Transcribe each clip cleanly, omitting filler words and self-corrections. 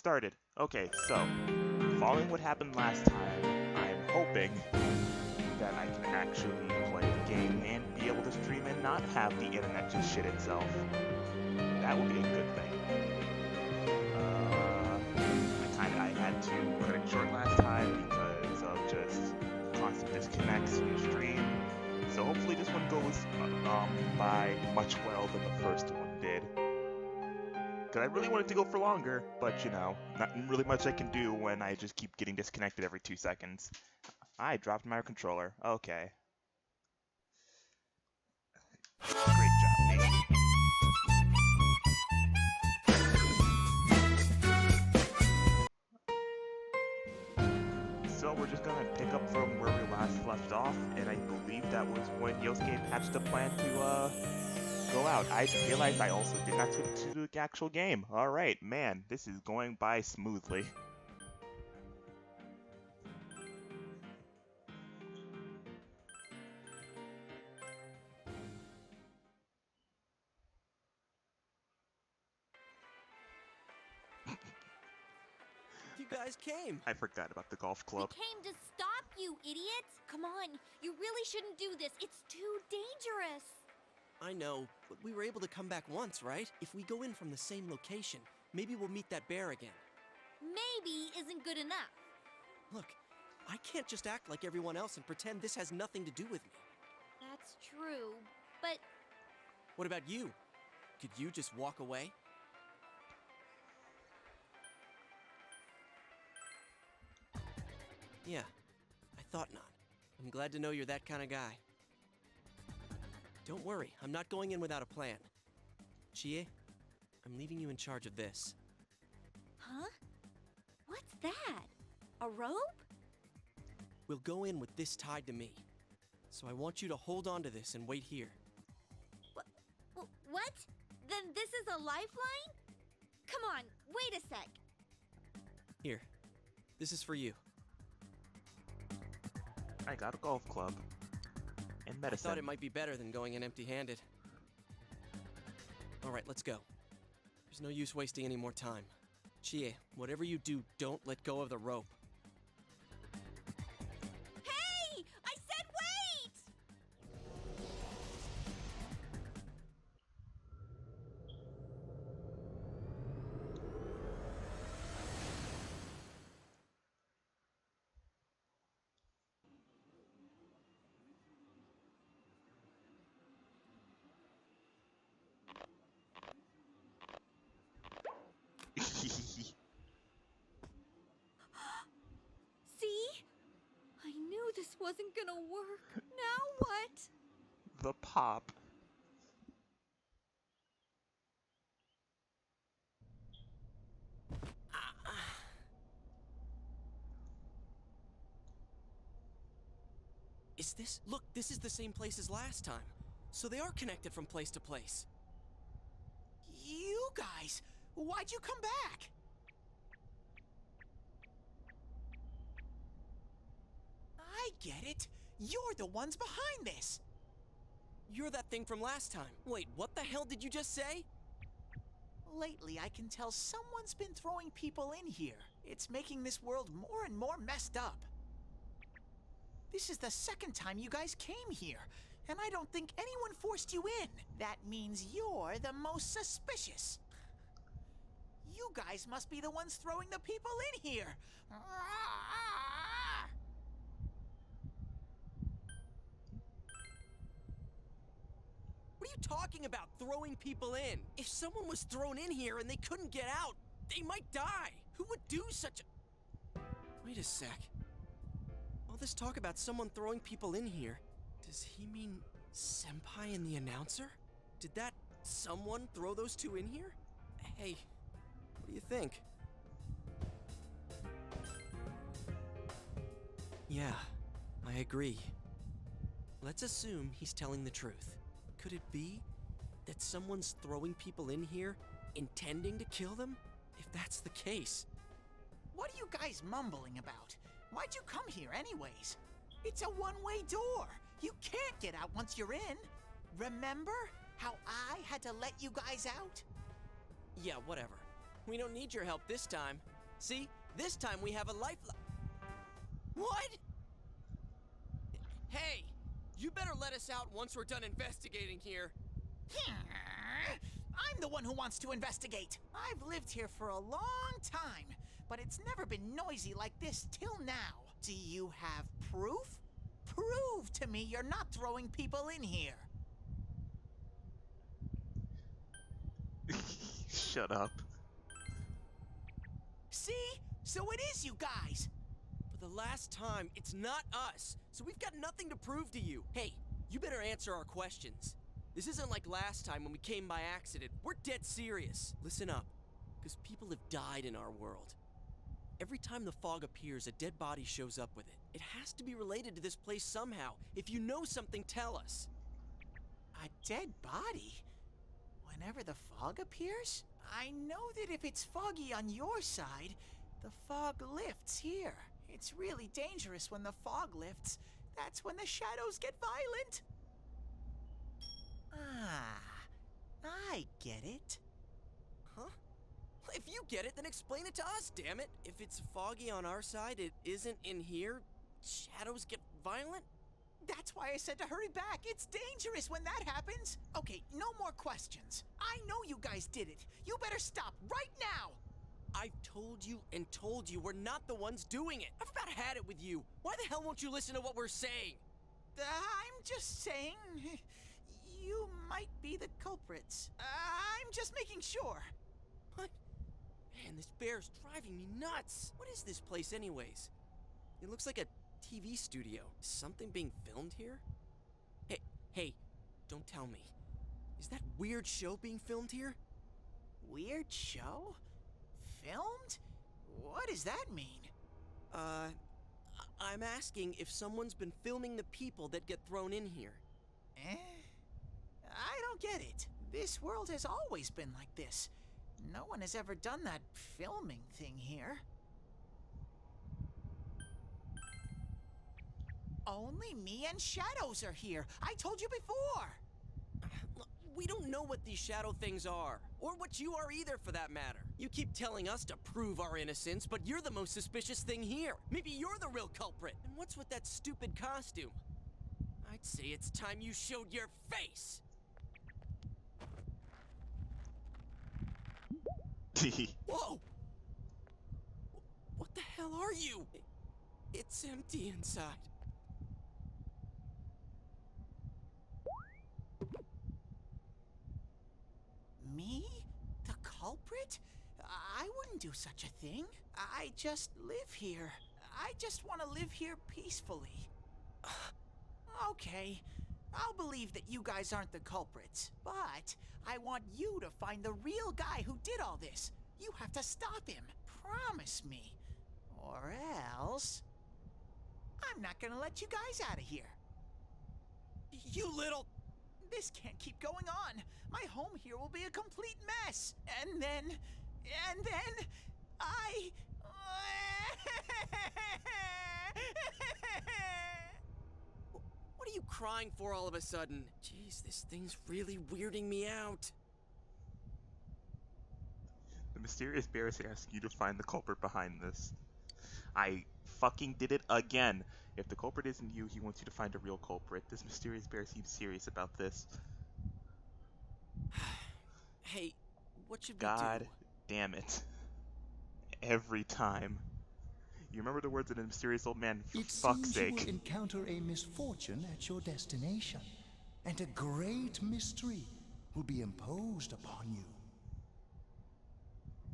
started. Okay, so, following what happened last time, I'm hoping that I can actually play the game and be able to stream and not have the internet just shit itself. That would be a good thing. I had to cut it short last time because of just constant disconnects from the stream. So hopefully this one goes by much well than the first one did. Because I really wanted to go for longer, but you know, not really much I can do when I just keep getting disconnected every 2 seconds. I dropped my controller. Okay. Great job, mate. So we're just gonna pick up from where we last left off, and I believe that was when Yosuke hatched a plan to go out. I realized I also did not switch to the actual game. Alright, man, this is going by smoothly. You guys came. I forgot about the golf We club. came to stop you, idiots! Come on, you really shouldn't do this. It's too dangerous. I know, but we were able to come back once, right? If we go in from the same location, maybe we'll meet that bear again. Maybe isn't good enough. Look, I can't just act like everyone else and pretend this has nothing to do with me. That's true, but What about you? Could you just walk away? Yeah, I thought not. I'm glad to know you're that kind of guy. Don't worry, I'm not going in without a plan. Chie, I'm leaving you in charge of this. huh? What's that? A rope? We'll go in with this tied to me. So I want you to hold on to this and wait here. What? Then this is a lifeline? Come on, wait a sec. Here, this is for you. I got a golf club. And I medicine. thought it might be better than going in empty-handed. All right, let's go. There's no use wasting any more time. Chie, whatever you do, don't let go of the rope. Hey! I said wait! See? I knew this wasn't gonna work. Now what? The pop. Is this? Look, this is the same place as last time. So they are connected from place to place. You guys, why'd you come back? I get it. You're the ones behind this. You're that thing from last time. Wait, what the hell did you just say? Lately, I can tell someone's been throwing people in here. It's making this world more and more messed up. This is the second time you guys came here, and I don't think anyone forced you in. That means you're the most suspicious. You guys must be the ones throwing the people in here. What are you talking about, throwing people in? If someone was thrown in here and they couldn't get out, they might die. Who would do such a... Wait a sec. All this talk about someone throwing people in here, does he mean Senpai and the announcer? Did that someone throw those two in here? Hey, what do you think? Yeah, I agree. Let's assume he's telling the truth. Could it be that someone's throwing people in here, intending to kill them? If that's the case... What are you guys mumbling about? Why'd you come here anyways? It's a one-way door. You can't get out once you're in. Remember how I had to let you guys out? Yeah, whatever. We don't need your help this time. See? This time we have a lifeline. What? Hey! You better let us out once we're done investigating here. I'm the one who wants to investigate. I've lived here for a long time, but it's never been noisy like this till now. Do you have proof? Prove to me you're not throwing people in here. Shut up. See? So it is you guys. For the last time, it's not us, so we've got nothing to prove to you. Hey, you better answer our questions. This isn't like last time when we came by accident. We're dead serious. Listen up, because people have died in our world. Every time the fog appears, a dead body shows up with it. It has to be related to this place somehow. If you know something, tell us. A dead body? Whenever the fog appears? I know that if it's foggy on your side, the fog lifts here. It's really dangerous when the fog lifts. That's when the shadows get violent. Ah, I get it. Huh? If you get it, then explain it to us, damn it. If it's foggy on our side, it isn't in here. Shadows get violent? That's why I said to hurry back. It's dangerous when that happens. Okay, no more questions. I know you guys did it. You better stop right now. I've told you and told you we're not the ones doing it. I've about had it with you. Why the hell won't you listen to what we're saying? I'm just saying, you might be the culprits. I'm just making sure. What? Man, this bear's driving me nuts. What is this place anyways? It looks like a TV studio. Is something being filmed here? Hey, don't tell me. Is that weird show being filmed here? Weird show? Filmed? What does that mean? I'm asking if someone's been filming the people that get thrown in here. I don't get it. This world has always been like this. No one has ever done that filming thing here. Only me and Shadows are here. I told you before. Look, we don't know what these shadow things are, or what you are either for that matter. You keep telling us to prove our innocence, but you're the most suspicious thing here. Maybe you're the real culprit. And what's with that stupid costume? I'd say it's time you showed your face. Whoa! What the hell are you? It's empty inside. Me? The culprit? I wouldn't do such a thing. I just live here. I just want to live here peacefully. Okay, I'll believe that you guys aren't the culprits, but I want you to find the real guy who did all this. You have to stop him. Promise me. Or else... I'm not gonna let you guys out of here. You little... This can't keep going on. My home here will be a complete mess. And then... I... What are you crying for all of a sudden? Jeez, this thing's really weirding me out. The mysterious bear is asking you to find the culprit behind this. I fucking did it again. If the culprit isn't you, he wants you to find a real culprit. This mysterious bear seems serious about this. Hey, what should we God do? damn it. Every time. You remember the words of the mysterious old man, for It fuck's seems you will sake. encounter a misfortune at your destination, and a great mystery will be imposed upon you.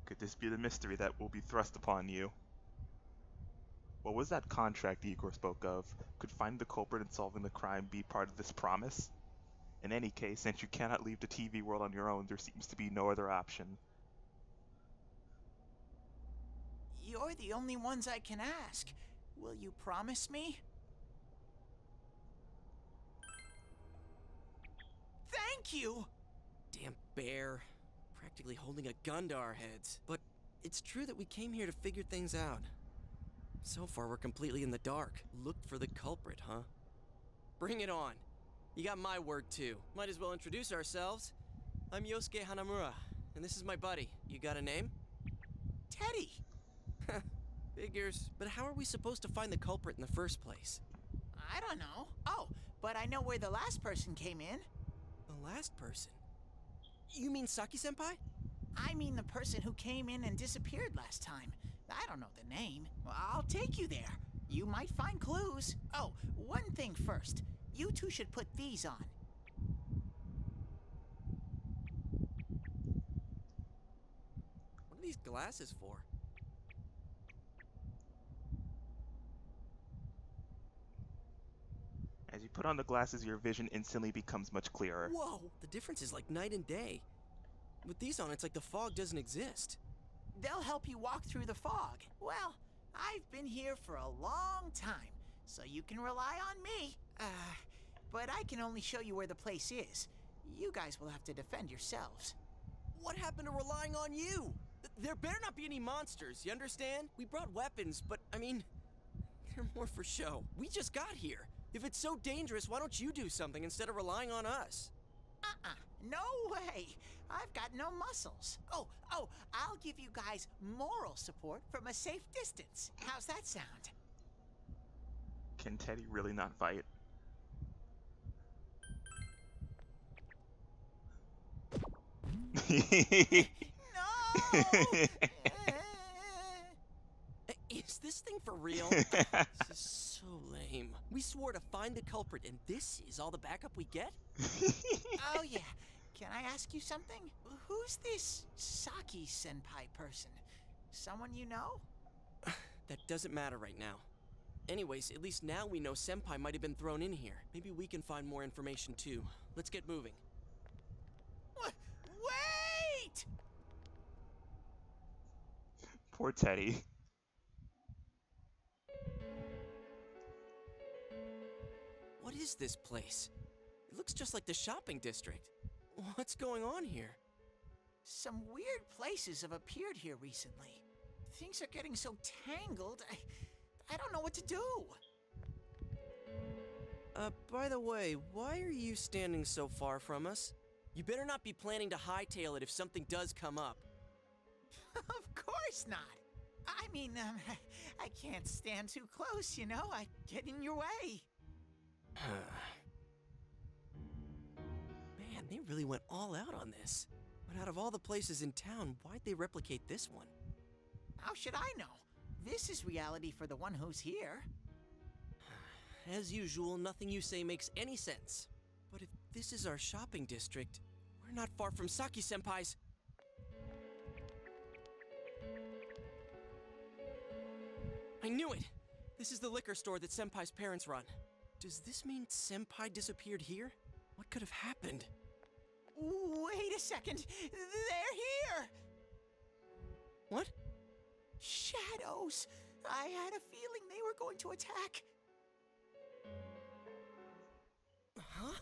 Could this be the mystery that will be thrust upon you? What was that contract Igor spoke of? Could finding the culprit and solving the crime be part of this promise? In any case, since you cannot leave the TV world on your own, there seems to be no other option. You're the only ones I can ask. Will you promise me? Thank you! Damn bear. Practically holding a gun to our heads. But it's true that we came here to figure things out. So far, we're completely in the dark. Look for the culprit, huh? Bring it on. You got my word, too. Might as well introduce ourselves. I'm Yosuke Hanamura, and this is my buddy. You got a name? Teddy! Figures. But how are we supposed to find the culprit in the first place? I don't know. Oh, but I know where the last person came in. The last person? You mean Saki-senpai? I mean the person who came in and disappeared last time. I don't know the name. Well, I'll take you there. You might find clues. Oh, one thing first. You two should put these on. What are these glasses for? As you put on the glasses, your vision instantly becomes much clearer. Whoa! The difference is like night and day. With these on, it's like the fog doesn't exist. They'll help you walk through the fog. Well, I've been here for a long time, so you can rely on me. But I can only show you where the place is. You guys will have to defend yourselves. What happened to relying on you? There better not be any monsters, you understand? We brought weapons, but I mean, they're more for show. We just got here. If it's so dangerous, why don't you do something instead of relying on us? No way! I've got no muscles. Oh, I'll give you guys moral support from a safe distance. How's that sound? Can Teddy really not fight? No! Is this thing for real? This is so lame. We swore to find the culprit, and this is all the backup we get? Oh, yeah. Can I ask you something? Who's this Saki-senpai person? Someone you know? That doesn't matter right now. Anyways, at least now we know Senpai might have been thrown in here. Maybe we can find more information too. Let's get moving. Wait! Poor Teddy. What is this place? It looks just like the shopping district. What's going on here? Some weird places have appeared here recently. Things are getting so tangled, I don't know what to do. By the way, why are you standing so far from us? You better not be planning to hightail it if something does come up. Of course not. I mean, I can't stand too close, you know? I get in your way. Man, they really went all out on this. But out of all the places in town, why'd they replicate this one? How should I know? This is reality for the one who's here. As usual, nothing you say makes any sense. But if this is our shopping district, we're not far from Saki-senpai's. I knew it! This is the liquor store that Senpai's parents run. Does this mean Senpai disappeared here? What could have happened? Wait a second! They're here! What? Shadows! I had a feeling they were going to attack. Huh?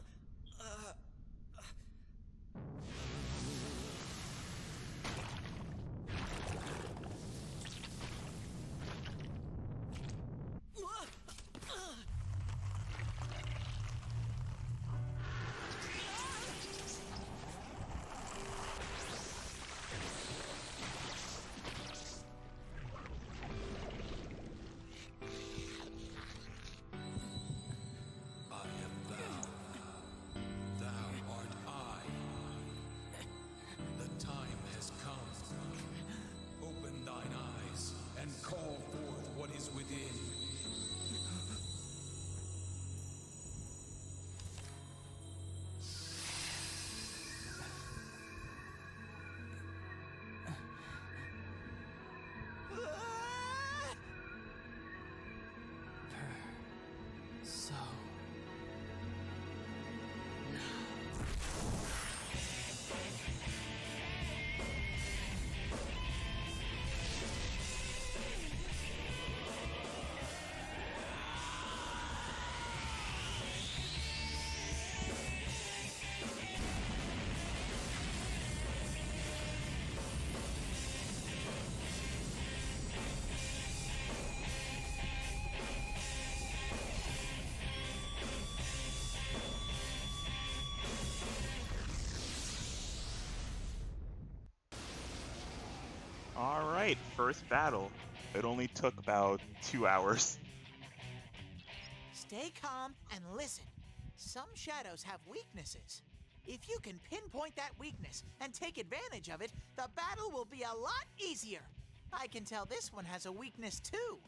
first battle, it only took about 2 hours. Stay calm and listen. Some shadows have weaknesses. If you can pinpoint that weakness and take advantage of it, the battle will be a lot easier. I can tell this one has a weakness too.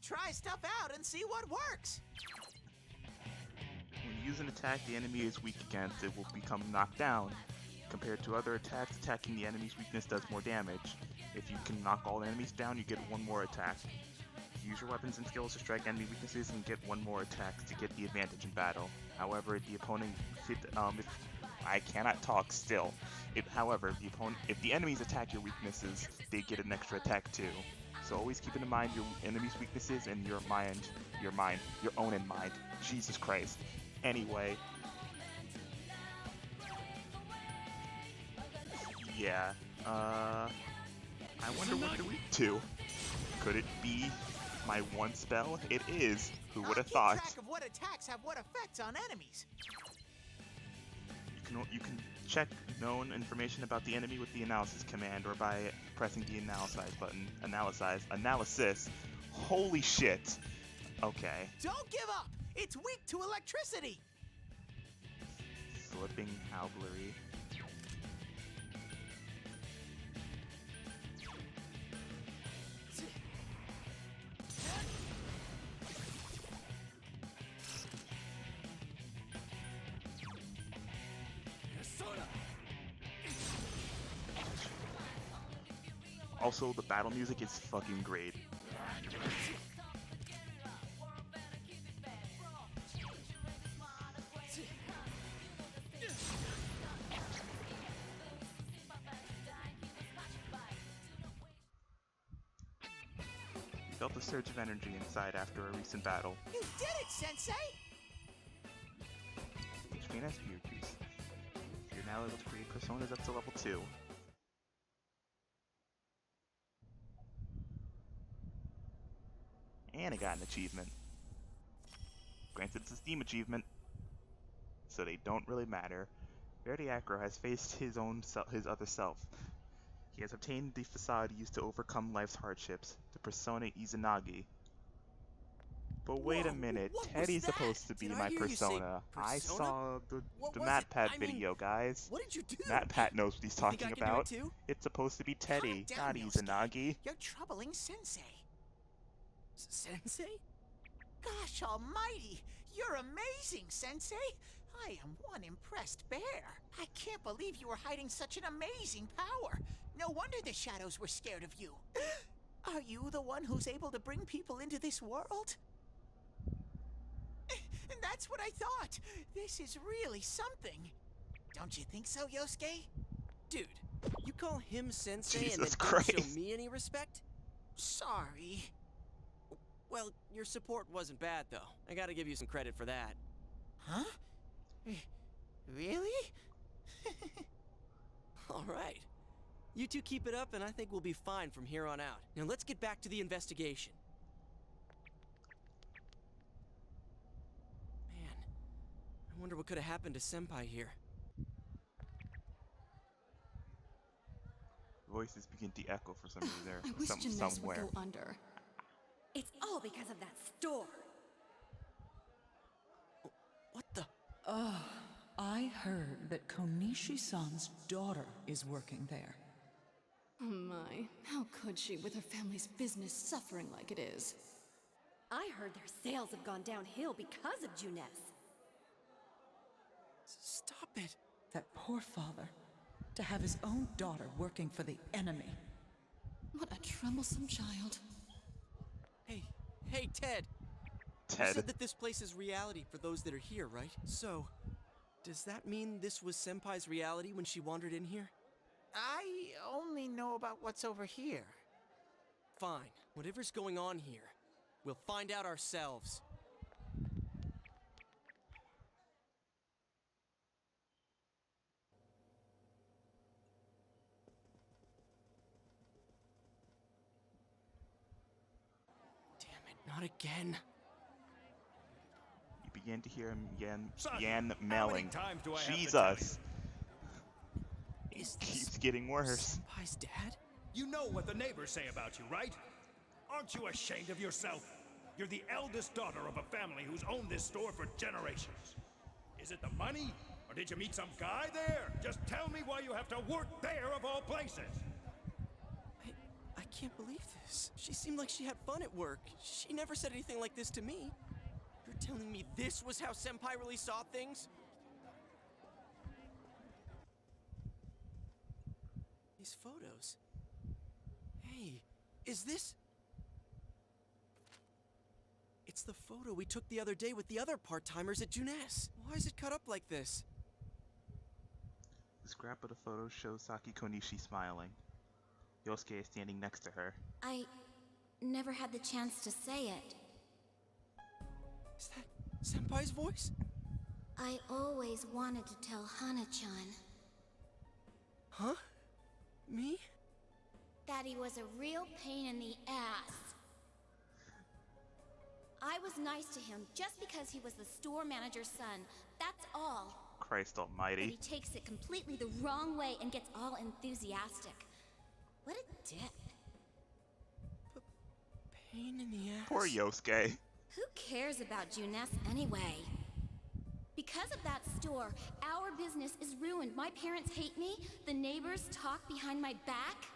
Try stuff out and see what works. When you use an attack the enemy is weak against, it will become knocked down. Compared to other attacks, attacking the enemy's weakness does more damage. If you can knock all enemies down, you get one more attack. Use your weapons and skills to strike enemy weaknesses and get one more attack to get the advantage in battle. However, the opponent, I cannot talk still. If the enemies attack your weaknesses, they get an extra attack too. So always keep in mind your enemy's weaknesses and your own in mind. Jesus Christ. Anyway. Yeah, I wonder what they're weak to. Could it be my one spell? It is. Who would have thought? Keep track of what attacks have what effects on enemies. You can check known information about the enemy with the analysis command or by pressing the analysis. Holy shit. Okay. Don't give up. It's weak to electricity. Slipping Howblery. Also, the battle music is fucking great. You felt a surge of energy inside after a recent battle. You did it, Sensei! Each main has Spirit Juice. You're now able to create personas up to level 2. And it got an achievement. Granted, it's a Steam achievement, so they don't really matter. Verdi Acro has faced his other self. He has obtained the facade used to overcome life's hardships, the persona Izanagi. But wait a minute, what was Teddy's that? supposed to be Did I my hear you say persona. I persona? saw What the was it? MatPat I mean, video, guys. What did you do? MatPat knows what he's You think talking I can do it about. too? It's supposed to be Teddy, Calm not down, Izanagi. You're troubling Sensei. Sensei? Gosh almighty! You're amazing, Sensei! I am one impressed bear. I can't believe you were hiding such an amazing power. No wonder the shadows were scared of you. Are you the one who's able to bring people into this world? That's what I thought. This is really something. Don't you think so, Yosuke? Dude, you call him Sensei Jesus and then Christ. don't show me any respect? Sorry. Well, your support wasn't bad, though. I gotta give you some credit for that. Huh? Really? All right. You two keep it up, and I think we'll be fine from here on out. Now let's get back to the investigation. Man, I wonder what could have happened to Senpai here. Voices begin to echo for some reason there. I wish Jeunesse Somewhere. would go under. It's all because of that store. What the? I heard that Konishi-san's daughter is working there. Oh my, how could she with her family's business suffering like it is? I heard their sales have gone downhill because of Juness. Stop it. That poor father, to have his own daughter working for the enemy. What a troublesome child. Hey, Ted. You Ted. said that this place is reality for those that are here, right? So, does that mean this was Senpai's reality when she wandered in here? I only know about what's over here. Fine. Whatever's going on here, we'll find out ourselves. Damn it, not again. You begin to hear him Son, Yan how many mailing. times do I have to Jesus. Is Keeps this getting worse. Senpai's dad? You know what the neighbors say about you, right? Aren't you ashamed of yourself? You're the eldest daughter of a family who's owned this store for generations. Is it the money? Or did you meet some guy there? Just tell me why you have to work there of all places. I can't believe this. She seemed like she had fun at work. She never said anything like this to me. You're telling me this was how Senpai really saw things? These photos. Hey, is this... It's the photo we took the other day with the other part-timers at Junes. Why is it cut up like this? The scrap of the photo shows Saki Konishi smiling. Yosuke is standing next to her. I never had the chance to say it. Is that Senpai's voice? I always wanted to tell Hana-chan Huh? Me? that he was a real pain in the ass. I was nice to him just because he was the store manager's son. That's all. Christ But almighty. he takes it completely the wrong way and gets all enthusiastic. What a dick. Pain in the ass? Poor Yosuke. Who cares about Junes anyway? Because of that store, our business is ruined. My parents hate me. The neighbors talk behind my back.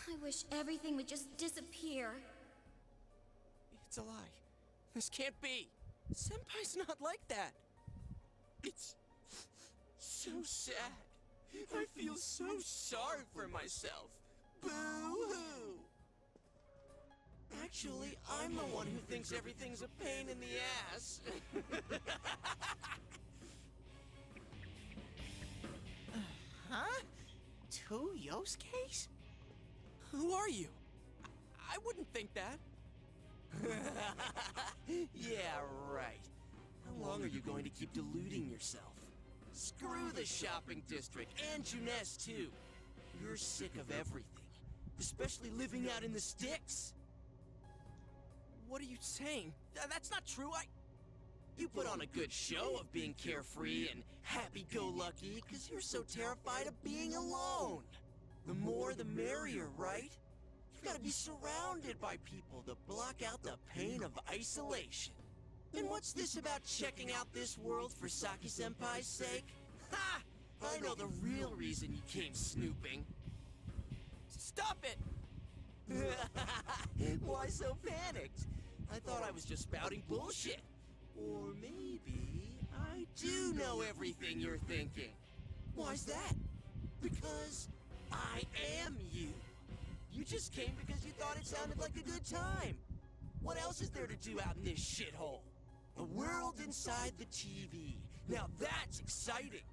I wish everything would just disappear. It's a lie. This can't be. Senpai's not like that. It's so sad. I feel so sorry for myself. Boo-hoo! Actually, I'm the one who thinks everything's a pain in the ass. Huh? Two Yosuke's? Who are you? I wouldn't think that. Yeah, right. How long are you going to keep deluding yourself? Screw the shopping district and Junes too. You're sick of everything, especially living out in the sticks. What are you saying? That's not true. You put on a good show of being carefree and happy-go-lucky because you're so terrified of being alone. The more the merrier, right? You've got to be surrounded by people to block out the pain of isolation. And what's this about checking out this world for Saki-senpai's sake? Ha! I know the real reason you came snooping. Stop it! Why so panicked? I thought I was just spouting bullshit. Or maybe I do know everything you're thinking. Why's that? Because I am you. You just came because you thought it sounded like a good time. What else is there to do out in this shithole? A world inside the TV. Now that's exciting.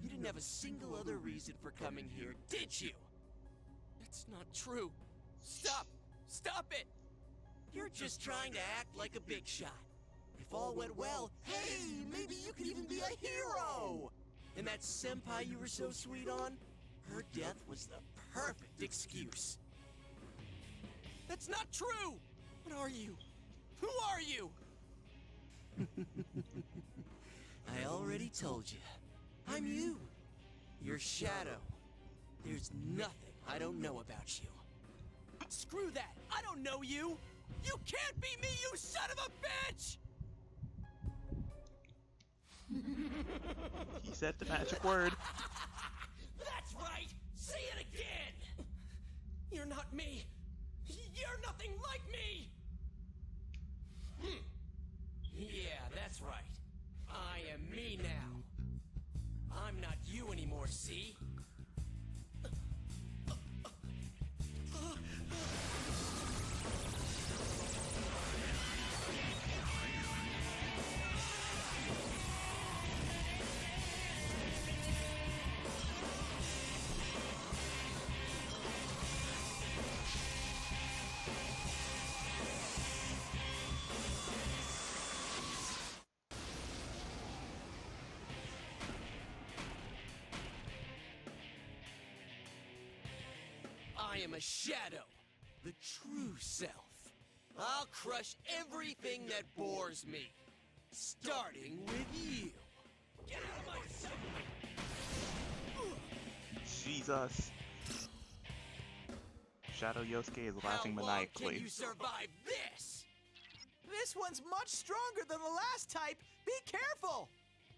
You didn't have a single other reason for coming here, did you? That's not true. Stop! Stop it! You're just trying to act like a big shot. If all went well, hey, maybe you could even be a hero! And that senpai you were so sweet on? Her death was the perfect excuse. That's not true! What are you? Who are you? I already told you. I'm you. Your shadow. There's nothing I don't know about you. Screw that! I don't know you! You can't be me, you son of a bitch! He said the magic word. That's right! Say it again! You're not me! You're nothing like me! Yeah, that's right. I am me now. I'm not you anymore, see? I am a shadow, the true self. I'll crush everything that bores me, starting with you. Get out of my sight! Jesus. Shadow Yosuke is How laughing long maniacally. can you survive this? This one's much stronger than the last type. Be careful!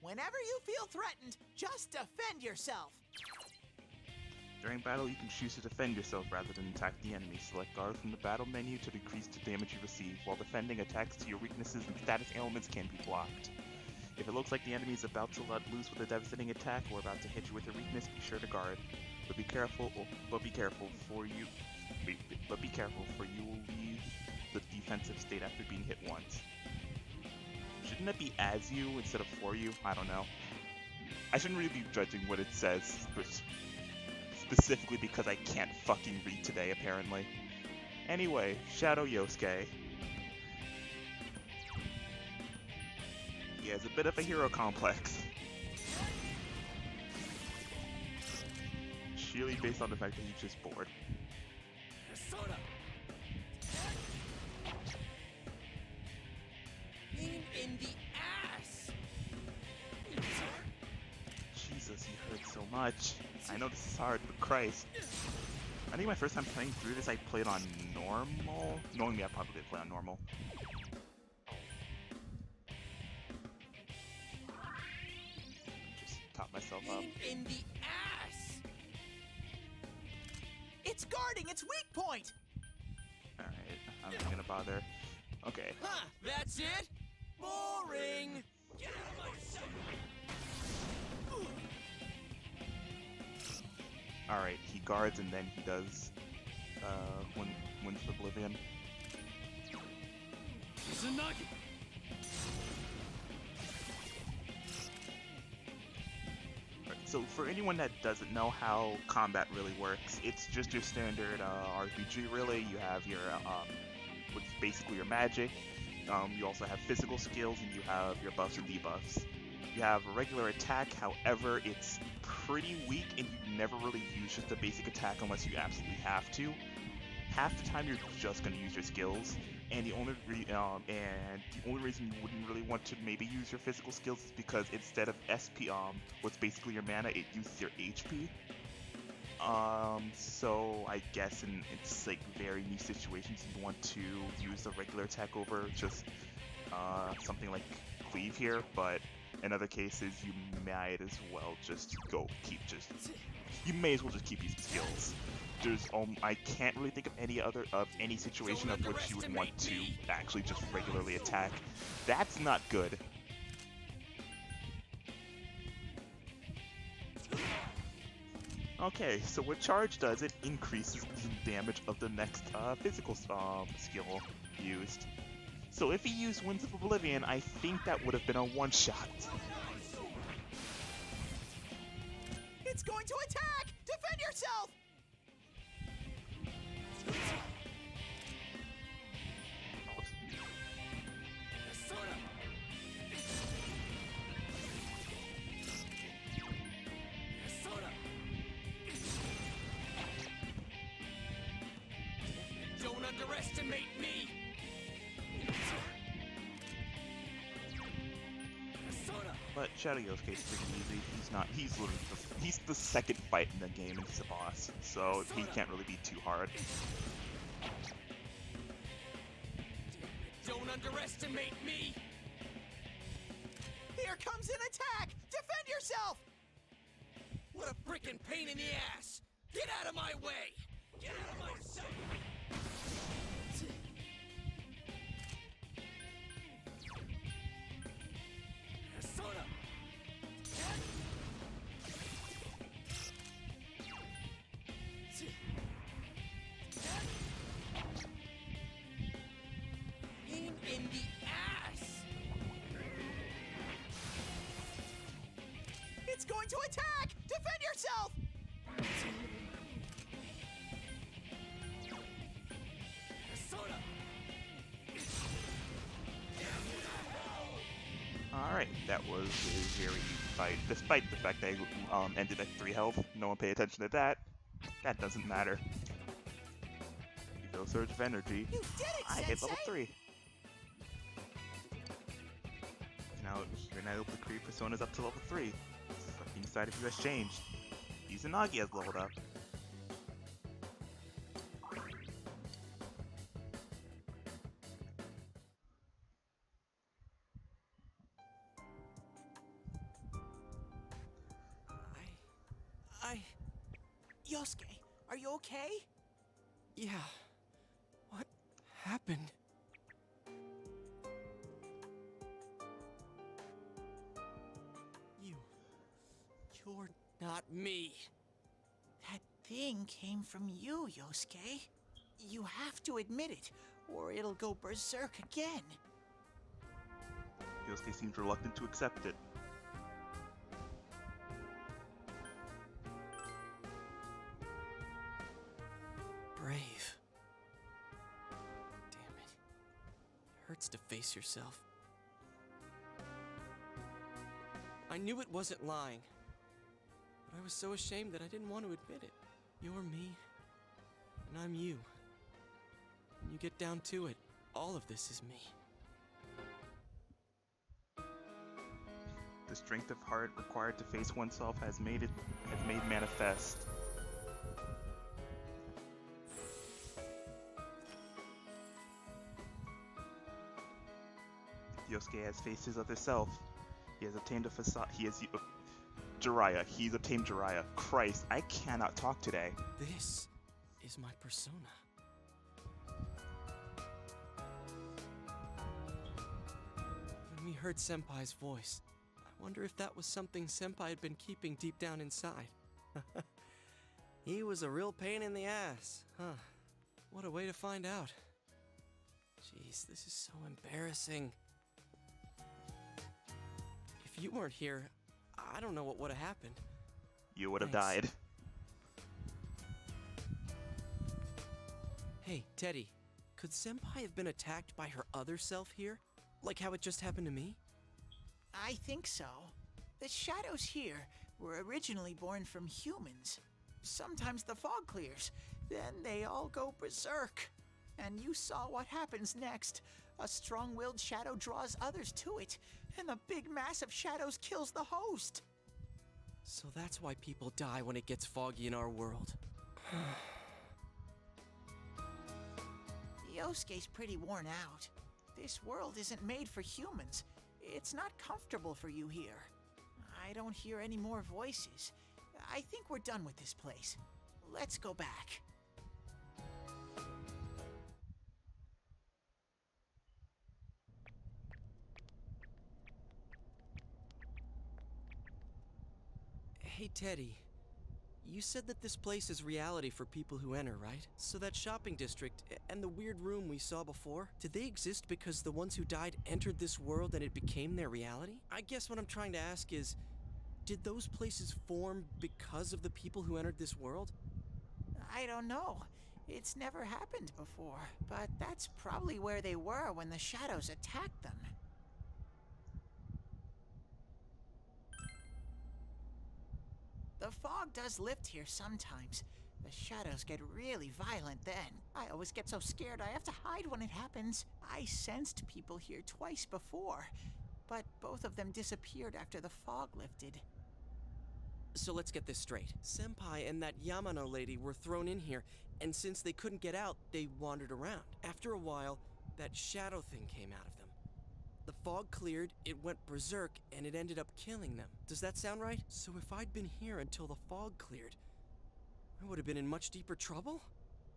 Whenever you feel threatened, just defend yourself. During battle, you can choose to defend yourself rather than attack the enemy. Select guard from the battle menu to decrease the damage you receive. While defending, attacks to your weaknesses and status ailments can be blocked. If it looks like the enemy is about to let loose with a devastating attack or about to hit you with a weakness, be sure to guard. But be careful for you will leave the defensive state after being hit once. Shouldn't it be as you instead of for you? I don't know. I shouldn't really be judging what it says, specifically because I can't fucking read today, apparently. Anyway, Shadow Yosuke. He has a bit of a hero complex. Surely based on the fact that he's just bored. Pain in the ass! Jesus, he hurts so much. I know this is hard, but Christ. I think my first time playing through this, I played on normal. Knowing me, I probably did play on normal. Just top myself up. Pain in the ass! It's guarding its weak point! Alright, I'm not gonna bother. Okay. Huh, that's it? Boring! Get out of my sight! Alright, he guards and then he does Winds of Oblivion. Tsunagi! So for anyone that doesn't know how combat really works, it's just your standard RPG really. You have your what's basically your magic. You also have physical skills and you have your buffs and debuffs. You have a regular attack, however, it's pretty weak and you never really use just a basic attack unless you absolutely have to. Half the time you're just going to use your skills, and the only reason you wouldn't really want to maybe use your physical skills is because instead of SP, what's basically your mana, it uses your HP. So I guess in like very niche situations you want to use a regular attack over just something like Cleave here, but in other cases you might as well just you may as well just keep using skills. There's I can't really think of any situation of which you would want to actually just regularly attack. That's not good. Okay, so what charge does, it increases the damage of the next physical skill used. So if he used Winds of Oblivion, I think that would have been a one-shot. It's going to attack! Defend yourself! Don't underestimate me! But Shadow Yosuke's pretty easy. He's literally he's the second fight in the game and he's a boss, so he can't really be too hard. Don't underestimate me! Here comes an attack! Defend yourself! What a frickin' pain in the ass! Get out of my way! Get out of my sight! Persona! Pain in the ass! It's going to attack! Defend yourself! Persona! Alright, that was a very easy fight, despite the fact that I ended at 3 health. No one paid attention to that. That doesn't matter. Evo Surge of Energy. You did it, I hit level Sensei! 3. Now, you're now able to create personas up to level 3. Fucking side of you has changed. Izanagi has leveled up. Yosuke, are you okay? Yeah. What happened? You're not me. That thing came from you, Yosuke. You have to admit it, or it'll go berserk again. Yosuke seems reluctant to accept it. Brave. Damn it. It hurts to face yourself. I knew it wasn't lying. But I was so ashamed that I didn't want to admit it. You're me, and I'm you. When you get down to it, all of this is me. The strength of heart required to face oneself has made manifest. Yosuke has faced his other self. He has obtained a facade. Jiraiya. He's obtained Jiraiya. Christ, I cannot talk today. This is my persona. When we heard Senpai's voice, I wonder if that was something Senpai had been keeping deep down inside. He was a real pain in the ass, huh? What a way to find out. Jeez, this is so embarrassing. If you weren't here, I don't know what would have happened. You would have Thanks. died. Hey, Teddy, could Senpai have been attacked by her other self here? Like how it just happened to me? I think so. The shadows here were originally born from humans. Sometimes the fog clears, then they all go berserk. And you saw what happens next. A strong-willed shadow draws others to it, and the big mass of shadows kills the host. So that's why people die when it gets foggy in our world. Yosuke's pretty worn out. This world isn't made for humans. It's not comfortable for you here. I don't hear any more voices. I think we're done with this place. Let's go back. Hey, Teddy. You said that this place is reality for people who enter, right? So that shopping district and the weird room we saw before, did they exist because the ones who died entered this world and it became their reality? I guess what I'm trying to ask is, did those places form because of the people who entered this world? I don't know. It's never happened before, but that's probably where they were when the shadows attacked them. The fog does lift here sometimes. The shadows get really violent then. I always get so scared I have to hide when it happens. I sensed people here twice before, but both of them disappeared after the fog lifted. So let's get this straight. Senpai and that Yamano lady were thrown in here, and since they couldn't get out, they wandered around. After a while, that shadow thing came out of them. The fog cleared, it went berserk, and it ended up killing them. Does that sound right? So if I'd been here until the fog cleared, I would have been in much deeper trouble?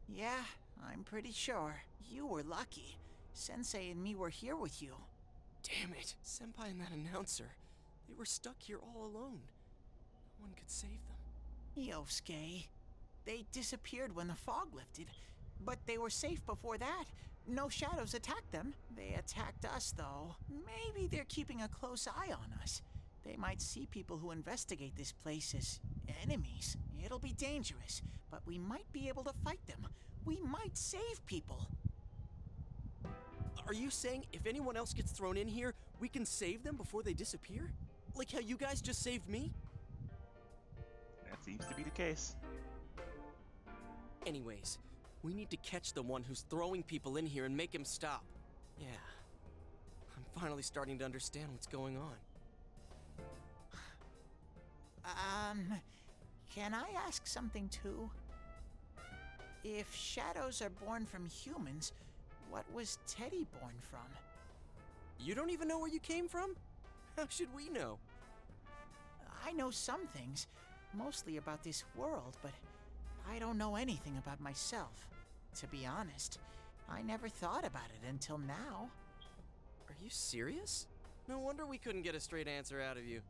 Yeah, I'm pretty sure. You were lucky. Sensei and me were here with you. Damn it. Senpai and that announcer, they were stuck here all alone. No one could save them. Yosuke. They disappeared when the fog lifted, but they were safe before that. No shadows attacked them. They attacked us, though. Maybe they're keeping a close eye on us. They might see people who investigate this place as enemies. It'll be dangerous, but we might be able to fight them. We might save people. Are you saying if anyone else gets thrown in here, we can save them before they disappear? Like how you guys just saved me? That seems to be the case. Anyways, we need to catch the one who's throwing people in here and make him stop. Yeah. I'm finally starting to understand what's going on. Can I ask something too? If shadows are born from humans, what was Teddy born from? You don't even know where you came from? How should we know? I know some things, mostly about this world, but I don't know anything about myself. To be honest, I never thought about it until now. Are you serious? No wonder we couldn't get a straight answer out of you.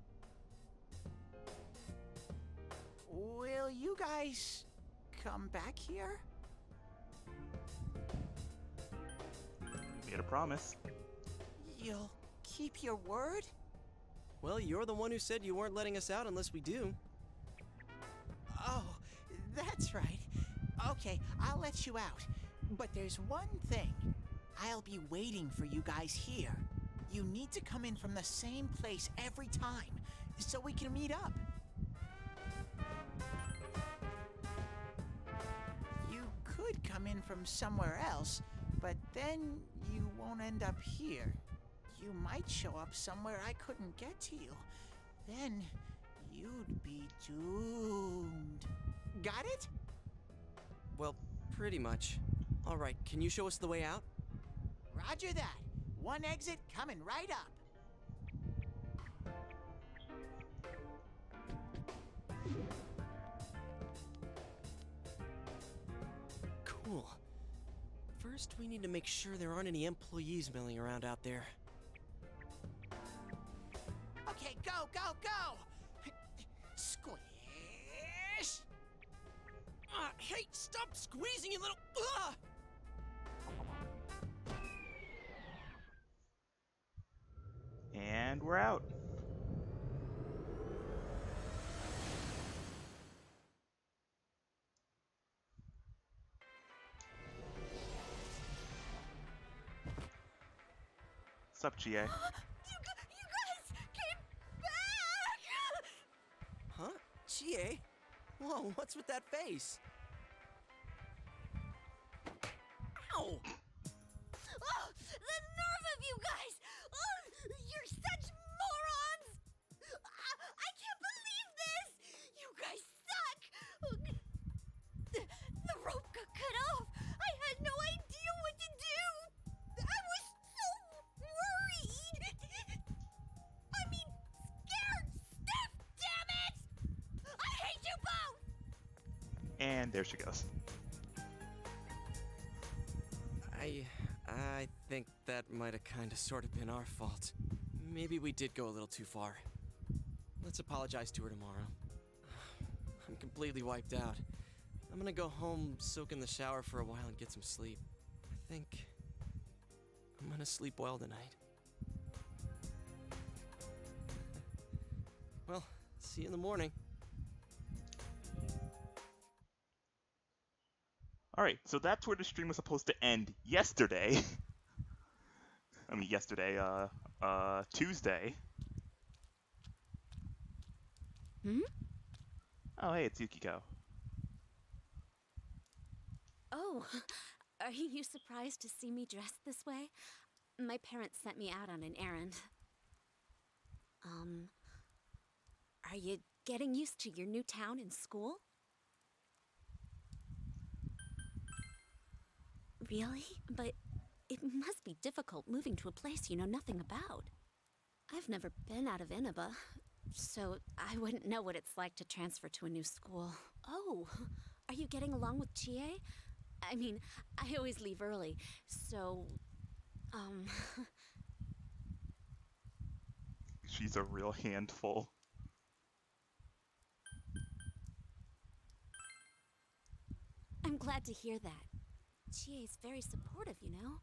Will you guys come back here? Made a promise. You'll keep your word? Well, you're the one who said you weren't letting us out unless we do. Oh, that's right. Okay, I'll let you out. But there's one thing. I'll be waiting for you guys here. You need to come in from the same place every time, so we can meet up. You could come in from somewhere else, but then you won't end up here. You might show up somewhere I couldn't get to you. Then you'd be doomed. Got it? Well, pretty much. All right, can you show us the way out? Roger that. One exit coming right up. Cool. First, we need to make sure there aren't any employees milling around out there. Okay, go, go, go! Squish! Hey, stop squeezing, you little... And we're out. What's up, GA? You guys came back! Huh? GA? Whoa, what's with that face? Ow! Oh, the nerve of you guys! Oh, you're such morons! I can't believe this! You guys suck! The rope got cut off! I had no idea what to do! I was so worried! I mean, scared stiff, damn it! I hate you both! And there she goes. I think that might have kind of sort of been our fault. Maybe we did go a little too far. Let's apologize to her tomorrow. I'm completely wiped out. I'm gonna go home, soak in the shower for a while, and get some sleep. I think I'm gonna sleep well tonight. Well, see you in the morning. Alright, so that's where the stream was supposed to end yesterday. I mean, yesterday, Tuesday. Hmm? Oh, hey, it's Yukiko. Oh, are you surprised to see me dressed this way? My parents sent me out on an errand. Are you getting used to your new town and school? Really? But it must be difficult moving to a place you know nothing about. I've never been out of Inaba, so I wouldn't know what it's like to transfer to a new school. Oh, are you getting along with Chie? I mean, I always leave early, so, She's a real handful. I'm glad to hear that. Chie's very supportive, you know?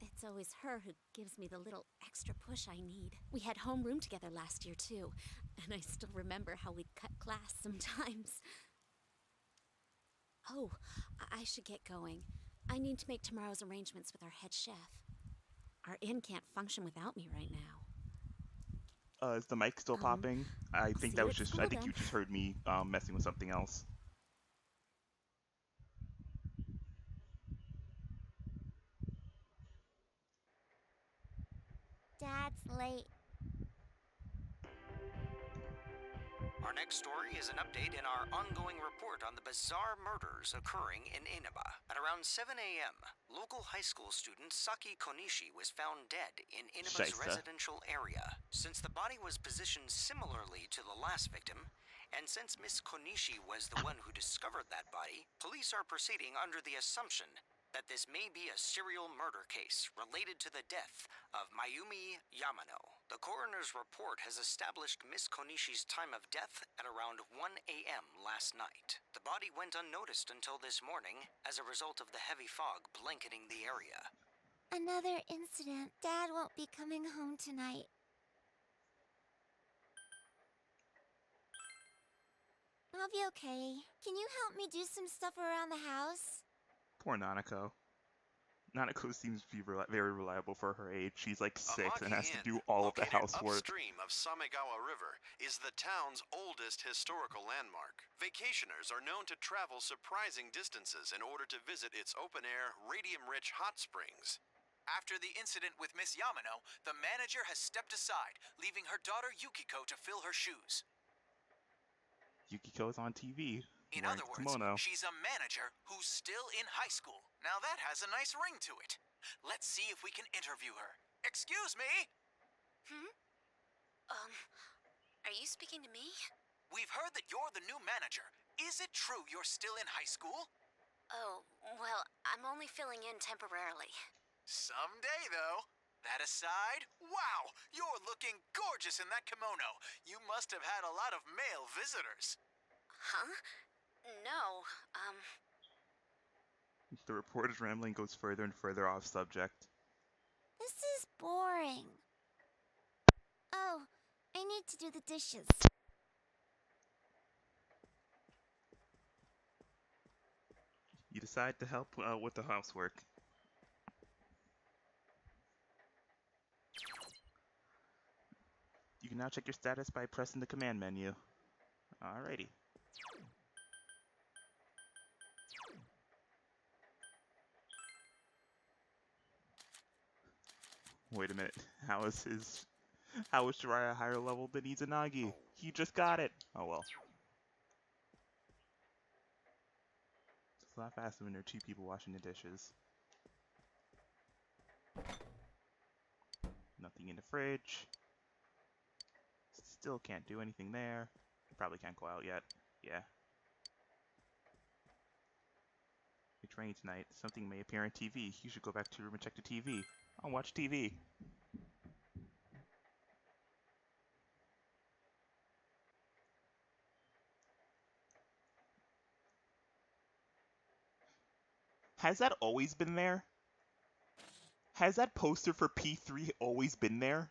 It's always her who gives me the little extra push I need. We had homeroom together last year, too, and I still remember how we'd cut class sometimes. Oh, I should get going. I need to make tomorrow's arrangements with our head chef. Our inn can't function without me right now. Is the mic still popping? I think see that you was at just, school I think then. you just heard me messing with something else. Dad's late. Our next story is an update in our ongoing report on the bizarre murders occurring in Inaba. At around 7 a.m., local high school student Saki Konishi was found dead in Inaba's Scheisse. residential area. Since the body was positioned similarly to the last victim, And since Miss Konishi was the one who discovered that body, police are proceeding under the assumption that this may be a serial murder case related to the death of Mayumi Yamano. The coroner's report has established Miss Konishi's time of death at around 1 a.m. last night. The body went unnoticed until this morning as a result of the heavy fog blanketing the area. Another incident. Dad won't be coming home tonight. I'll be okay. Can you help me do some stuff around the house? Poor Nanako. Nanako seems to be very reliable for her age. She's like 6 and has to do all of the housework. Upstream of Samegawa River is the town's oldest historical landmark. Vacationers are known to travel surprising distances in order to visit its open-air, radium-rich hot springs. After the incident with Miss Yamano, the manager has stepped aside, leaving her daughter Yukiko to fill her shoes. Yukiko's on TV. In wearing other a words, kimono. she's a manager who's still in high school. Now that has a nice ring to it. Let's see if we can interview her. Excuse me? Are you speaking to me? We've heard that you're the new manager. Is it true you're still in high school? Oh, well, I'm only filling in temporarily. Someday, though. That aside, wow, you're looking gorgeous in that kimono. You must have had a lot of male visitors. Huh? No, The reporter's rambling goes further and further off subject. This is boring. Oh, I need to do the dishes. You decide to help with the housework. You can now check your status by pressing the command menu. Alrighty. Wait a minute. How is Jiraiya higher level than Izanagi? He just got it. Oh well. It's not fast when there are 2 people washing the dishes. Nothing in the fridge. Still can't do anything there. Probably can't go out yet. Yeah. It's raining tonight. Something may appear on TV. You should go back to your room and check the TV. I'll watch TV. Has that always been there? Has that poster for P3 always been there?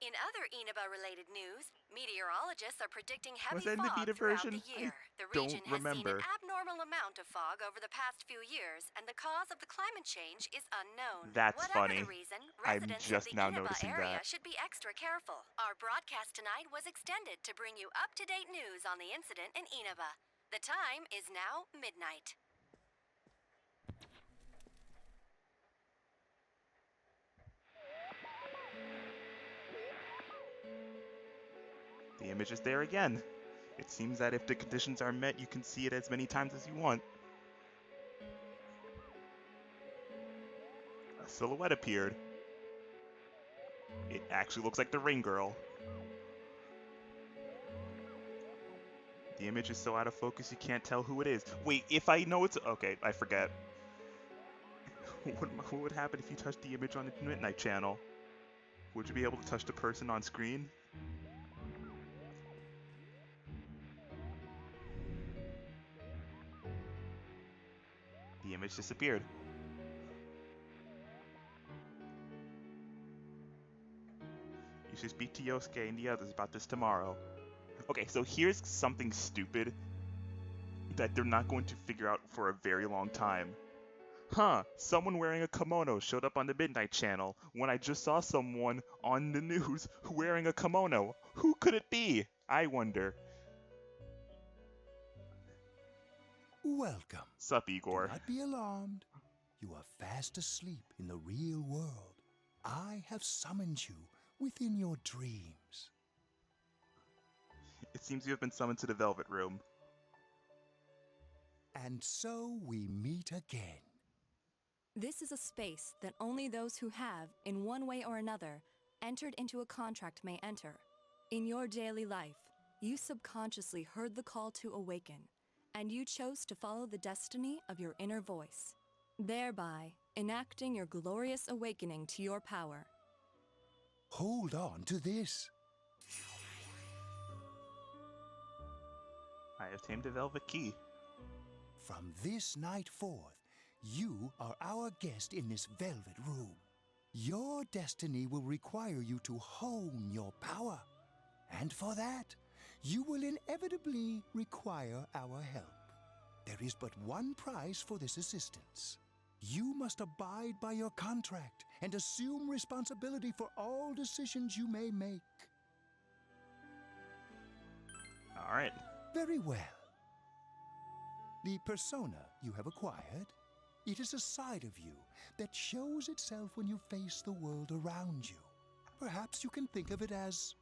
In other Inaba-related news, meteorologists are predicting heavy Was that in the fog beta throughout version? the year. The don't region has remember. seen an abnormal amount of fog over the past few years, and the cause of the climate change is unknown. That's Whatever funny. the reason, I'm residents just of the now Inaba noticing area that. should be extra careful. Our broadcast tonight was extended to bring you up-to-date news on the incident in Inaba. The time is now midnight. The image is there again. It seems that if the conditions are met, you can see it as many times as you want. A silhouette appeared. It actually looks like the Ring Girl. The image is so out of focus you can't tell who it is. Wait, if I know it's... Okay, I forget. What would happen if you touched the image on the Midnight Channel? Would you be able to touch the person on screen? The image disappeared. You should speak to Yosuke and the others about this tomorrow. Okay, so here's something stupid that they're not going to figure out for a very long time. Someone wearing a kimono showed up on the Midnight Channel when I just saw someone on the news wearing a kimono. Who could it be? I wonder. Welcome. Sup, Igor? Do not be alarmed. You are fast asleep in the real world. I have summoned you within your dreams. It seems you have been summoned to the Velvet Room. And so we meet again. This is a space that only those who have, in one way or another, entered into a contract may enter. In your daily life, You subconsciously heard the call to awaken, and you chose to follow the destiny of your inner voice, thereby enacting your glorious awakening to your power. Hold on to this. I have tamed a velvet key. From this night forth, you are our guest in this velvet room. Your destiny will require you to hone your power. And for that, you will inevitably require our help. There is but one price for this assistance. You must abide by your contract and assume responsibility for all decisions you may make. All right. Very well. The persona you have acquired, it is a side of you that shows itself when you face the world around you. Perhaps you can think of it as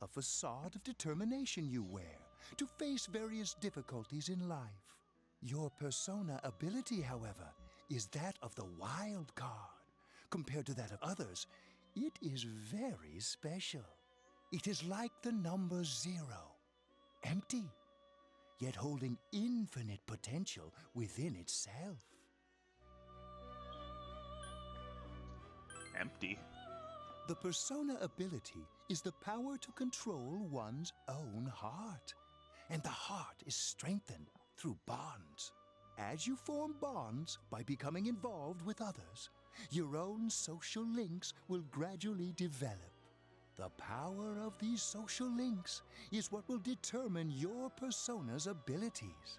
a facade of determination you wear to face various difficulties in life. Your persona ability, however, is that of the wild card. Compared to that of others, it is very special. It is like the number 0, empty, yet holding infinite potential within itself. Empty. The persona ability is the power to control one's own heart, and the heart is strengthened through bonds. As you form bonds by becoming involved with others, your own social links will gradually develop. The power of these social links is what will determine your persona's abilities.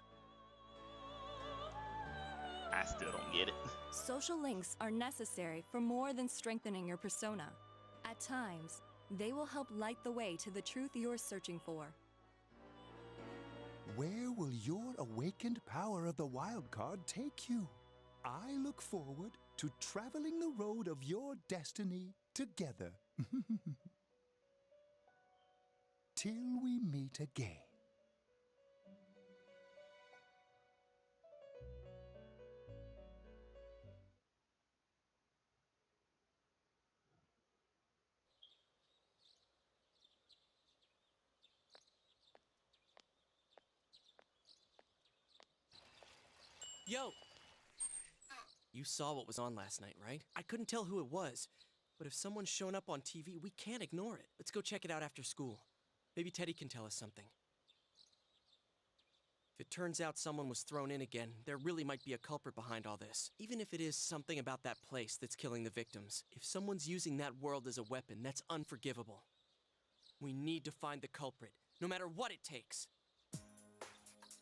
I still don't get it. Social links are necessary for more than strengthening your persona. At times, they will help light the way to the truth you're searching for. Where will your awakened power of the wild card take you? I look forward to traveling the road of your destiny together. Till we meet again. Yo! You saw what was on last night, right? I couldn't tell who it was, but if someone's shown up on TV, we can't ignore it. Let's go check it out after school. Maybe Teddy can tell us something. If it turns out someone was thrown in again, there really might be a culprit behind all this. Even if it is something about that place that's killing the victims. If someone's using that world as a weapon, that's unforgivable. We need to find the culprit, no matter what it takes.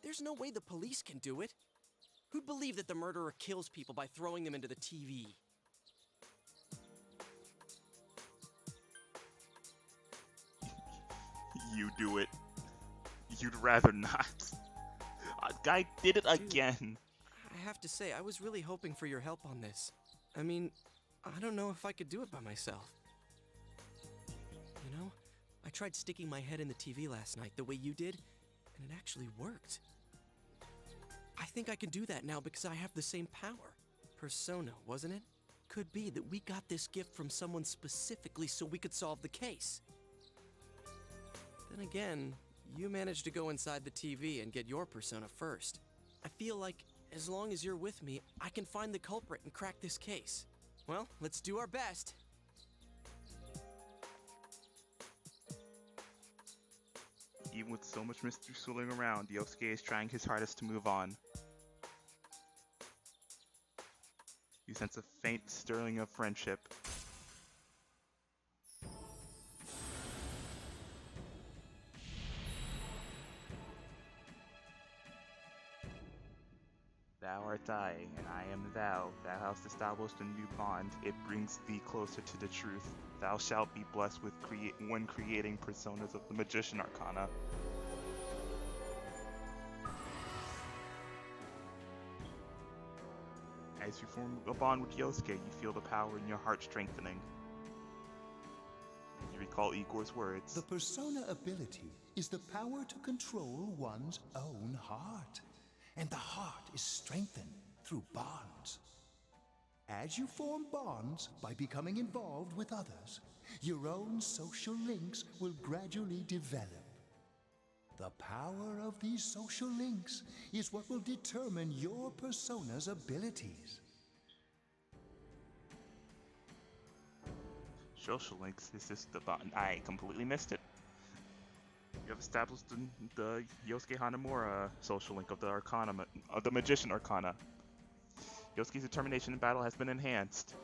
There's no way the police can do it. Who'd believe that the murderer kills people by throwing them into the TV? You do it. You'd rather not. A guy did it again. I have to say, I was really hoping for your help on this. I mean, I don't know if I could do it by myself. You know, I tried sticking my head in the TV last night the way you did, and it actually worked. I think I can do that now because I have the same power. Persona, wasn't it? Could be that we got this gift from someone specifically so we could solve the case. Then again, you managed to go inside the TV and get your persona first. I feel like as long as you're with me, I can find the culprit and crack this case. Well, let's do our best. Even with so much mystery swirling around, Yosuke is trying his hardest to move on. You sense a faint stirring of friendship. Thou art I, and I am thou. Thou hast established a new bond. It brings thee closer to the truth. Thou shalt be blessed with when creating personas of the Magician Arcana. As you form a bond with Yosuke, you feel the power in your heart strengthening. You recall Igor's words. The persona ability is the power to control one's own heart. And the heart is strengthened through bonds. As you form bonds by becoming involved with others, your own social links will gradually develop. The power of these social links is what will determine your persona's abilities. Social links is just about. I completely missed it. You have established the Yosuke Hanamura social link of the Arcana, of the Magician Arcana. Yosuke's determination in battle has been enhanced.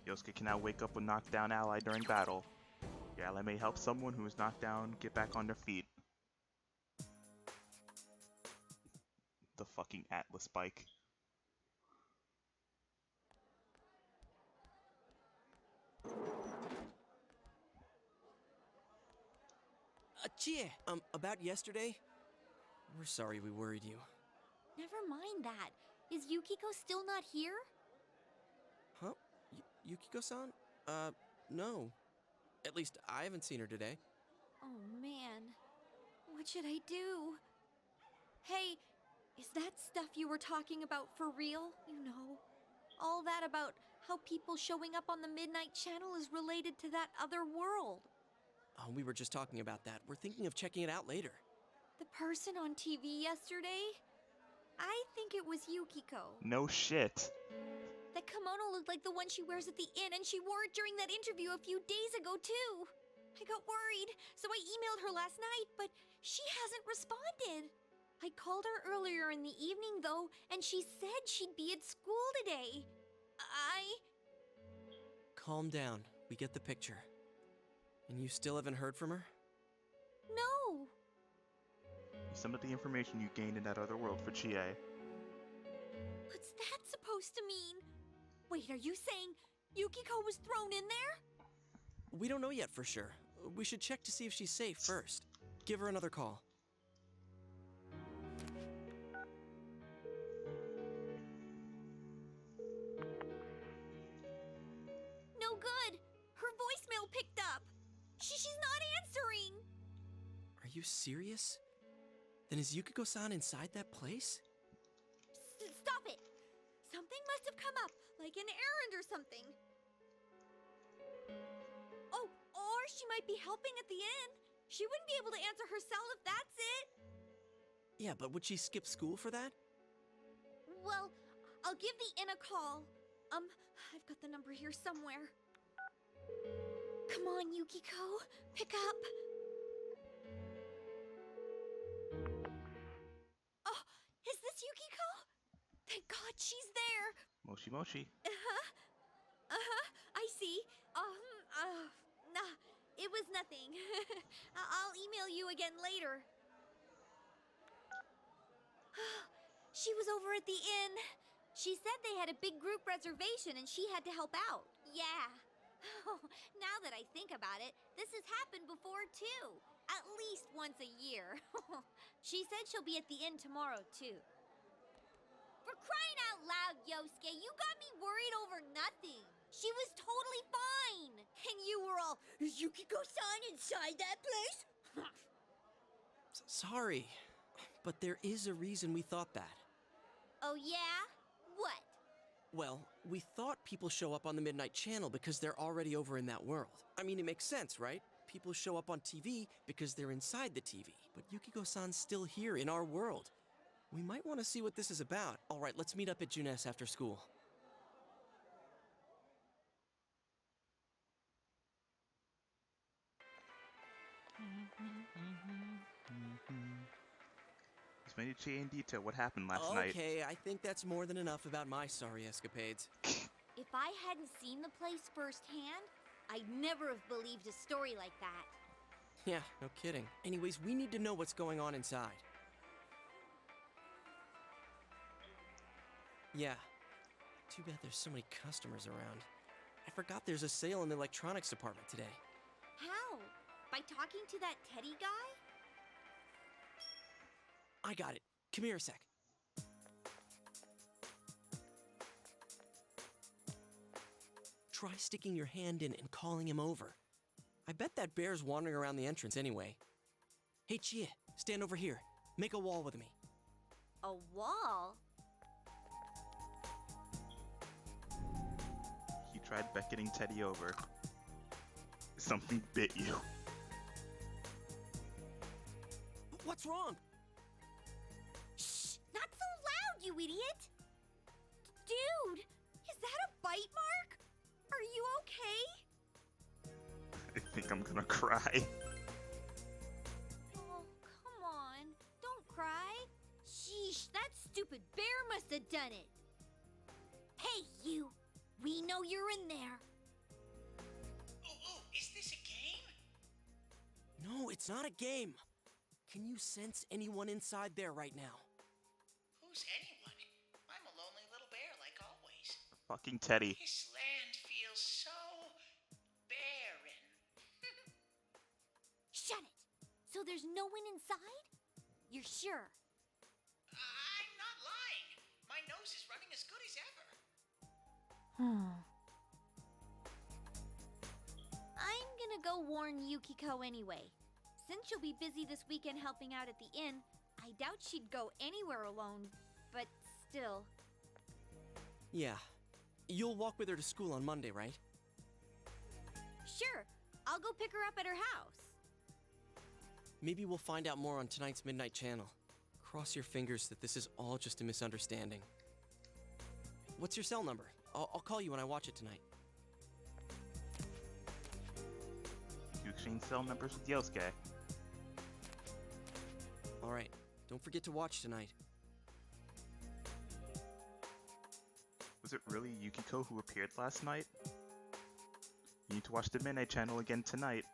Yosuke can now wake up a knocked down ally during battle. Your ally may help someone who is knocked down get back on their feet. The fucking Atlas bike. Chie, about yesterday? We're sorry we worried you. Never mind that. Is Yukiko still not here? Huh? Yukiko-san? No. At least I haven't seen her today. Oh man. What should I do? Hey, is that stuff you were talking about for real? You know, all that about how people showing up on the Midnight Channel is related to that other world. Oh, we were just talking about that. We're thinking of checking it out later. The person on TV yesterday? I think it was Yukiko. No shit. That kimono looked like the one she wears at the inn, and she wore it during that interview a few days ago, too. I got worried, so I emailed her last night, but she hasn't responded. I called her earlier in the evening, though, and she said she'd be at school today. Calm down. We get the picture. And you still haven't heard from her? No. Some of the information you gained in that other world for Chie. What's that supposed to mean? Wait, are you saying Yukiko was thrown in there? We don't know yet for sure. We should check to see if she's safe first. Give her another call. No good. Her voicemail picked up. She's not answering. Are you serious? Then is Yukiko-san inside that place? Stop it. Something must have come up, like an errand or something. Oh, or she might be helping at the inn. She wouldn't be able to answer herself if that's it. Yeah, but would she skip school for that? Well, I'll give the inn a call. I've got the number here somewhere. Come on, Yukiko. Pick up. Oh, is this Yukiko? Thank God she's there. Moshi Moshi. I see. Nah, it was nothing. I'll email you again later. She was over at the inn. She said they had a big group reservation and she had to help out. Yeah. Now that I think about it, this has happened before too. At least once a year. She said she'll be at the inn tomorrow too. For crying out loud, Yosuke, you got me worried over nothing. She was totally fine. And you were all, is Yukiko-san inside that place? Sorry, but there is a reason we thought that. Oh yeah? What? Well, we thought people show up on the Midnight Channel because they're already over in that world. I mean, it makes sense, right? People show up on TV because they're inside the TV. But Yukiko-san's still here in our world. We might want to see what this is about. All right, let's meet up at Junes after school. Explain to Chie in detail what happened last night. Okay, I think that's more than enough about my sorry escapades. If I hadn't seen the place firsthand, I'd never have believed a story like that. Yeah, no kidding. Anyways, we need to know what's going on inside. Yeah. Too bad there's so many customers around. I forgot there's a sale in the electronics department today. How? By talking to that Teddy guy? I got it. Come here a sec. Try sticking your hand in and calling him over. I bet that bear's wandering around the entrance anyway. Hey, Chie, stand over here. Make a wall with me. A wall? He tried beckoning Teddy over. Something bit you. What's wrong? Shh! Not so loud, you idiot! Dude! Is that a bite mark? Are you okay? I think I'm gonna cry. Oh, come on. Don't cry. Sheesh, that stupid bear must have done it. Hey, you! We know you're in there. Oh, is this a game? No, it's not a game. Can you sense anyone inside there right now? Who's anyone? I'm a lonely little bear, like always. Fucking Teddy. This land feels so barren. Shut it! So there's no one inside? You're sure? I'm not lying. My nose is running as good as ever. I'm gonna go warn Yukiko anyway. Since she'll be busy this weekend helping out at the inn, I doubt she'd go anywhere alone, but still. Yeah. You'll walk with her to school on Monday, right? Sure, I'll go pick her up at her house. Maybe we'll find out more on tonight's Midnight Channel. Cross your fingers that this is all just a misunderstanding. What's your cell number? I'll call you when I watch it tonight. You exchange cell numbers with Yosuke. Alright, don't forget to watch tonight. Was it really Yukiko who appeared last night? You need to watch the Midnight Channel again tonight.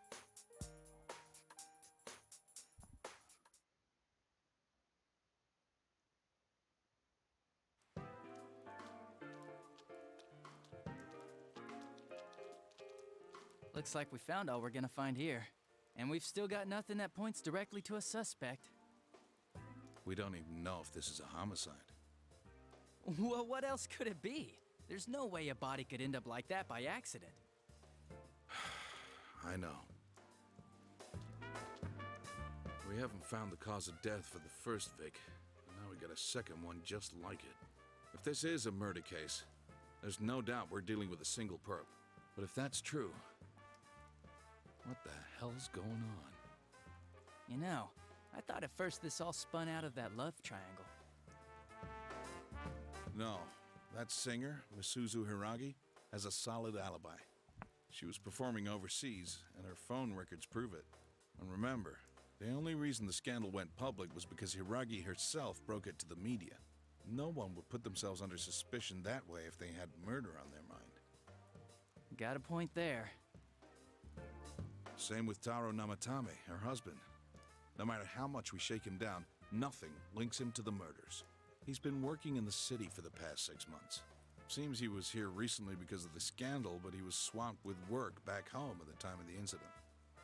Looks like we found all we're gonna find here. And we've still got nothing that points directly to a suspect. We don't even know if this is a homicide. Well, what else could it be? There's no way a body could end up like that by accident. I know. We haven't found the cause of death for the first Vic, and now we got a second one just like it. If this is a murder case, there's no doubt we're dealing with a single perp. But if that's true, what the hell's going on? You know, I thought at first this all spun out of that love triangle. No, that singer, Misuzu Hiragi, has a solid alibi. She was performing overseas, and her phone records prove it. And remember, the only reason the scandal went public was because Hiragi herself broke it to the media. No one would put themselves under suspicion that way if they had murder on their mind. Got a point there. Same with Taro Namatame, her husband. No matter how much we shake him down, nothing links him to the murders. He's been working in the city for the past 6 months. Seems he was here recently because of the scandal, but he was swamped with work back home at the time of the incident.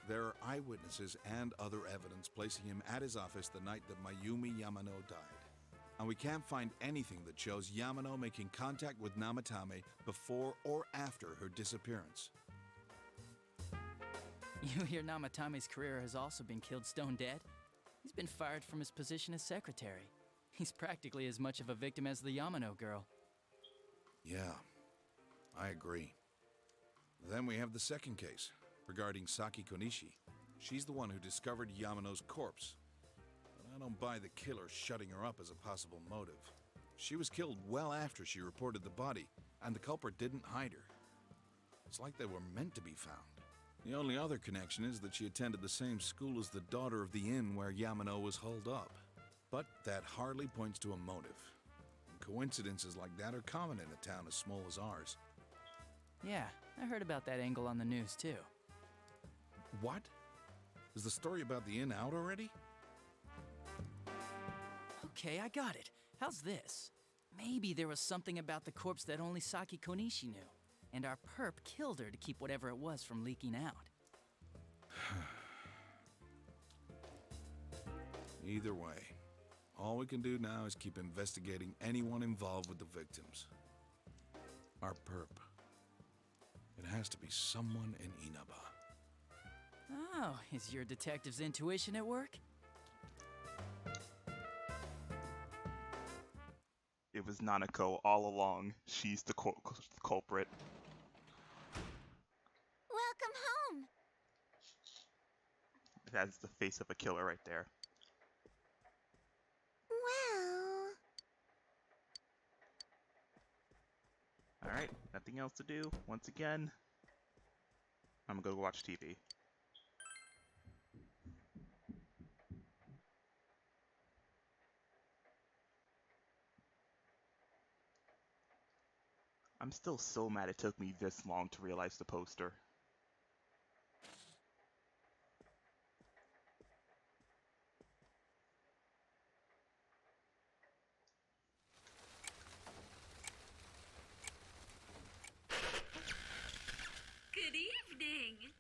There are eyewitnesses and other evidence placing him at his office the night that Mayumi Yamano died. And we can't find anything that shows Yamano making contact with Namatame before or after her disappearance. You hear Namatame's career has also been killed stone dead? He's been fired from his position as secretary. He's practically as much of a victim as the Yamano girl. Yeah, I agree. Then we have the second case, regarding Saki Konishi. She's the one who discovered Yamano's corpse. But I don't buy the killer shutting her up as a possible motive. She was killed well after she reported the body, and the culprit didn't hide her. It's like they were meant to be found. The only other connection is that she attended the same school as the daughter of the inn where Yamano was holed up. But that hardly points to a motive. And coincidences like that are common in a town as small as ours. Yeah, I heard about that angle on the news too. What? Is the story about the inn out already? Okay, I got it. How's this? Maybe there was something about the corpse that only Saki Konishi knew, and our perp killed her to keep whatever it was from leaking out. Either way, all we can do now is keep investigating anyone involved with the victims. Our perp. It has to be someone in Inaba. Oh, is your detective's intuition at work? It was Nanako all along. She's the culprit. Welcome home. That's the face of a killer right there. Well... Alright, nothing else to do. Once again, I'm gonna go watch TV. I'm still so mad it took me this long to realize the poster. Good evening.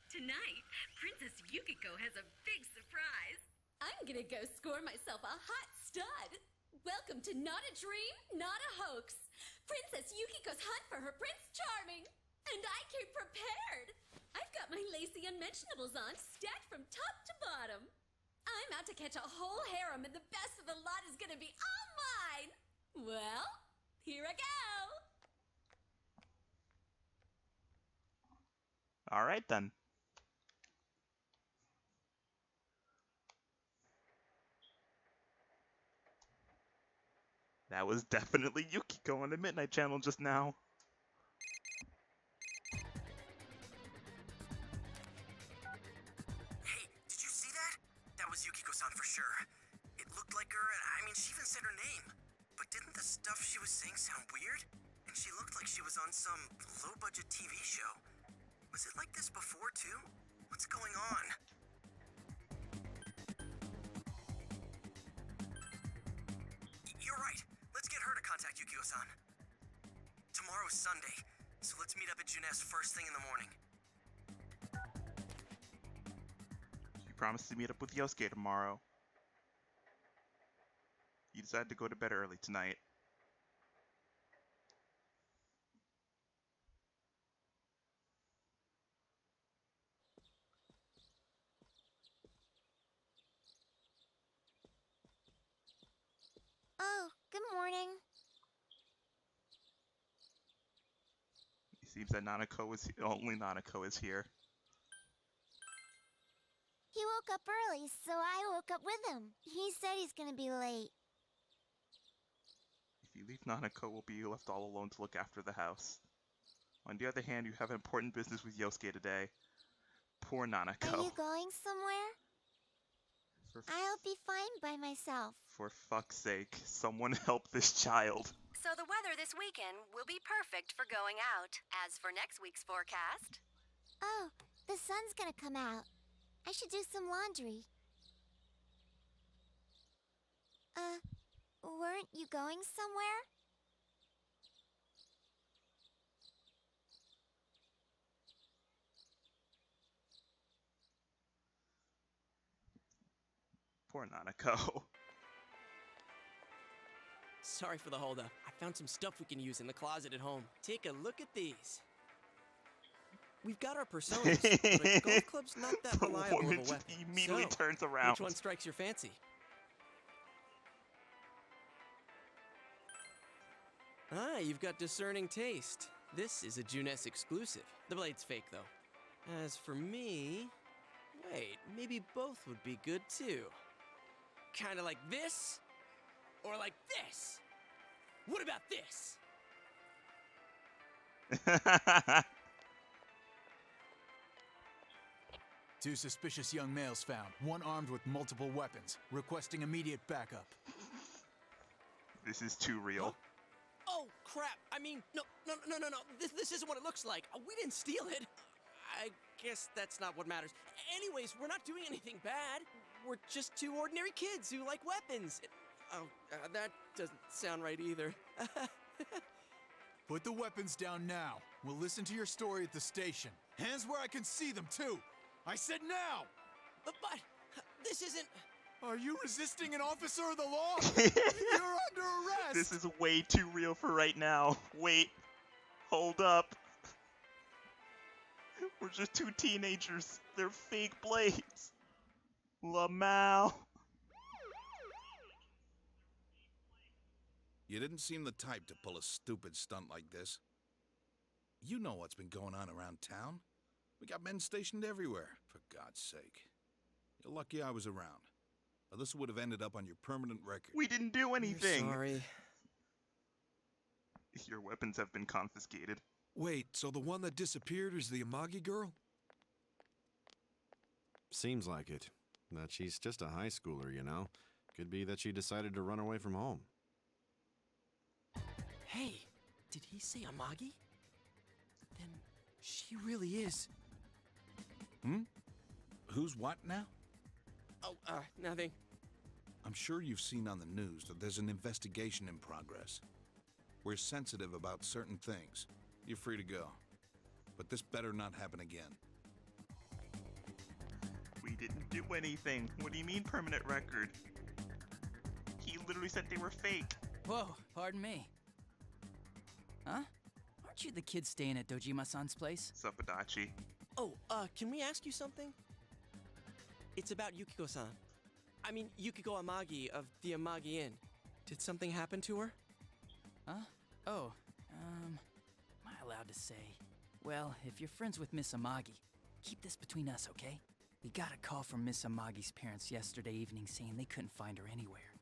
Tonight, Princess Yukiko has a big surprise. I'm gonna go score myself a hot stud. Welcome to Not a Dream, Not a Hoax. Princess Yukiko's hunt for her Prince Charming. And I came prepared. I've got my lacy unmentionables on, stacked from top to bottom. I'm out to catch a whole harem, and the best of the lot is gonna be all mine. Well, here I go. Alright then. That was definitely Yukiko on the Midnight Channel just now. Hey, did you see that? That was Yukiko-san for sure. It looked like her, and I mean, she even said her name. But didn't the stuff she was saying sound weird? And she looked like she was on some low-budget TV show. Was it like this before, too? What's going on? You're right. Let's get her to contact Yukio-san. Tomorrow's Sunday, so let's meet up at Junes first thing in the morning. She promised to meet up with Yosuke tomorrow. You decided to go to bed early tonight. Oh, good morning. It seems that only Nanako is here. He woke up early, so I woke up with him. He said he's gonna be late. If you leave Nanako, we'll be left all alone to look after the house. On the other hand, you have important business with Yosuke today. Poor Nanako. Are you going somewhere? I'll be fine by myself. For fuck's sake, someone help this child. So the weather this weekend will be perfect for going out. As for next week's forecast... Oh, the sun's gonna come out. I should do some laundry. Weren't you going somewhere? Poor Nanako. Sorry for the holdup. I found some stuff we can use in the closet at home. Take a look at these. We've got our personas, but a golf club's not that The reliable of woman a just weapon. immediately So, turns around. which one strikes your fancy? Ah, you've got discerning taste. This is a Junes exclusive. The blade's fake, though. As for me... Wait, maybe both would be good, too. Kinda like this? Or like this? What about this? Two suspicious young males found, one armed with multiple weapons, requesting immediate backup. This is too real. Oh, crap. I mean, no. This isn't what it looks like. We didn't steal it. I guess that's not what matters. Anyways, we're not doing anything bad. We're just two ordinary kids who like weapons. Oh, that doesn't sound right either. Put the weapons down now. We'll listen to your story at the station. Hands where I can see them, too. I said now! But this isn't... Are you resisting an officer of the law? You're under arrest! This is way too real for right now. Wait. Hold up. We're just two teenagers. They're fake blades. Lamau. You didn't seem the type to pull a stupid stunt like this. You know what's been going on around town. We got men stationed everywhere, for God's sake. You're lucky I was around. This would have ended up on your permanent record. We didn't do anything! Sorry. Your weapons have been confiscated. Wait, so the one that disappeared is the Amagi girl? Seems like it. But she's just a high schooler, you know. Could be that she decided to run away from home. Hey, did he say Amagi? Then she really is. Who's what now? Oh, nothing. I'm sure you've seen on the news that there's an investigation in progress. We're sensitive about certain things. You're free to go. But this better not happen again. We didn't do anything. What do you mean, permanent record? He literally said they were fake. Whoa, pardon me. Huh? Aren't you the kid staying at Dojima-san's place? Suppadachi. Oh, can we ask you something? It's about Yukiko-san. I mean, Yukiko Amagi of the Amagi Inn. Did something happen to her? Huh? Oh, am I allowed to say? Well, if you're friends with Miss Amagi, keep this between us, okay? We got a call from Miss Amagi's parents yesterday evening saying they couldn't find her anywhere.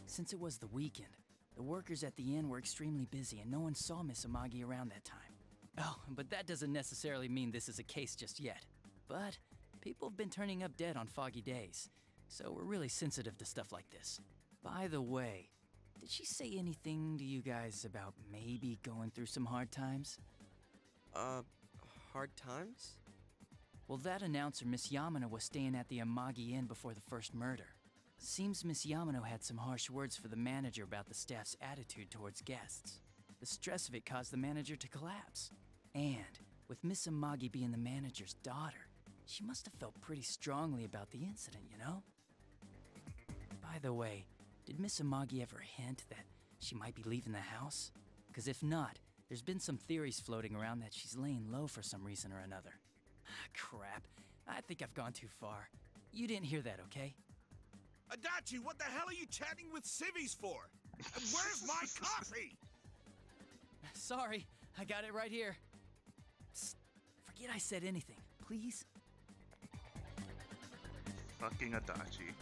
Since it was the weekend, the workers at the inn were extremely busy and no one saw Miss Amagi around that time. Oh, but that doesn't necessarily mean this is a case just yet. But people have been turning up dead on foggy days, so we're really sensitive to stuff like this. By the way, did she say anything to you guys about maybe going through some hard times? Hard times? Well, that announcer, Miss Yamano, was staying at the Amagi Inn before the first murder. Seems Miss Yamano had some harsh words for the manager about the staff's attitude towards guests. The stress of it caused the manager to collapse. And, with Miss Amagi being the manager's daughter, she must have felt pretty strongly about the incident, you know? By the way, did Miss Amagi ever hint that she might be leaving the house? Because if not, there's been some theories floating around that she's laying low for some reason or another. Crap, I think I've gone too far. You didn't hear that, okay? Adachi, what the hell are you chatting with civvies for? And where's my coffee? Sorry, I got it right here. Psst, forget I said anything, please. Fucking Adachi.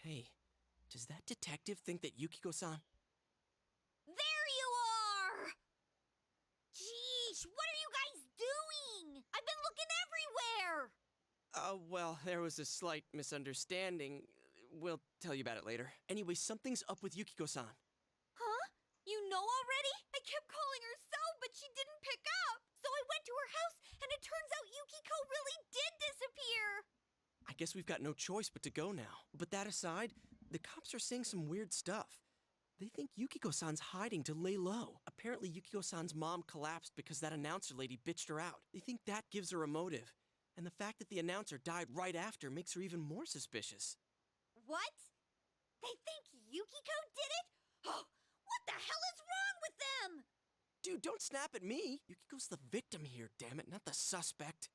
Hey, does that detective think that Yukiko-san... There you are! Jeez, what are you guys doing? I've been looking everywhere! Well, there was a slight misunderstanding. We'll tell you about it later. Anyway, something's up with Yukiko-san. Huh? You know already? I kept calling her cell, but she didn't pick up. So I went to her house, and it turns out Yukiko really did disappear. I guess we've got no choice but to go now. But that aside, the cops are saying some weird stuff. They think Yukiko-san's hiding to lay low. Apparently, Yukiko-san's mom collapsed because that announcer lady bitched her out. They think that gives her a motive. And the fact that the announcer died right after makes her even more suspicious. What? They think Yukiko did it? Oh, what the hell is wrong with them? Dude, don't snap at me. Yukiko's the victim here, damn it, not the suspect.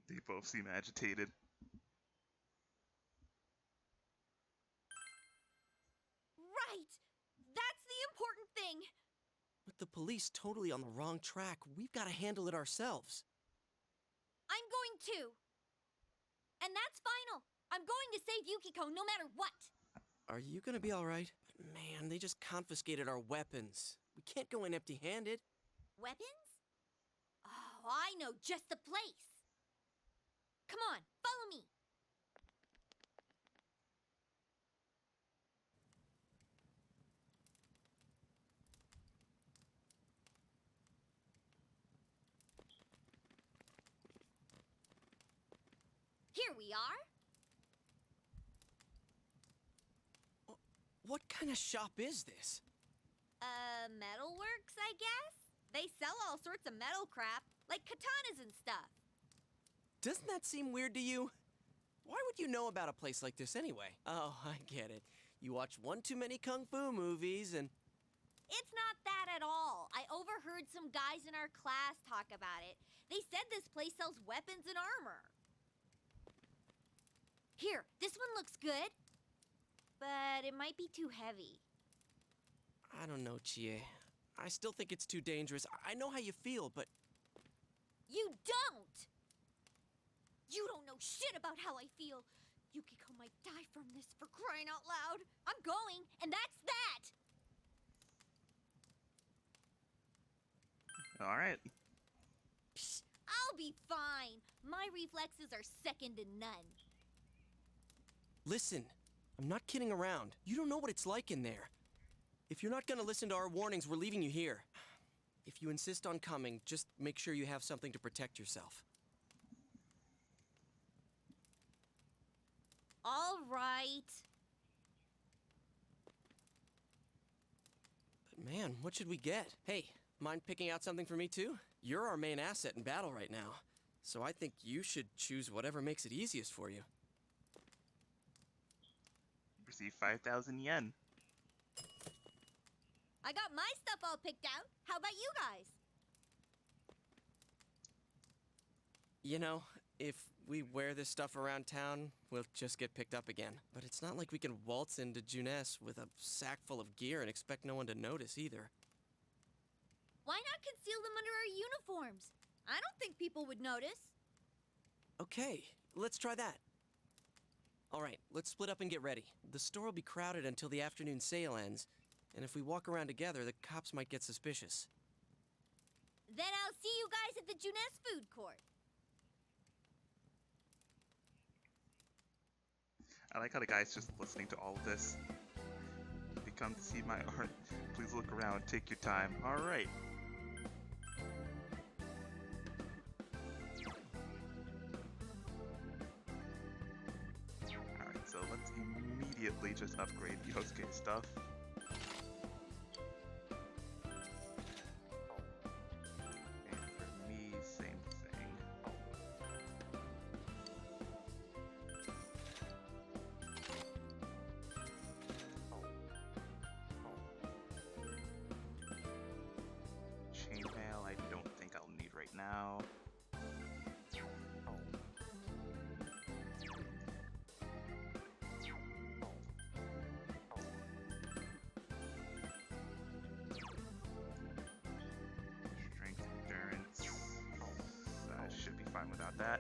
They both seem agitated. Right! That's the important thing! With the police totally on the wrong track, we've got to handle it ourselves. I'm going to. And that's final. I'm going to save Yukiko no matter what. Are you gonna be alright? Man, they just confiscated our weapons. We can't go in empty-handed. Weapons? Oh, I know just the place. Come on, follow me. Here we are. What kind of shop is this? Metalworks, I guess? They sell all sorts of metal crap, like katanas and stuff. Doesn't that seem weird to you? Why would you know about a place like this anyway? Oh, I get it. You watch one too many kung fu movies and... It's not that at all. I overheard some guys in our class talk about it. They said this place sells weapons and armor. Here, this one looks good. But it might be too heavy. I don't know, Chie. I still think it's too dangerous. I know how you feel, but... You don't! You don't know shit about how I feel. Yukiko might die from this, for crying out loud. I'm going, and that's that! All right. Psh, I'll be fine. My reflexes are second to none. Listen, I'm not kidding around. You don't know what it's like in there. If you're not gonna listen to our warnings, we're leaving you here. If you insist on coming, just make sure you have something to protect yourself. All right. But man, what should we get? Hey, mind picking out something for me too? You're our main asset in battle right now, so I think you should choose whatever makes it easiest for you. Receive 5,000 yen. I got my stuff all picked out. How about you guys? You know, if we wear this stuff around town, we'll just get picked up again. But it's not like we can waltz into Junes with a sack full of gear and expect no one to notice either. Why not conceal them under our uniforms? I don't think people would notice. Okay, let's try that. All right, let's split up and get ready. The store will be crowded until the afternoon sale ends, and if we walk around together, the cops might get suspicious. Then I'll see you guys at the Junes food court. I like how the guy's just listening to all of this. If you come to see my art, please look around, take your time. All right. Alright, so let's immediately just upgrade Yosuke's stuff. And for me, same thing. Chainmail, I don't think I'll need right now. Strength, endurance. Should be fine without that.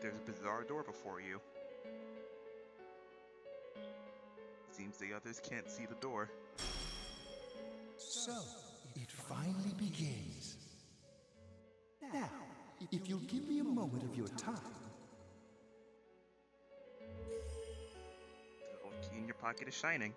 There's a bizarre door before you. Seems the others can't see the door. So, it finally begins. Now, if you'll give me a moment of your time. The old key in your pocket is shining.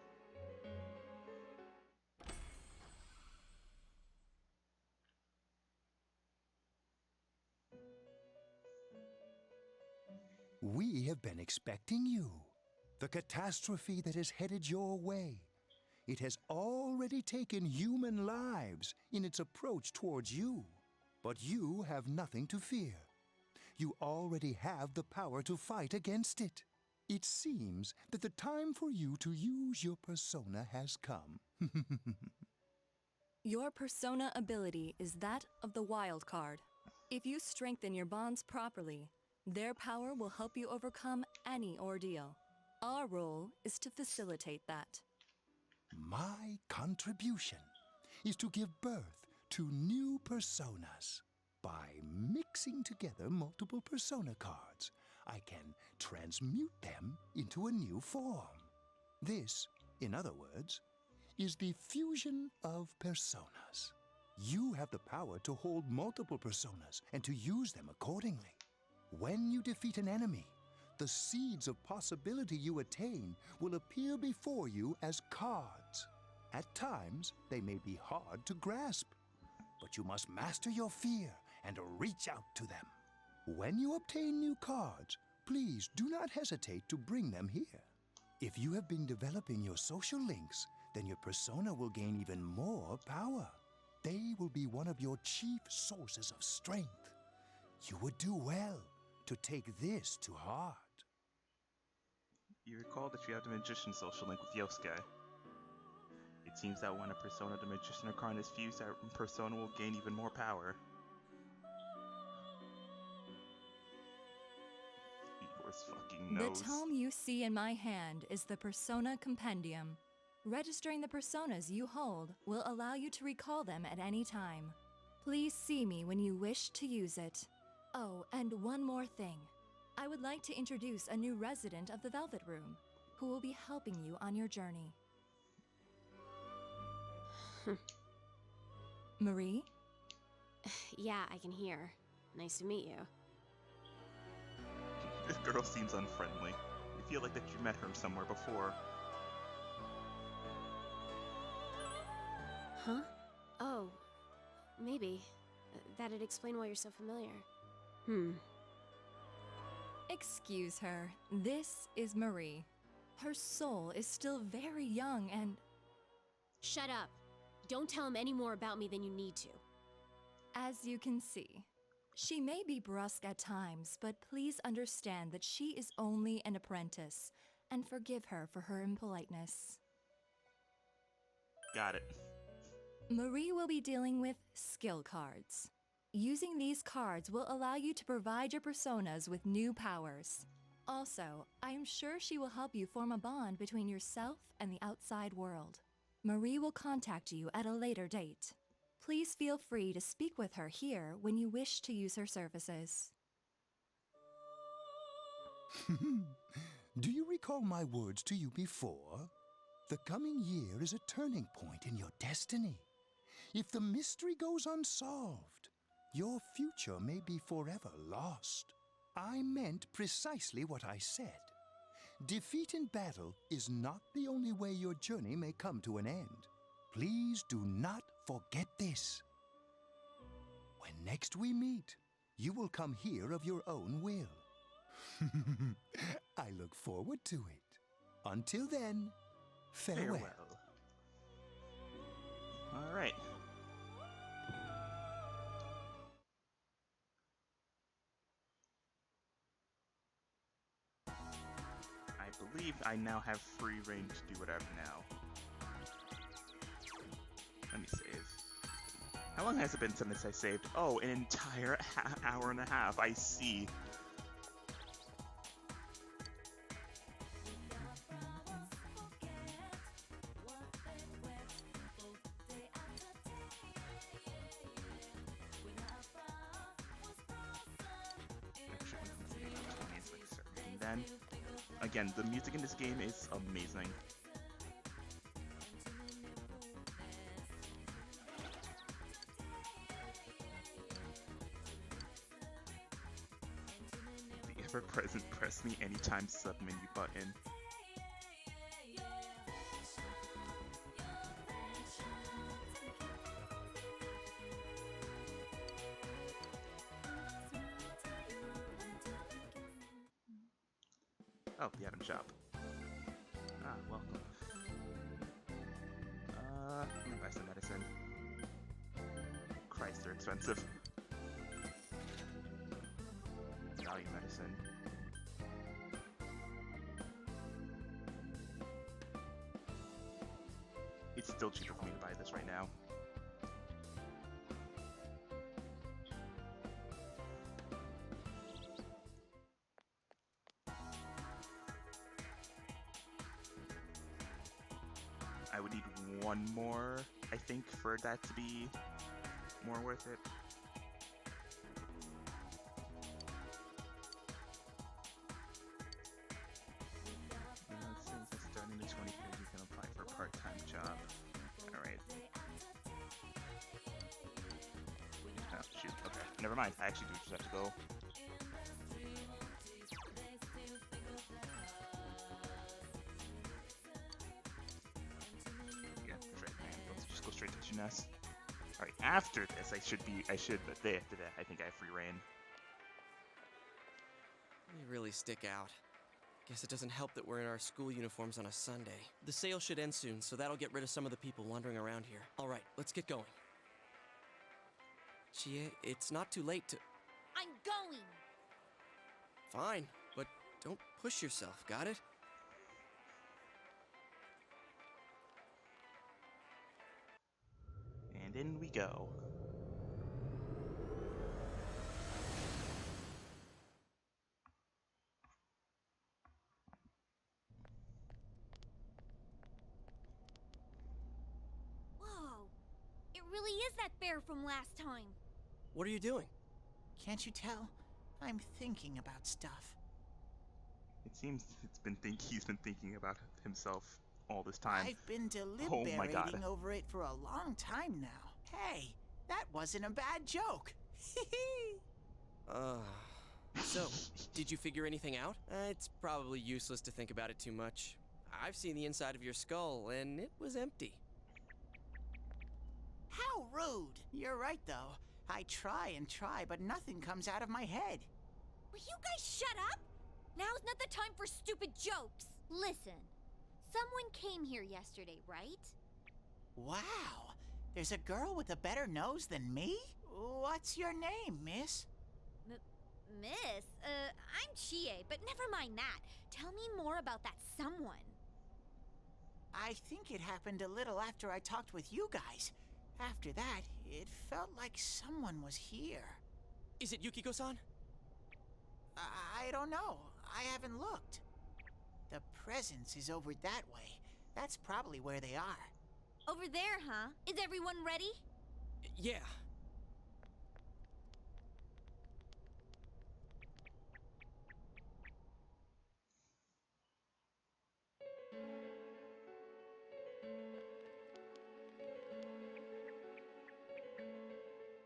We have been expecting you. The catastrophe that is headed your way. It has already taken human lives in its approach towards you. But you have nothing to fear. You already have the power to fight against it. It seems that the time for you to use your persona has come. Your persona ability is that of the wild card. If you strengthen your bonds properly, their power will help you overcome any ordeal. Our role is to facilitate that. My contribution is to give birth to new personas. By mixing together multiple persona cards, I can transmute them into a new form. This, in other words, is the fusion of personas. You have the power to hold multiple personas and to use them accordingly. When you defeat an enemy, the seeds of possibility you attain will appear before you as cards. At times, they may be hard to grasp, but you must master your fear and reach out to them. When you obtain new cards, please do not hesitate to bring them here. If you have been developing your social links, then your persona will gain even more power. They will be one of your chief sources of strength. You would do well to take this to heart. You recall that you have the Magician social link with Yosuke. It seems that when a persona of the Magician Arcana is fused, that persona will gain even more power. Yours fucking knows. The tome you see in my hand is the Persona Compendium. Registering the personas you hold will allow you to recall them at any time. Please see me when you wish to use it. Oh, and one more thing. I would like to introduce a new resident of the Velvet Room, who will be helping you on your journey. Marie? Yeah, I can hear. Nice to meet you. This girl seems unfriendly. I feel like that you met her somewhere before. Huh? Oh, maybe. That'd explain why you're so familiar. Excuse her. This is Marie. Her soul is still very young and... Shut up. Don't tell him any more about me than you need to. As you can see, she may be brusque at times, but please understand that she is only an apprentice, and forgive her for her impoliteness. Got it. Marie will be dealing with skill cards. Using these cards will allow you to provide your personas with new powers. Also, I am sure she will help you form a bond between yourself and the outside world. Marie will contact you at a later date. Please feel free to speak with her here when you wish to use her services. Do you recall my words to you before? The coming year is a turning point in your destiny. If the mystery goes unsolved, your future may be forever lost. I meant precisely what I said. Defeat in battle is not the only way your journey may come to an end. Please do not forget this. When next we meet, you will come here of your own will. I look forward to it. Until then, farewell. All right. I believe I now have free reign to do whatever now. Let me save. How long has it been since I saved? Oh, an entire hour and a half. I see. And then, again, the music in this game is amazing. The ever-present press me anytime sub-menu button. Oh, the item shop. Ah, welcome. Let me buy some medicine. Christ, they're expensive. Value medicine. It's still cheaper for me to buy this right now. I would need one more, I think, for that to be more worth it. Since it's starting the 23rd, you can apply for a part-time job. Alright. Oh, shoot. Okay. Never mind. I actually do just have to go. Just go straight to Juness. Alright, after this, I think I have free reign. You really stick out. Guess it doesn't help that we're in our school uniforms on a Sunday. The sale should end soon, so that'll get rid of some of the people wandering around here. Alright, let's get going. Chie, it's not too late to... I'm going! Fine, but don't push yourself, got it? in we go. Whoa! It really is that bear from last time. What are you doing? Can't you tell? I'm thinking about stuff. It seems he's been thinking about himself all this time. I've been Oh my god. deliberating over it for a long time now. Hey, that wasn't a bad joke. So, did you figure anything out? It's probably useless to think about it too much. I've seen the inside of your skull, and it was empty. How rude! You're right, though. I try and try, but nothing comes out of my head. Will you guys shut up? Now's not the time for stupid jokes. Listen, someone came here yesterday, right? Wow, there's a girl with a better nose than me? What's your name, miss? Miss, I'm Chie, but never mind that. Tell me more about that someone. I think it happened a little after I talked with you guys. After that, it felt like someone was here. Is it Yukiko-san? I don't know. I haven't looked. The presence is over that way. That's probably where they are. Over there, huh? Is everyone ready? Yeah.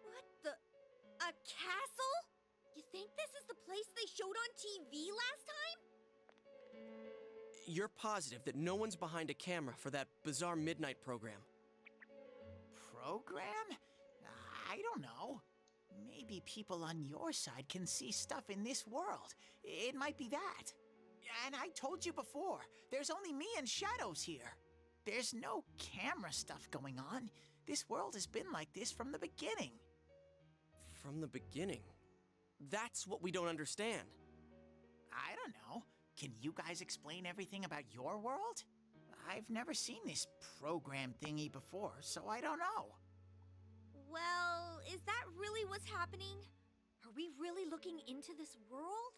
What the? A castle? You think this is the place they showed on TV last time? You're positive that no one's behind a camera for that bizarre midnight program? Program? I don't know. Maybe people on your side can see stuff in this world. It might be that. And I told you before, there's only me and Shadows here. There's no camera stuff going on. This world has been like this from the beginning. From the beginning? That's what we don't understand. I don't know. Can you guys explain everything about your world? I've never seen this program thingy before, so I don't know. Well, is that really what's happening? Are we really looking into this world?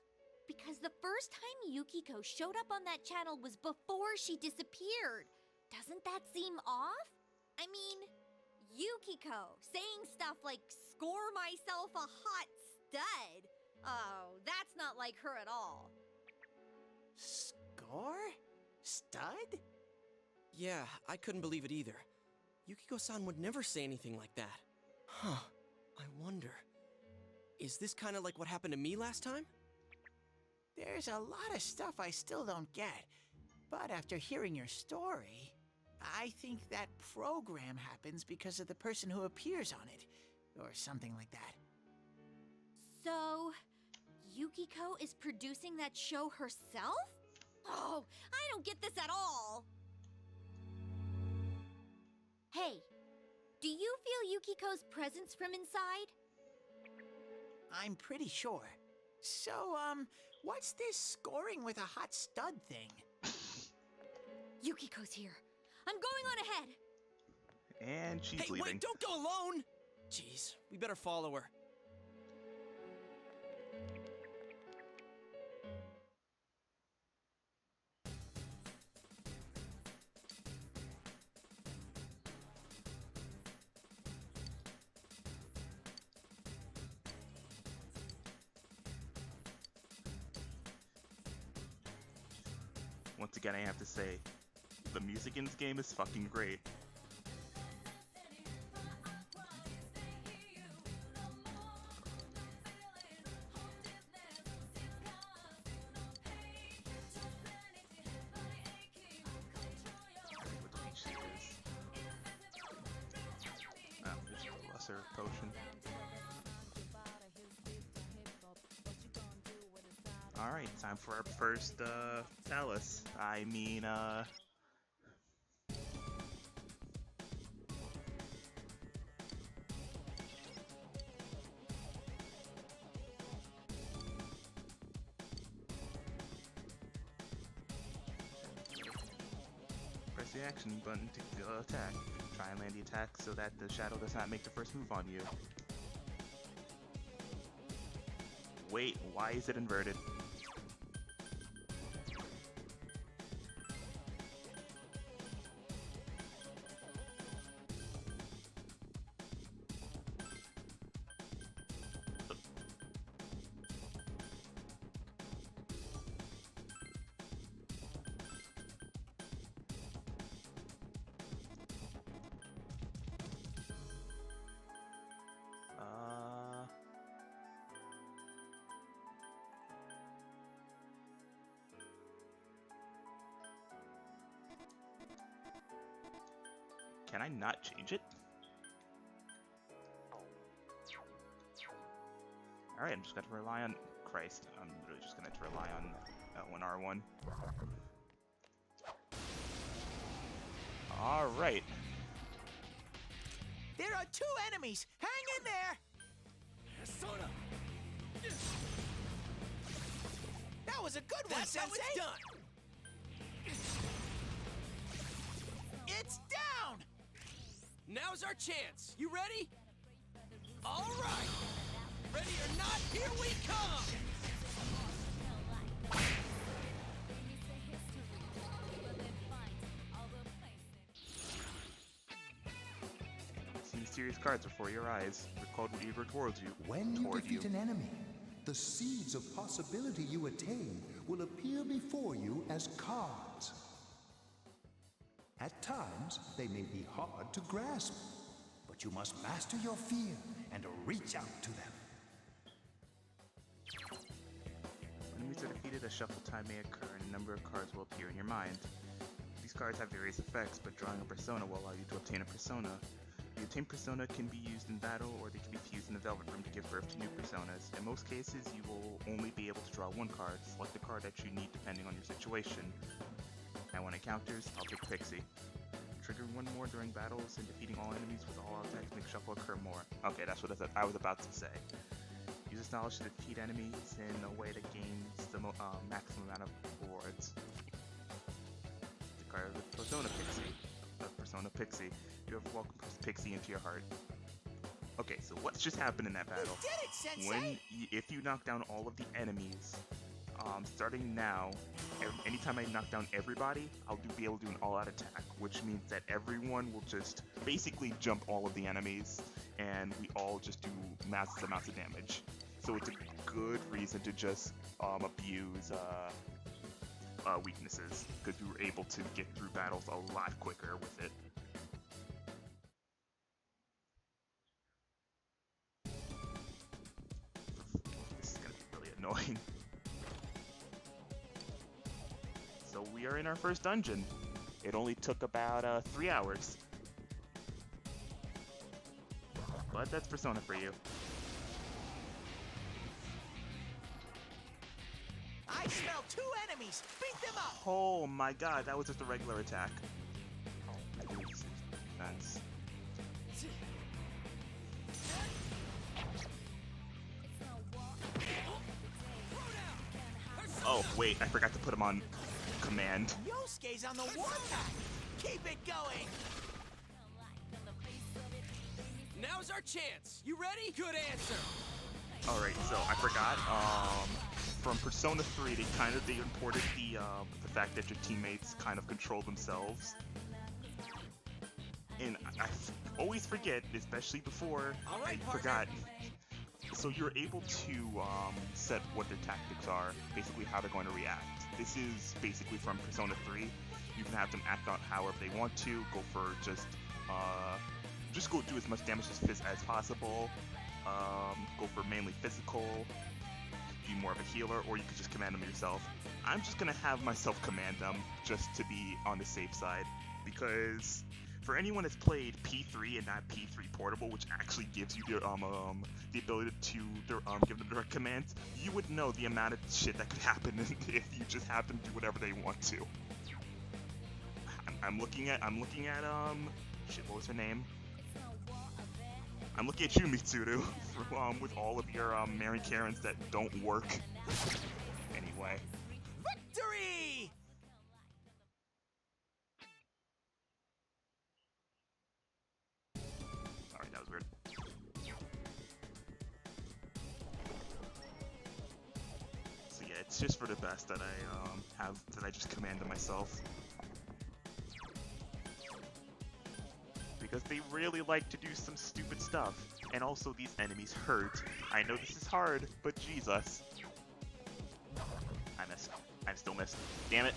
Because the first time Yukiko showed up on that channel was before she disappeared. Doesn't that seem off? I mean, Yukiko saying stuff like, "Score myself a hot stud." Oh, that's not like her at all. Score? Stud? Yeah, I couldn't believe it either. Yukiko-san would never say anything like that. Huh. I wonder. Is this kind of like what happened to me last time? There's a lot of stuff I still don't get. But after hearing your story, I think that program happens because of the person who appears on it. Or something like that. So, Yukiko is producing that show herself? Oh, I don't get this at all. Hey, do you feel Yukiko's presence from inside? I'm pretty sure. So, what's this scoring with a hot stud thing? Yukiko's here. I'm going on ahead. And she's Hey, leaving. wait, don't go alone! Jeez, we better follow her. Once again, I have to say, the music in this game is fucking great. Oh, there's a lesser potion. Alright, time for our first, palace. I mean, press the action button to attack. Try and land the attack so that the shadow does not make the first move on you. Wait, why is it inverted? Can I not change it? Alright, I'm just gonna rely on... Christ, I'm really just gonna have to rely on L1, R1. Alright. There are 2 enemies! Hang in there! Persona! That was a good one, That's how Sensei! it's done! It's down! Now's our chance. You ready? All right. Ready or not, here we come. See mysterious cards before your eyes. Recalled what eager towards you. When you defeat an enemy, the seeds of possibility you attain will appear before you as cards. At times, they may be hard to grasp, but you must master your fear and reach out to them. When enemies are defeated, a shuffle time may occur and a number of cards will appear in your mind. These cards have various effects, but drawing a persona will allow you to obtain a persona. The obtained persona can be used in battle, or they can be fused in the Velvet Room to give birth to new personas. In most cases, you will only be able to draw one card. Select the card that you need depending on your situation. And when it counters, I'll pick Pixie. Triggering one more during battles and defeating all enemies with all attacks make shuffle occur more. Okay, that's what I was about to say. Use this knowledge to defeat enemies in a way that gains the maximum amount of rewards. Declare the Persona Pixie. Persona Pixie. You have welcomed Pixie into your heart. Okay, so what's just happened in that battle? You did it, Sensei! If you knock down all of the enemies, starting now, anytime I knock down everybody, I'll be able to do an all-out attack, which means that everyone will just basically jump all of the enemies, and we all just do massive amounts of damage. So it's a good reason to just abuse weaknesses, because we were able to get through battles a lot quicker with it. This is gonna be really annoying. So we are in our first dungeon. It only took about 3 hours. But that's Persona for you. I smell 2 enemies! Beat them up! Oh my god, that was just a regular attack. Defense. Oh, wait, I forgot to put him on command. Yosuke's on the warpath! Keep it going! Now's our chance. You ready? Good answer. Alright, so I forgot, from Persona 3, they imported the fact that your teammates kind of control themselves. And I always forget, especially before I forgot. So you're able to set what their tactics are, basically how they're going to react. This is basically from Persona 3. You can have them act out however they want to, go for just go do as much damage as possible, go for mainly physical, be more of a healer, or you could just command them yourself. I'm just gonna have myself command them just to be on the safe side, because for anyone that's played P3 and not P3 Portable, which actually gives you the ability to give them direct commands, you would know the amount of shit that could happen if you just have them do whatever they want to. I'm looking at shit, what was her name? I'm looking at you, Mitsuru, with all of your Mary Karens that don't work. Anyway. Victory! it's just for the best that I just commanded myself. Because they really like to do some stupid stuff. And also these enemies hurt. I know this is hard, but Jesus. I missed. I still missed. Damn it.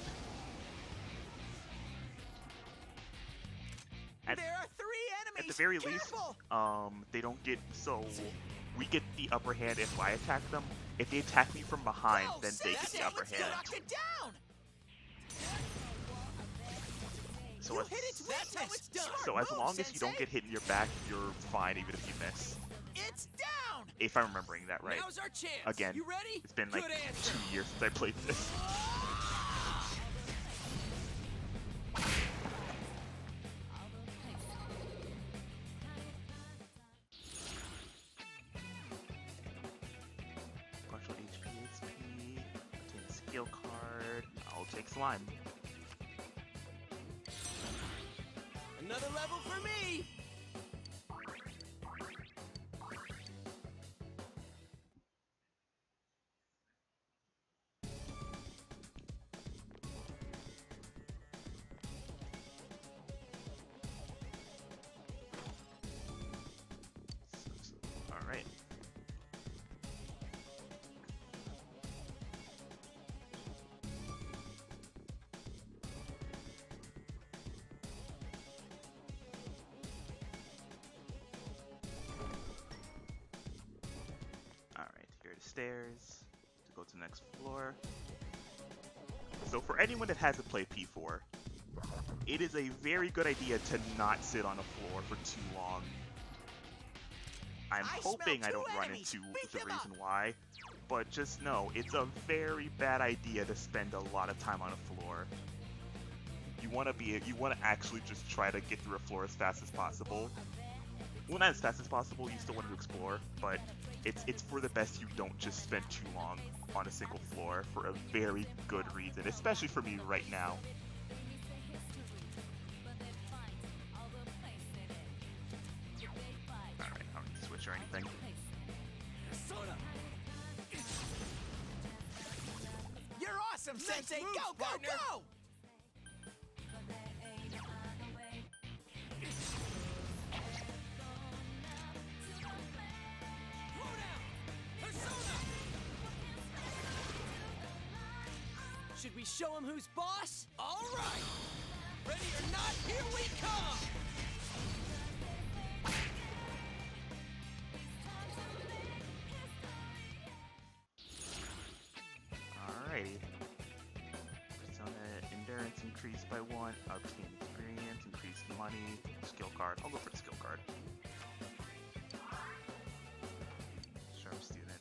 There are 3 enemies! At the very Careful! least, they don't get, so we get the upper hand if I attack them. If they attack me from behind, then they get the upper hand. Knock it down! So You hit its weakness! So as long as you don't get hit in your back, you're fine even if you miss. It's down! If I'm remembering that right. Now's our chance. Again, You ready? it's been like Good answer. 2 years since I played this. Partial HP, XP, obtain a skill card. I'll take slime. Another level for me! Alright. Alright, here are the stairs to go to the next floor. So for anyone that hasn't played P4, it is a very good idea to not sit on a floor for too long. I'm hoping I don't run into the reason why, but just know it's a very bad idea to spend a lot of time on a floor. You want to actually just try to get through a floor as fast as possible. Well, not as fast as possible. You still want to explore, but it's for the best you don't just spend too long on a single floor for a very good reason, especially for me right now. Alright, I don't need to switch or anything. You're awesome, Sensei! moves, Go, go, partner. go! Should we show him who's boss? All right! Ready or not, here we come! Alrighty. Persona endurance increased by 1, obtain experience, increased money, skill card. I'll go for the skill card. Sharp student.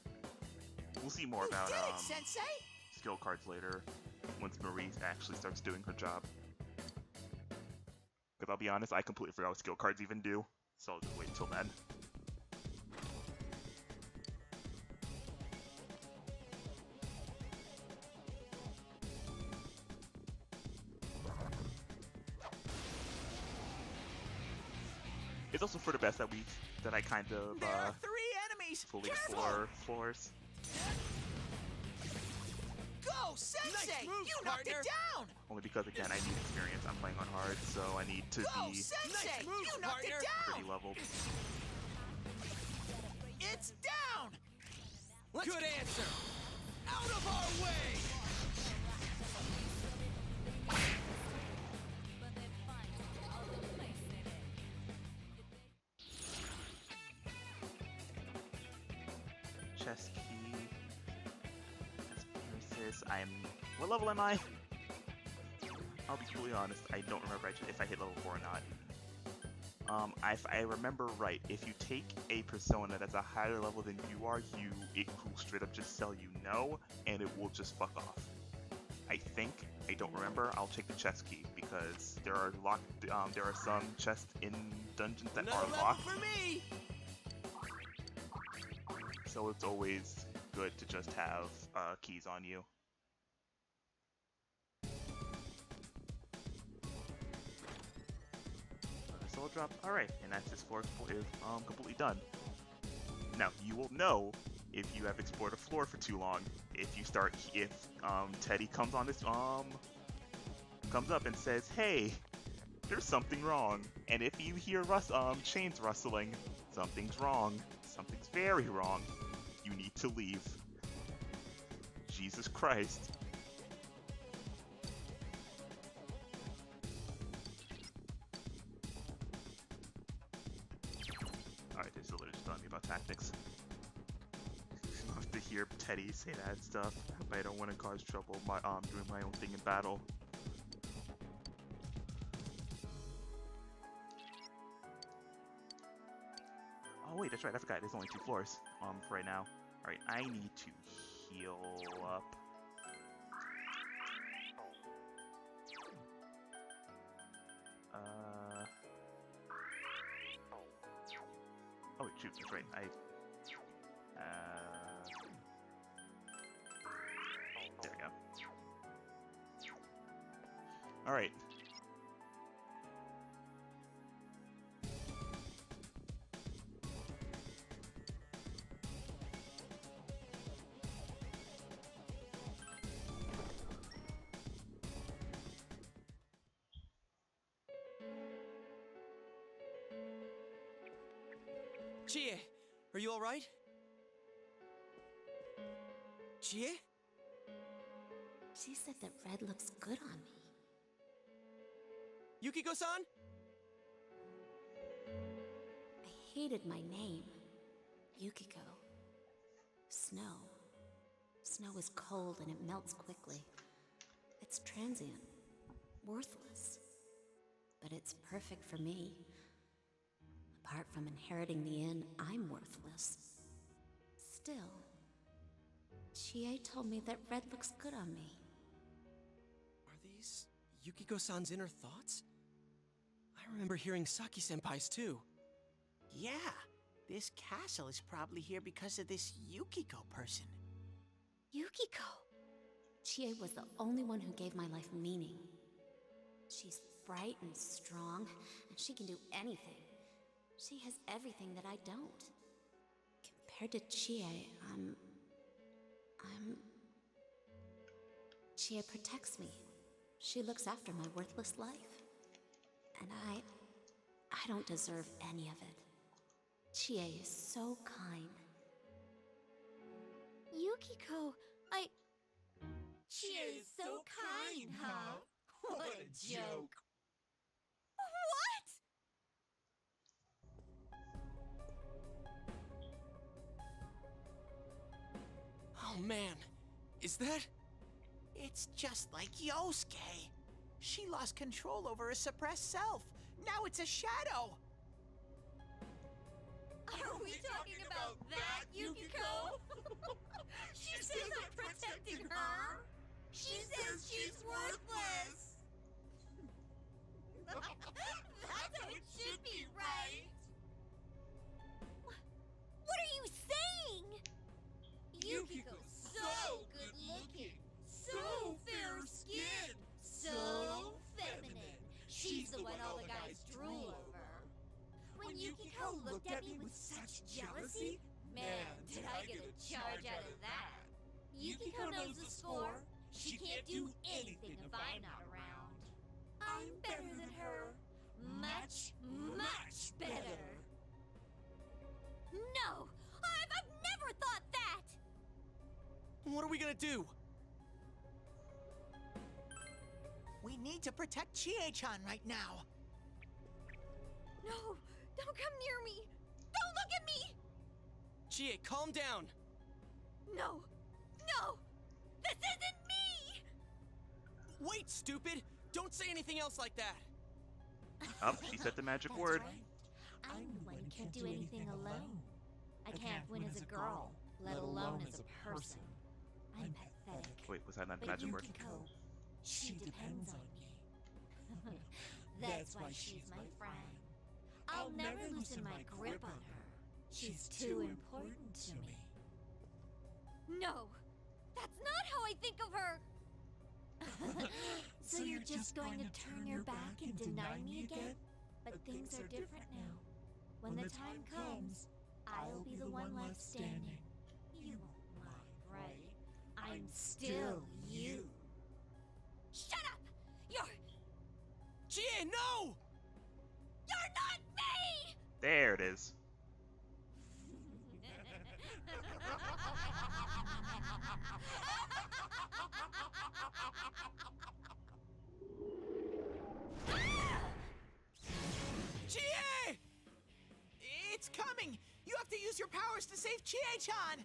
We'll see more about Sensei? skill cards later, once Marie actually starts doing her job. Because I'll be honest, I completely forgot what skill cards even do, so I'll just wait until then. It's also for the best that I kind of There are 3 enemies! fully Careful! explore floors. Go, Sensei! Nice moves, You knocked it partner. down! Only because again I need experience. I'm playing on hard, so I need to Go, be Sensei! Nice moves, You knocked it partner. down! pretty leveled. It's down! Good answer! Out of our way! Chest key. Aspersis. What level am I? I'll be completely honest. I don't remember if I hit level 4 or not. If I remember right, if you take a persona that's a higher level than you are, it will straight up just tell you no, and it will just fuck off. I think. I don't remember. I'll take the chest key because there are some chests in dungeons that Another are level locked. for me! So it's always good to just have keys on you. Soul drop. Alright, and that's this floor is completely done. Now, you will know if you have explored a floor for too long, if Teddy comes on this comes up and says, "Hey, there's something wrong," and if you hear chains rustling, something's wrong. Something's very wrong. You need to leave. Jesus Christ. Alright, this is literally just telling me about tactics. I have to hear Teddy say that stuff, but I don't want to cause trouble doing my own thing in battle. Oh wait, that's right, I forgot, there's only 2 floors for right now. Alright, I need to heal up. Oh wait, shoot, that's right, there we go. Alright. Chie, are you alright? Chie? She said that red looks good on me. Yukiko-san? I hated my name. Yukiko. Snow. Snow is cold and it melts quickly. It's transient. Worthless. But it's perfect for me. Apart from inheriting the inn, I'm worthless. Still, Chie told me that red looks good on me. Are these Yukiko-san's inner thoughts? I remember hearing Saki-senpai's too. Yeah, this castle is probably here because of this Yukiko person. Yukiko! Chie was the only one who gave my life meaning. She's bright and strong, and she can do anything. She has everything that I don't. Compared to Chie, Chie protects me. She looks after my worthless life. And I don't deserve any of it. Chie is so kind. Yukiko, Chie is so kind, huh? What a joke. What? Oh man, is that? It's just like Yosuke. She lost control over her suppressed self. Now it's a shadow. Are we talking about that, Yukiko? She says I'm protecting her. She says she's worthless. That's how it should be, right? What are you saying? Yukiko's so good looking, so fair-skinned, so feminine. She's the one all the guys drool over. When Yukiko looked at me with such jealousy, man, did I get a charge out of that. Yukiko knows the score. She can't do anything if I'm not around. I'm better than her. Much, much better. No! I've never thought that! What are we gonna do? We need to protect Chie-chan right now. No! Don't come near me! Don't look at me! Chie, calm down. No! No! This isn't me! Wait, stupid! Don't say anything else like that! Oh, she said the magic That's word. right. I'm the one who can't do anything alone. I can't win as a girl, let alone as a person. I'm pathetic. Wait, was that not the But magic word? Yukiko, she depends on me. That's why she's my friend. I'll never loosen my grip on her. She's too important to me. No! That's not how I think of her! So you're just going to turn your back and deny me again? But things are different now. When the time comes, I'll be the one left standing. You won't mind, right? I'm still you. Shut up! You're GA, no! you're not me! There it is. GA! It's coming! You have to use your powers to save Chie-chan!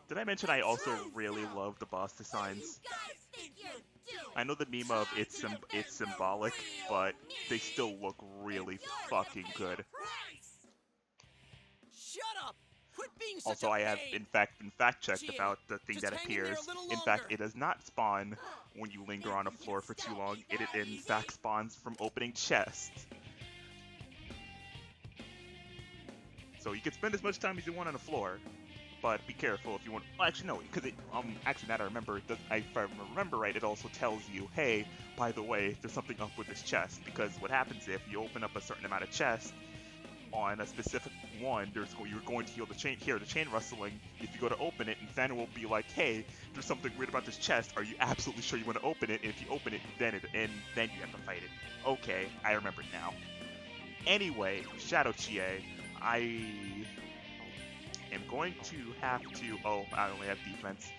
Did I mention I also really love the boss designs? I know the meme of it's symbolic, but they still look really fucking good. Shut up! Quit being such Also, a I have pain! in fact been fact checked GA, about the thing just that hang in there appears. a little In fact, longer. it does not spawn when you linger on a floor for too long. It in fact spawns from opening chests. So you can spend as much time as you want on the floor, but be careful if you want. Well, actually no, because it actually now that I remember, it does, if I remember right, it also tells you, hey, by the way, there's something up with this chest. Because what happens if you open up a certain amount of chests on a specific one, you're going to hear the chain rustling. If you go to open it, and then it will be like, hey, there's something weird about this chest. Are you absolutely sure you want to open it? And if you open it, then you have to fight it. Okay, I remember it now. Anyway, Shadow Chie, I am going to have to. Oh, I only have defense.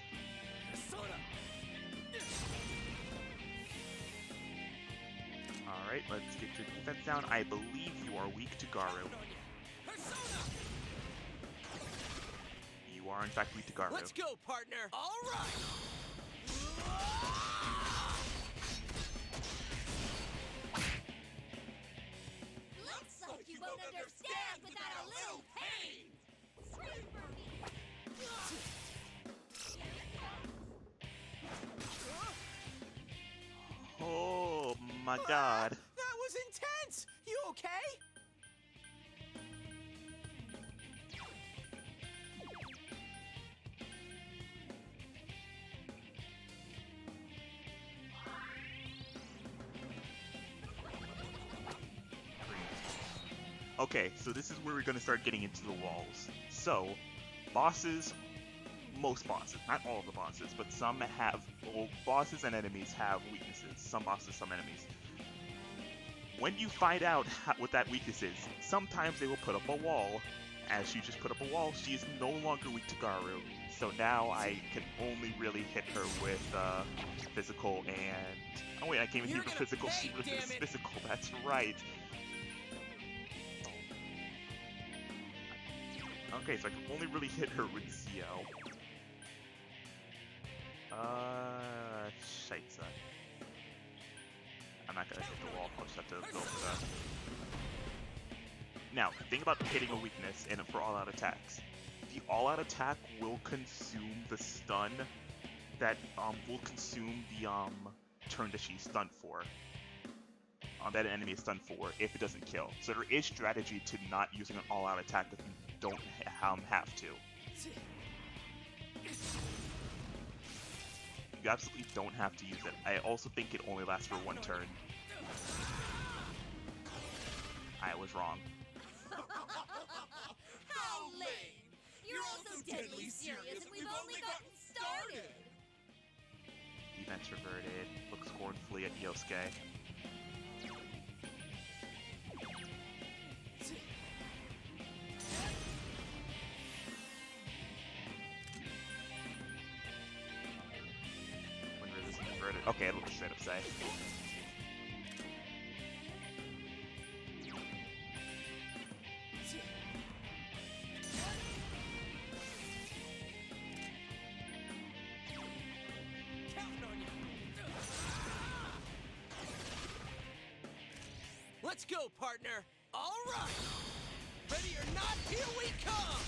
Alright, let's get your defense down. I believe you are weak to Garu. You are, in fact, weak to Garu. Let's go, partner! Alright! Looks like you won't understand without a little pain! Scream for me! Oh my god. That was intense! You okay? Okay, so this is where we're going to start getting into the walls. So, bosses, most bosses, not all of the bosses, but some have, well, bosses and enemies have weaknesses. Some bosses, some enemies. When you find out what that weakness is, sometimes they will put up a wall. As she just put up a wall, she is no longer weak to Garu. So now I can only really hit her with physical and... Oh wait, I can't even hit her with physical. Physical, that's right. Okay, so I can only really hit her with Zio. Scheisse. I'm not gonna hit the wall, I'll just have to go for that. Now, the thing about hitting a weakness and for all-out attacks, the all-out attack will consume the stun that, will consume the, turn that she's stunned for. That an enemy is stunned for, if it doesn't kill. So there is strategy to not using an all-out attack if you don't have to. You absolutely don't have to use it. I also think it only lasts for one turn. I was wrong. How lame! You're all so deadly serious, and we've only gotten started! Defense reverted. Looks scornfully at Yosuke. When resistance reverted. Okay, it'll just straight up say. Let's go, partner! Alright! Ready or not, here we come!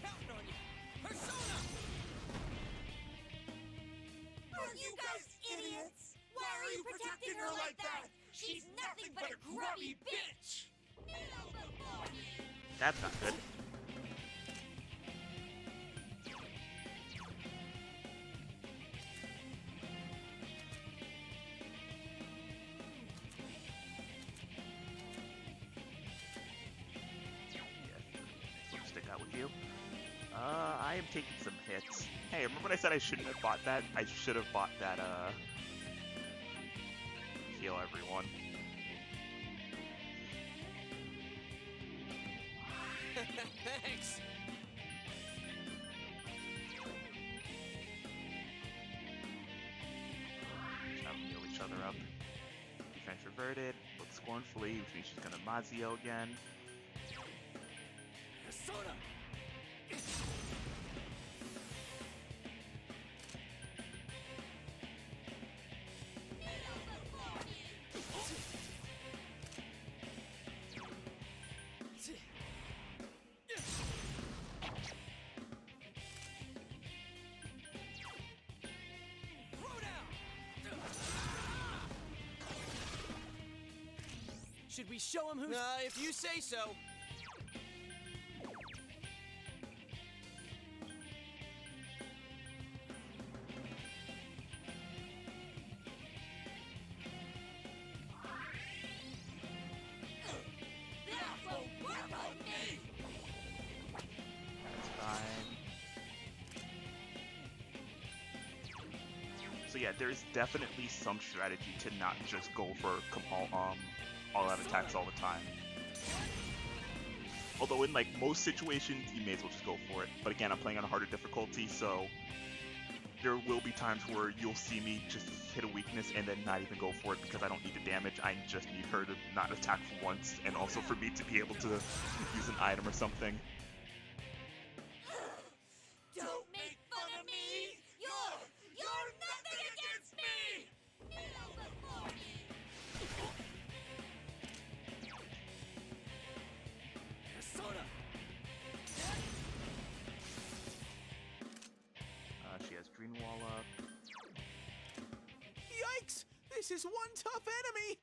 Counting on you! That's not good. Let's stick out with you. I am taking some hits. Hey, remember when I said I shouldn't have bought that? I should have bought that, heal everyone. Thanks. Have them heal each other up. Defense reverted. Looks scornfully, which means she's gonna Mazio again. Persona! Should we show him who's... if you say so. So yeah, there's definitely some strategy to not just go for all-out attacks all the time. Although in like most situations, you may as well just go for it. But again, I'm playing on a harder difficulty, so there will be times where you'll see me just hit a weakness and then not even go for it because I don't need the damage. I just need her to not attack for once, and also for me to be able to use an item or something. Don't make fun of me! You're nothing against me! Kneel before me! Persona! She has green wall up. Yikes! This is one tough enemy!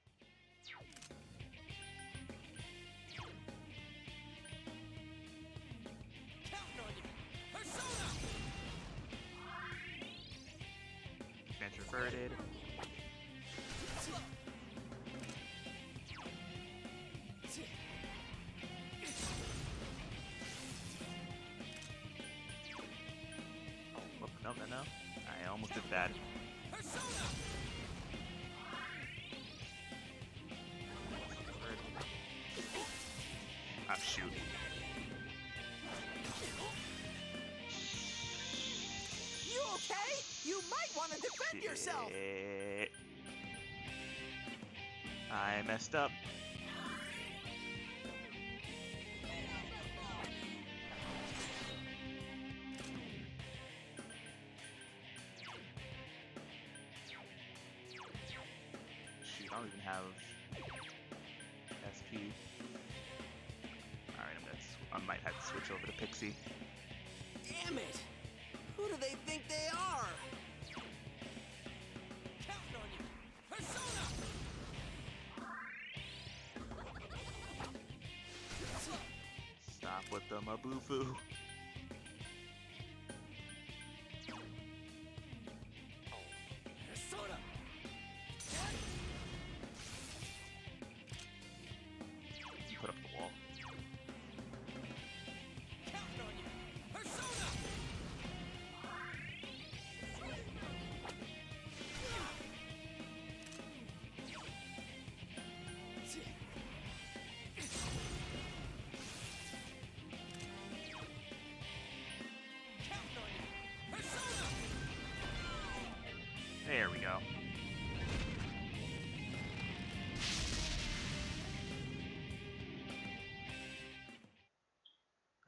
Counting on you! Persona! Defense reverted. Oh, no. I almost did that. Ah, shoot. You okay? You might want to defend yourself! Shit. I messed up. Shoot, I don't even have SP. Alright, I might have to switch over to Pixie. Damn it! Who do they think they are? Counting on you! Persona! Stop with the Mabufu. Persona! You put up the wall. Counting on you! Persona! Counting on you! Persona! There we go.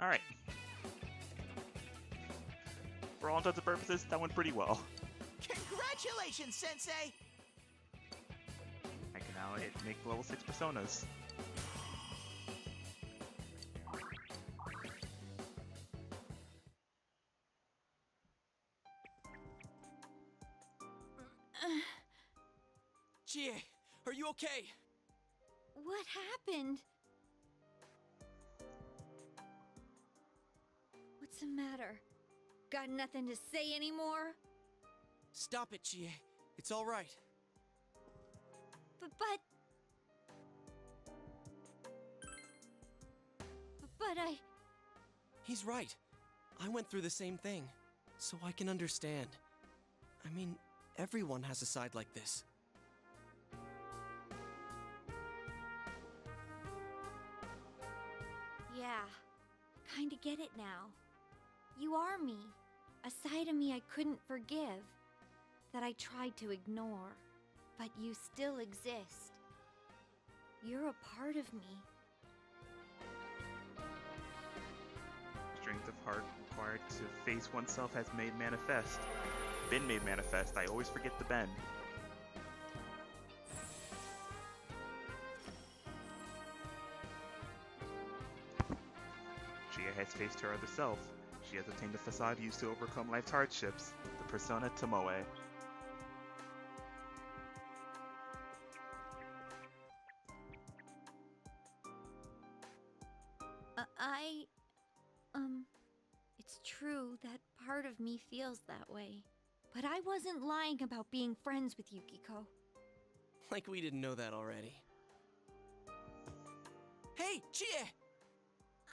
Alright. For all intents and purposes, that went pretty well. Congratulations, Sensei! I can now make level 6 personas. Chie, are you okay? What happened? the matter? Got nothing to say anymore? Stop it, Chie. It's all right. But I... He's right. I went through the same thing, so I can understand. I mean, everyone has a side like this. Yeah, kinda get it now. You are me. A side of me I couldn't forgive. That I tried to ignore. But you still exist. You're a part of me. Strength of heart required to face oneself has made manifest. Been made manifest. I always forget the bend. Chia has faced her other self. She has attained the facade used to overcome life's hardships, the persona Tomoe. It's true that part of me feels that way. But I wasn't lying about being friends with Yukiko. Like we didn't know that already. Hey, Chie!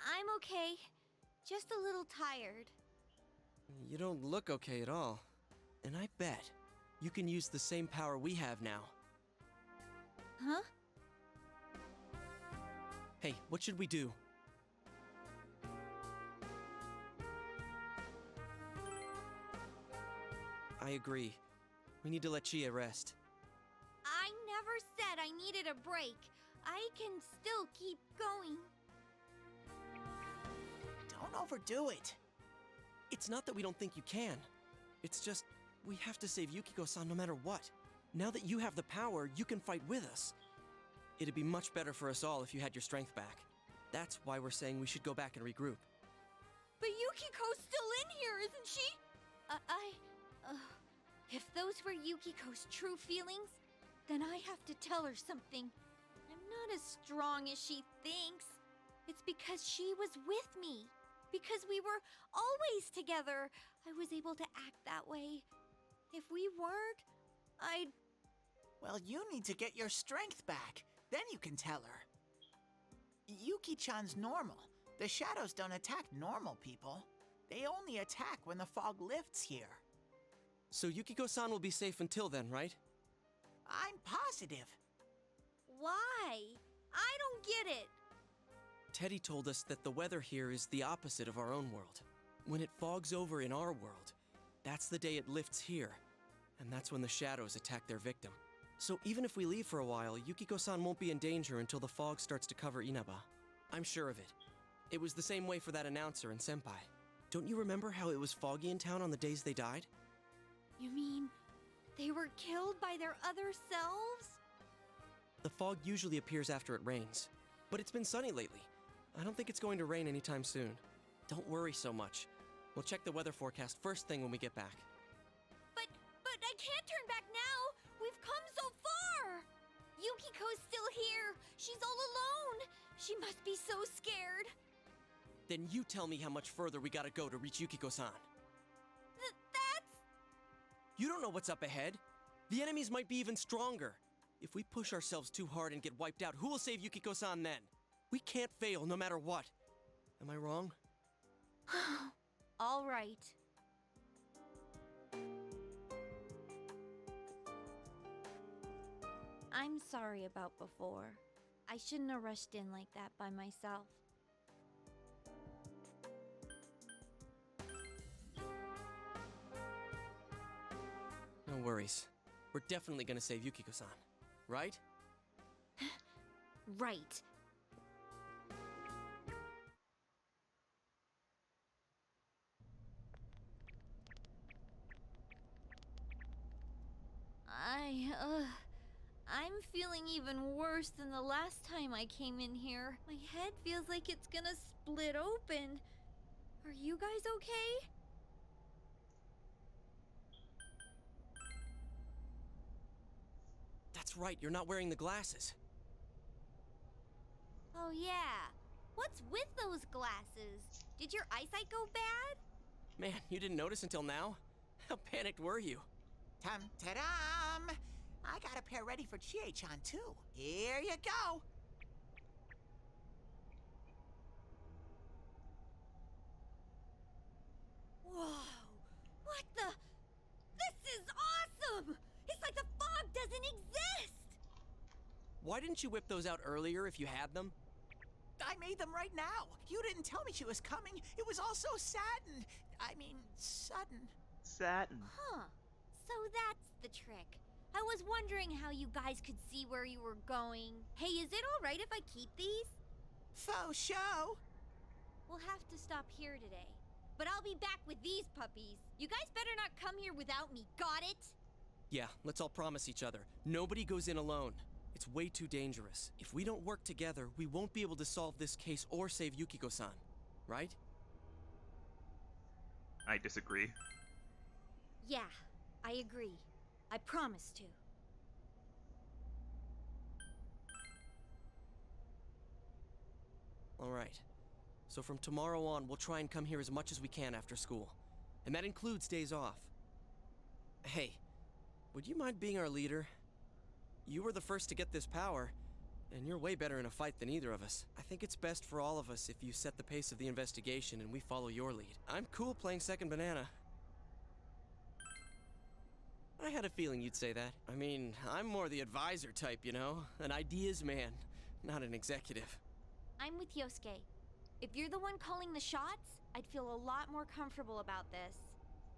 I'm okay. Just a little tired. You don't look okay at all. And I bet you can use the same power we have now. Huh? Hey, what should we do? I agree. We need to let Chia rest. I never said I needed a break. I can still keep going. Don't overdo it. It's not that we don't think you can. It's just, we have to save Yukiko-san no matter what. Now that you have the power, you can fight with us. It'd be much better for us all if you had your strength back. That's why we're saying we should go back and regroup. But Yukiko's still in here, isn't she? If those were Yukiko's true feelings, then I have to tell her something. I'm not as strong as she thinks. It's because she was with me. Because we were always together. I was able to act that way. If we weren't, I'd... Well, you need to get your strength back. Then you can tell her. Yuki-chan's normal. The shadows don't attack normal people. They only attack when the fog lifts here. So Yukiko-san will be safe until then, right? I'm positive. Why? I don't get it. Teddy told us that the weather here is the opposite of our own world. When it fogs over in our world, that's the day it lifts here. And that's when the shadows attack their victim. So even if we leave for a while, Yukiko-san won't be in danger until the fog starts to cover Inaba. I'm sure of it. It was the same way for that announcer and Senpai. Don't you remember how it was foggy in town on the days they died? You mean they were killed by their other selves? The fog usually appears after it rains, but it's been sunny lately. I don't think it's going to rain anytime soon. Don't worry so much. We'll check the weather forecast first thing when we get back. But I can't turn back now. We've come so far. Yukiko's still here. She's all alone. She must be so scared. Then you tell me how much further we gotta go to reach Yukiko-san. That's... You don't know what's up ahead. The enemies might be even stronger. If we push ourselves too hard and get wiped out, who will save Yukiko-san then? We can't fail no matter what. Am I wrong? All right. I'm sorry about before. I shouldn't have rushed in like that by myself. No worries. We're definitely gonna save Yukiko-san, right? Right. I'm feeling even worse than the last time I came in here. My head feels like it's gonna split open. Are you guys okay? That's right, you're not wearing the glasses. Oh yeah. What's with those glasses? Did your eyesight go bad? Man, you didn't notice until now? How panicked were you? Ta-dam! I got a pair ready for Chie-chan, too. Here you go. Whoa! What the? This is awesome! It's like the fog doesn't exist! Why didn't you whip those out earlier if you had them? I made them right now. You didn't tell me she was coming. It was all so sudden. Sudden. Satin. Huh. So that's the trick. I was wondering how you guys could see where you were going. Hey, is it alright if I keep these? Faux show. We'll have to stop here today. But I'll be back with these puppies. You guys better not come here without me, got it? Yeah, let's all promise each other. Nobody goes in alone. It's way too dangerous. If we don't work together, we won't be able to solve this case or save Yukiko-san. Right? I disagree. Yeah, I agree. I promise to. Alright. So from tomorrow on, we'll try and come here as much as we can after school. And that includes days off. Hey, would you mind being our leader? You were the first to get this power, and you're way better in a fight than either of us. I think it's best for all of us if you set the pace of the investigation and we follow your lead. I'm cool playing second banana. I had a feeling you'd say that. I mean, I'm more the advisor type, you know? An ideas man, not an executive. I'm with Yosuke. If you're the one calling the shots, I'd feel a lot more comfortable about this.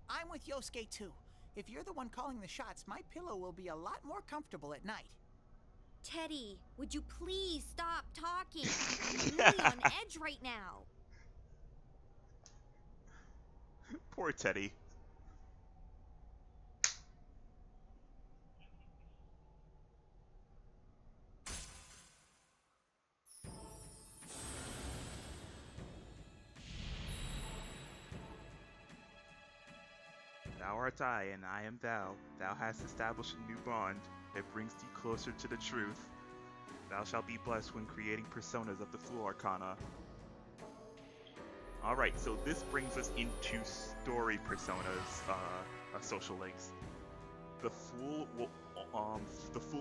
I'm with Yosuke, too. If you're the one calling the shots, my pillow will be a lot more comfortable at night. Teddy, would you please stop talking? I'm really on edge right now. Poor Teddy. Thou art I, and I am thou. Thou hast established a new bond that brings thee closer to the truth. Thou shalt be blessed when creating personas of the Fool Arcana. Alright, so this brings us into story personas, social links. The Fool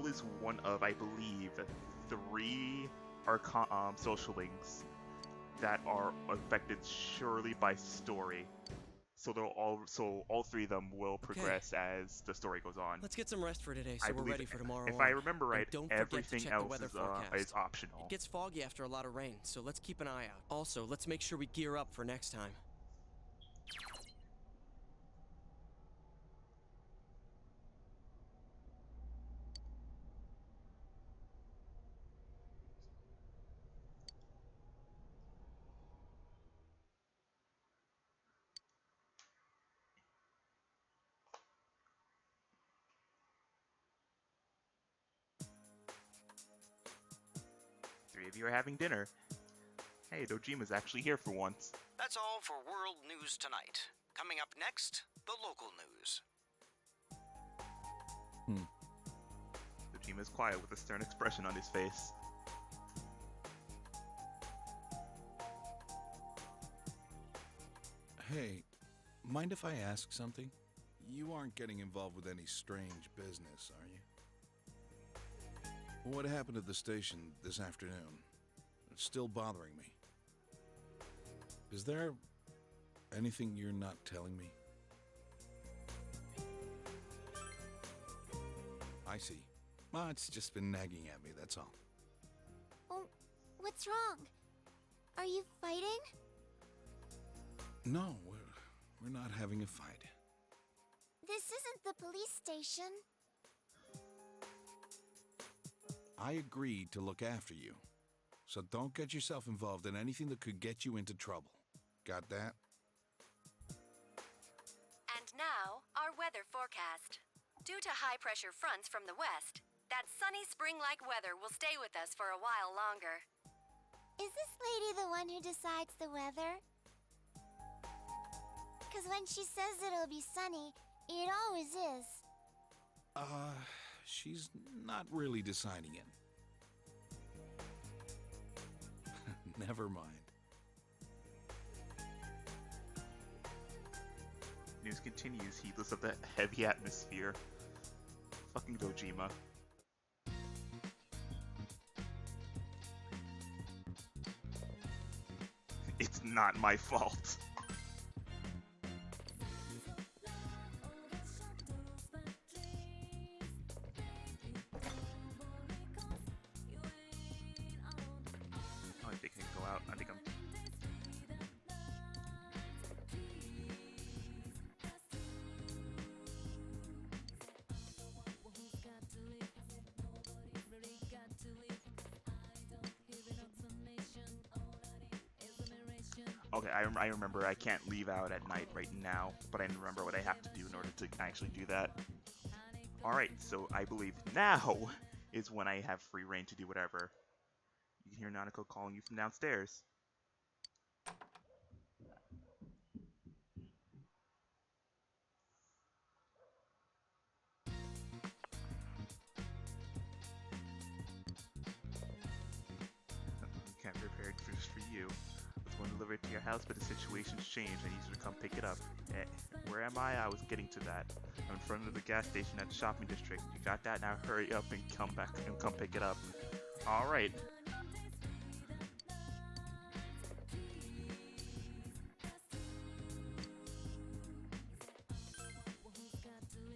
is one of, I believe, 3 social links that are affected surely by story. So all 3 of them will progress as the story goes on. Let's get some rest for today so we're ready for tomorrow. If I remember right, don't forget to everything check else the weather is forecast. optional. It gets foggy after a lot of rain, so let's keep an eye out. Also, let's make sure we gear up for next time. Three of you are having dinner. Hey, Dojima's actually here for once. That's all for World News Tonight. Coming up next, the local news. Dojima's quiet with a stern expression on his face. Hey, mind if I ask something? You aren't getting involved with any strange business, are you? What happened at the station this afternoon? It's still bothering me. Is there anything you're not telling me? I see. Well, it's just been nagging at me, that's all. Oh, what's wrong? Are you fighting? No, we're not having a fight. This isn't the police station. I agreed to look after you. So don't get yourself involved in anything that could get you into trouble. Got that? And now, our weather forecast. Due to high-pressure fronts from the west, that sunny spring-like weather will stay with us for a while longer. Is this lady the one who decides the weather? Because when she says it'll be sunny, it always is. She's not really deciding it. Never mind. news continues, heedless of the heavy atmosphere. Fucking Dojima. It's not my fault. Oh, I think I can go out. I think I'm... Okay, I remember I can't leave out at night right now, but I remember what I have to do in order to actually do that. Alright, so I believe now is when I have free reign to do whatever. You can hear Nanako calling you from downstairs. Can't prepare just for you. I was going to deliver it to your house, but the situation's changed. I need you to come pick it up. Where am I? I was getting to that. I'm in front of the gas station at the shopping district. You got that? Now hurry up and come back and come pick it up. Alright.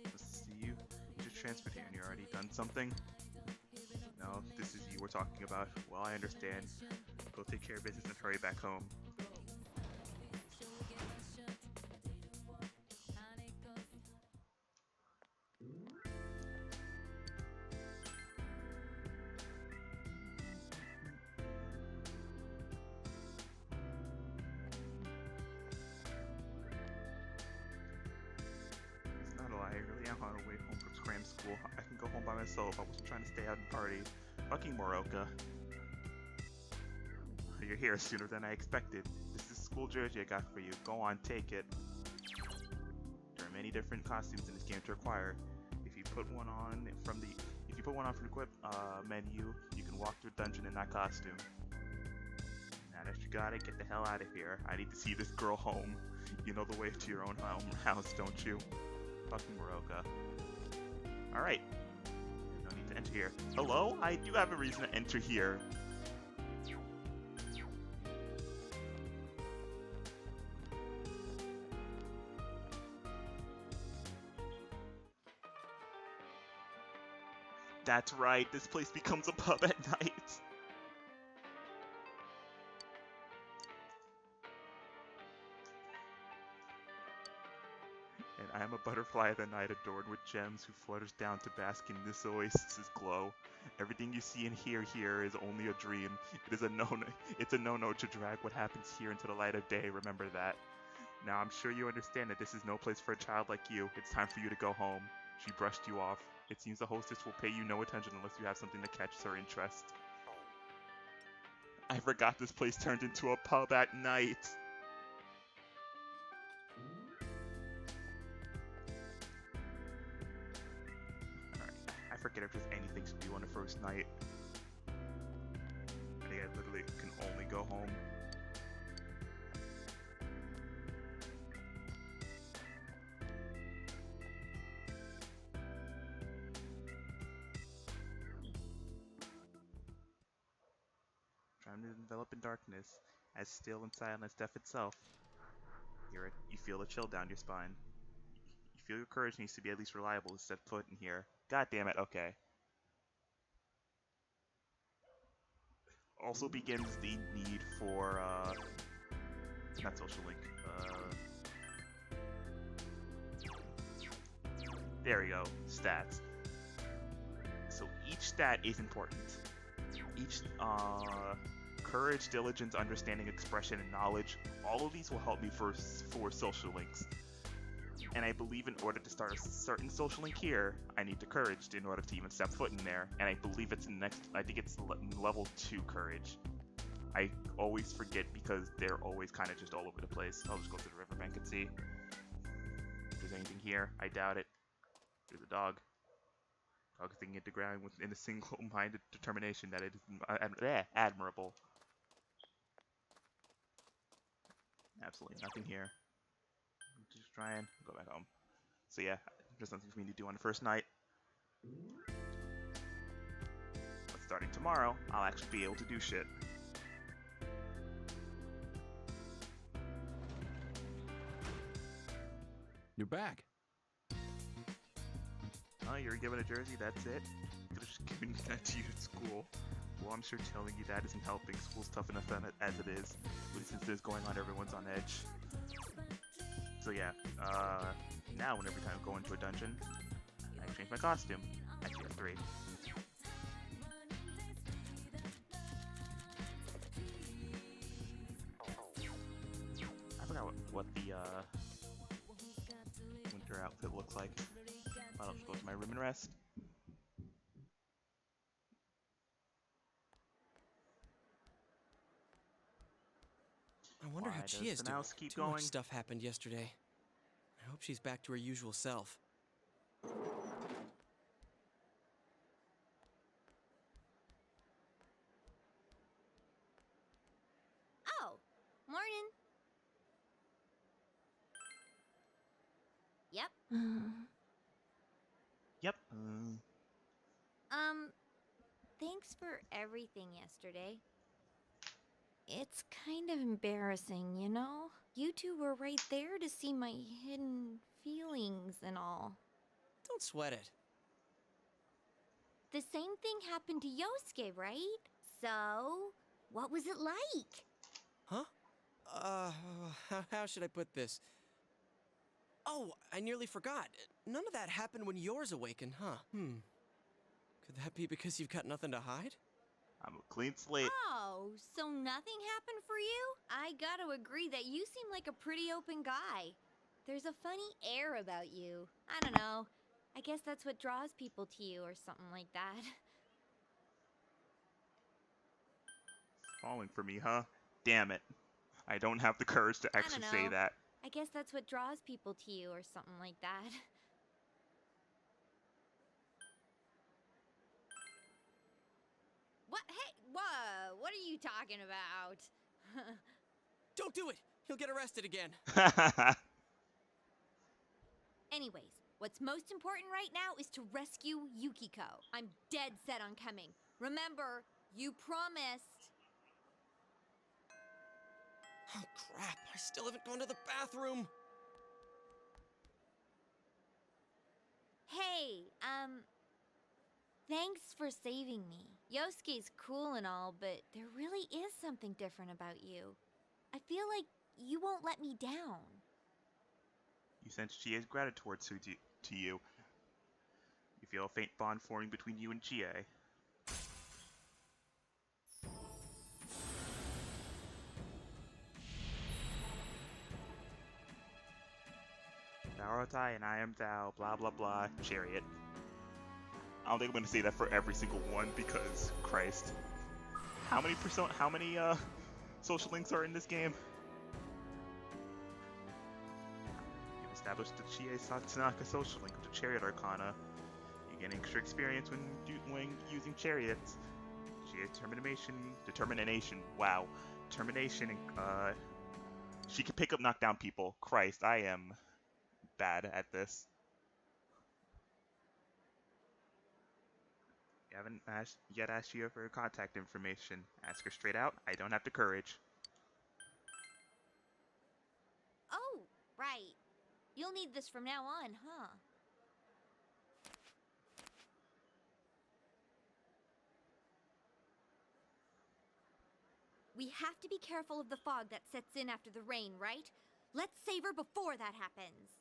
Let's see you. You just transferred here and you already done something? No, this is you we're talking about. Well, I understand. Go take care of business and hurry back home. It's not a lie, I really am on the way home from scram school. I can go home by myself. I wasn't trying to stay out and party. Fucking Moroka. You're here sooner than I expected. This is school jersey I got for you. Go on, take it. There are many different costumes in this game to acquire. If you put one on from the equip menu, you can walk through a dungeon in that costume. Now that you got it, get the hell out of here. I need to see this girl home. You know the way to your own house, don't you? Fucking Moroka. Alright. No need to enter here. Hello? I do have a reason to enter here. That's right, this place becomes a pub at night. And I am a butterfly of the night adorned with gems who flutters down to bask in this oasis's glow. Everything you see and hear here is only a dream. It's a no-no to drag what happens here into the light of day, remember that. Now I'm sure you understand that this is no place for a child like you. It's time for you to go home. She brushed you off. It seems the hostess will pay you no attention unless you have something to catch her interest. I forgot this place turned into a pub at night. Alright, I forget if there's anything to do on the first night. I think I literally can only go home. Trying to envelop in darkness, as still and silent as death itself. You feel a chill down your spine. You feel your courage needs to be at least reliable to set foot in here. God damn it, okay. Also begins the need for, not social link, there we go, stats. So each stat is important. Each, courage, diligence, understanding, expression, and knowledge, all of these will help me for social links. And I believe in order to start a certain social link here, I need the courage in order to even step foot in there. And I believe it's I think it's level 2 courage. I always forget because they're always kind of just all over the place. I'll just go to the riverbank and see if there's anything here. I doubt it. There's a dog. Dog thinking at the ground in a single-minded determination that it is admirable. Absolutely nothing here. Just trying. Go back home. So yeah, there's nothing for me to do on the first night. But starting tomorrow, I'll actually be able to do shit. You're back. Oh, you're given a jersey, that's it? Could have just given that to you at school. Well, I'm sure telling you that isn't helping. School's tough enough as it is. But since this is going on, everyone's on edge. So yeah, now every time I go into a dungeon, I change my costume. Actually, I have 3. I forgot what the winter outfit looks like. I'll just go to my room and rest. I wonder how Why she does is the doing. mouse keep Too much going? stuff happened yesterday. I hope she's back to her usual self. Oh, morning. Yep. Yep. Thanks for everything yesterday. It's kind of embarrassing, you know? You two were right there to see my hidden feelings and all. Don't sweat it. The same thing happened to Yosuke, right? So, what was it like? Huh? How should I put this? Oh, I nearly forgot. None of that happened when yours awakened, huh? Could that be because you've got nothing to hide? I'm a clean slate. Oh, so nothing happened for you? I gotta agree that you seem like a pretty open guy. There's a funny air about you. I don't know. I guess that's what draws people to you or something like that. Falling for me, huh? Damn it. I don't have the courage to I actually don't say know. that. I guess that's what draws people to you or something like that. What? Hey, whoa, what are you talking about? Don't do it! You'll get arrested again. Anyways, what's most important right now is to rescue Yukiko. I'm dead set on coming. Remember, you promised. Oh, crap. I still haven't gone to the bathroom. Hey, thanks for saving me. Yosuke's cool and all, but there really is something different about you. I feel like you won't let me down. You sense Chie's gratitude to you. You feel a faint bond forming between you and Chie. Thou art I and I am thou, blah blah blah, chariot. I don't think I'm gonna say that for every single one because, Christ. How many social links are in this game? You've established the Chie Satsunaka social link to Chariot Arcana. You gain extra experience when using chariots. Chie's determination, wow. Determination, she can pick up knockdown people. Christ, I am bad at this. You haven't yet asked you for her contact information. Ask her straight out. I don't have the courage. Oh, right. You'll need this from now on, huh? We have to be careful of the fog that sets in after the rain, right? Let's save her before that happens.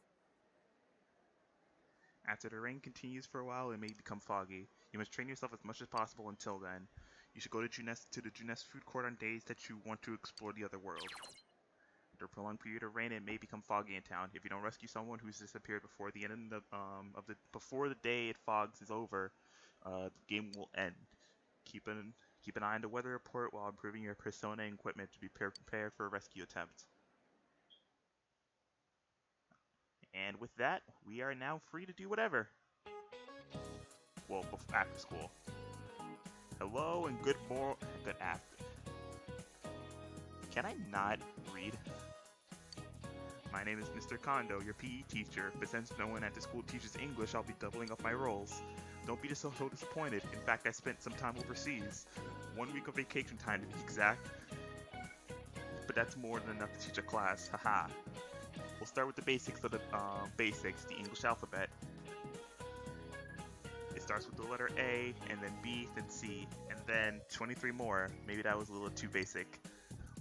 After the rain continues for a while, it may become foggy. You must train yourself as much as possible until then. You should go to the Junes food court on days that you want to explore the other world. After a prolonged period of rain, it may become foggy in town. If you don't rescue someone who's disappeared before the end before the day it fogs is over, the game will end. Keep an eye on the weather report while improving your persona and equipment to be prepared for a rescue attempt. And with that, we are now free to do whatever. Well, after school. Hello and good after. Can I not read? My name is Mr. Kondo, your PE teacher, but since no one at the school teaches English, I'll be doubling up my roles. Don't be so disappointed. In fact, I spent some time overseas. 1 week of vacation time to be exact. But that's more than enough to teach a class, haha. We'll start with the basics of the the English alphabet. It starts with the letter A, and then B, then C, and then 23 more. Maybe that was a little too basic.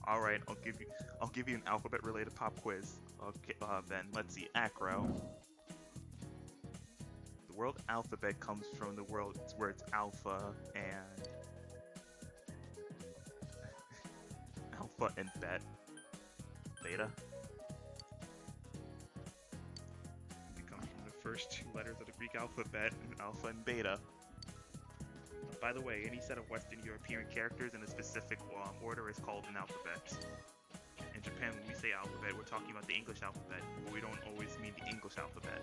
All right, I'll give you an alphabet-related pop quiz. Okay, then let's see, acro. The word alphabet comes from the words alpha and beta. It comes from the first 2 letters of the Greek alphabet, alpha and beta. By the way, any set of Western European characters in a specific order is called an alphabet. In Japan, when we say alphabet, we're talking about the English alphabet, but we don't always mean the English alphabet.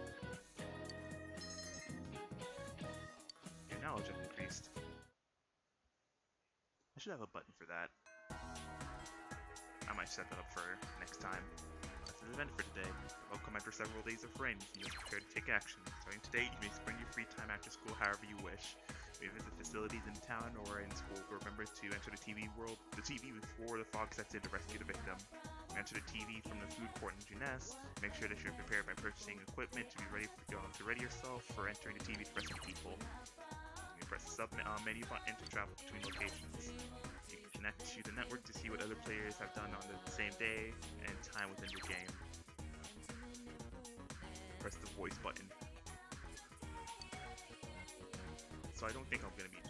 Your knowledge has increased. I should have a button for that. I might set that up for next time. That's an event for today. Welcome after several days of rain. You must prepare to take action. Starting today, you may spend your free time after school however you wish. You may visit facilities in town or in school, but remember to enter the TV before the fog sets in to rescue the victim. Enter the TV from the food court in Jeunesse. Make sure that you're prepared by purchasing equipment to be ready to ready yourself for entering the TV to rescue people. You press the sub menu button to travel between locations. You can connect to the network to see what other players have done on the same day and time within the game. Press the voice button. So I don't think I'm gonna be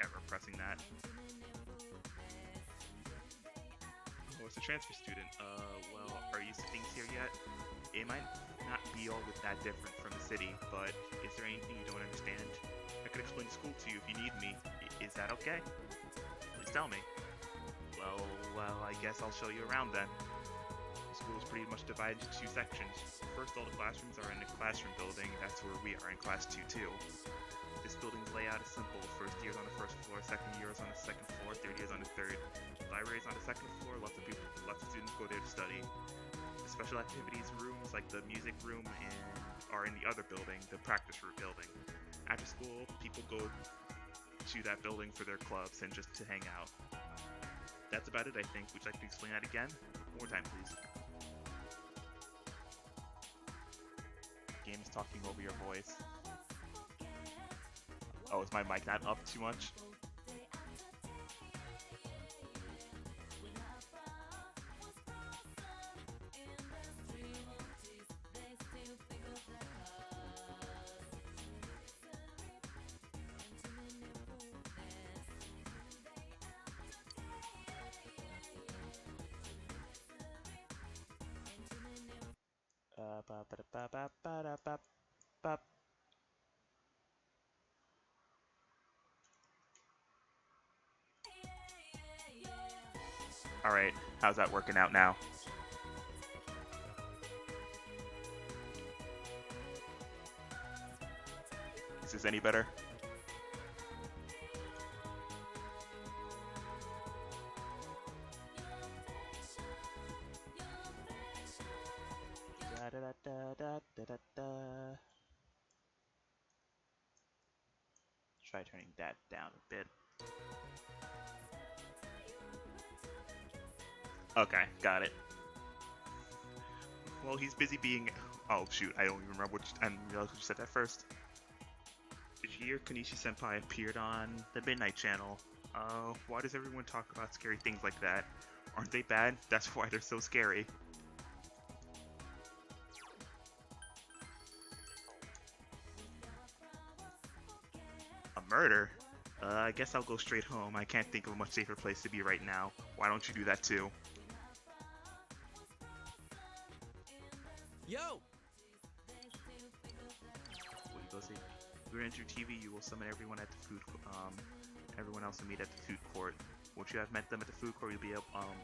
ever pressing that. Oh, it's a transfer student. Well, are you used to things here yet? It might not be all that different from the city, but is there anything you don't understand? I could explain the school to you if you need me. Is that okay? Please tell me. Well, I guess I'll show you around then. The school is pretty much divided into 2 sections. First, all the classrooms are in the classroom building. That's where we are in class 2 too. This building's layout is simple. First year's on the first floor, second year's on the second floor, third year's on the third. Library's on the second floor. Lots of students go there to study. The special activities rooms, like the music room, are in the other building, the practice room building. After school, people go to that building for their clubs and just to hang out. That's about it, I think. Would you like to explain that again? One more time, please. The game is talking over your voice. Oh, is my mic not up too much? Alright, how's that working out now? Is this any better? Try turning that down a bit. Okay, got it. Well, he's busy being... Oh, shoot, I don't even remember I didn't realize you said that first. Did you hear Konishi-senpai appeared on the Midnight Channel? Why does everyone talk about scary things like that? Aren't they bad? That's why they're so scary. A murder? I guess I'll go straight home. I can't think of a much safer place to be right now. Why don't you do that too? Yo! What you go see? When you enter TV, you will summon everyone at the everyone else to meet at the food court. Once you have met them at the food court, you'll be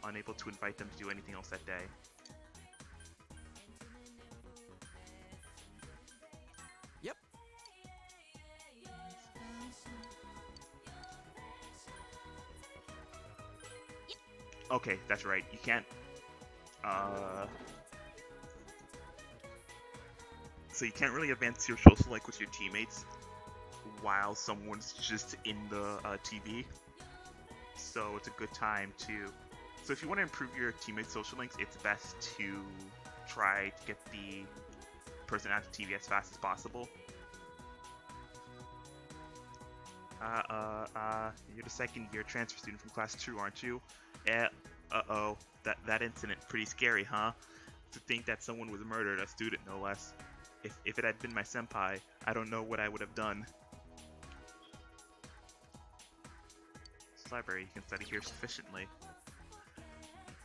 unable to invite them to do anything else that day. Yep. Okay, that's right. You can't. so you can't really advance your social like with your teammates while someone's just in the TV. So it's a good time to. So if you want to improve your teammates' social links, it's best to try to get the person onto TV as fast as possible. You're the second year transfer student from class 2, aren't you? Uh-oh. That incident, pretty scary, huh? To think that someone was murdered, a student no less. If it had been my senpai, I don't know what I would have done. This library, you can study here sufficiently.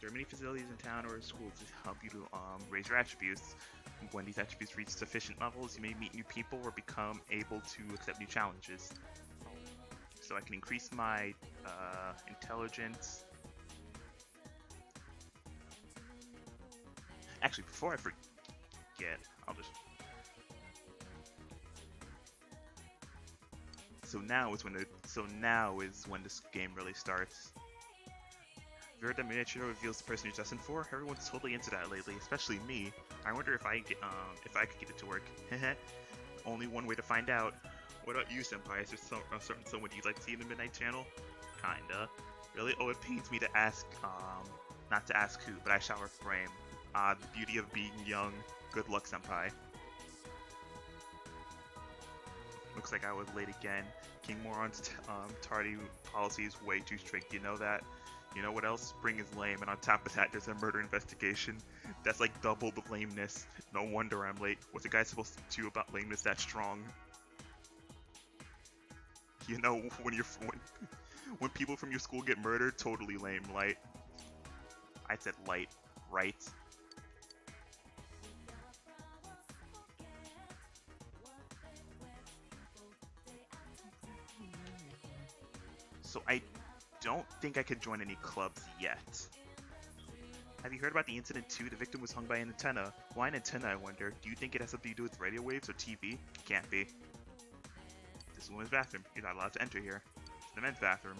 There are many facilities in town or schools to help you to raise your attributes. When these attributes reach sufficient levels, you may meet new people or become able to accept new challenges. So I can increase my intelligence. Actually, before I forget, I'll just. So now is when this game really starts. Have you heard that miniature reveals the person you're destined for? Everyone's totally into that lately, especially me. I wonder if I could get it to work. Only one way to find out. What about you, senpai? Is there a certain someone you'd like to see in the Midnight Channel? Kinda. Really? Oh, it pains me to ask, not to ask who, but I shall refrain. The beauty of being young. Good luck, senpai. Looks like I was late again. King Moron's tardy policy is way too strict, you know that? You know what else? Spring is lame, and on top of that, there's a murder investigation. That's like double the lameness. No wonder I'm late. What's a guy supposed to do about lameness that strong? You know, when people from your school get murdered, totally lame, light. I said light, right? So I don't think I could join any clubs yet. Have you heard about the incident too? The victim was hung by an antenna. Why an antenna, I wonder? Do you think it has something to do with radio waves or TV? Can't be. This is the women's bathroom. You're not allowed to enter here. It's the men's bathroom.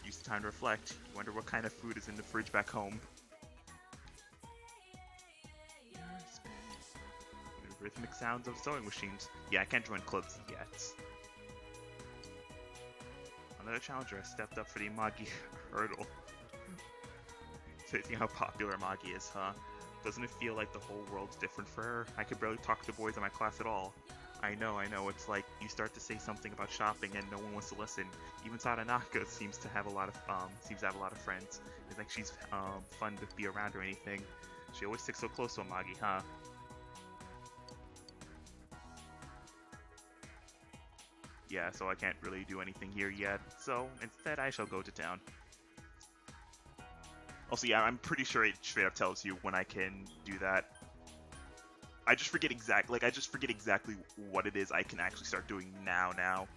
Use the time to reflect. You wonder what kind of food is in the fridge back home. The rhythmic sounds of sewing machines. Yeah, I can't join clubs yet. Another challenger has stepped up for the Magi hurdle. See how popular Magi is, huh? Doesn't it feel like the whole world's different for her? I could barely talk to the boys in my class at all. I know. It's like you start to say something about shopping and no one wants to listen. Even Sadanaka seems to have a lot of friends. It's like she's fun to be around or anything. She always sticks so close to Magi, huh? Yeah, so I can't really do anything here yet. So instead, I shall go to town. Also, yeah, I'm pretty sure it straight up tells you when I can do that. I just forget exactly what it is I can actually start doing now.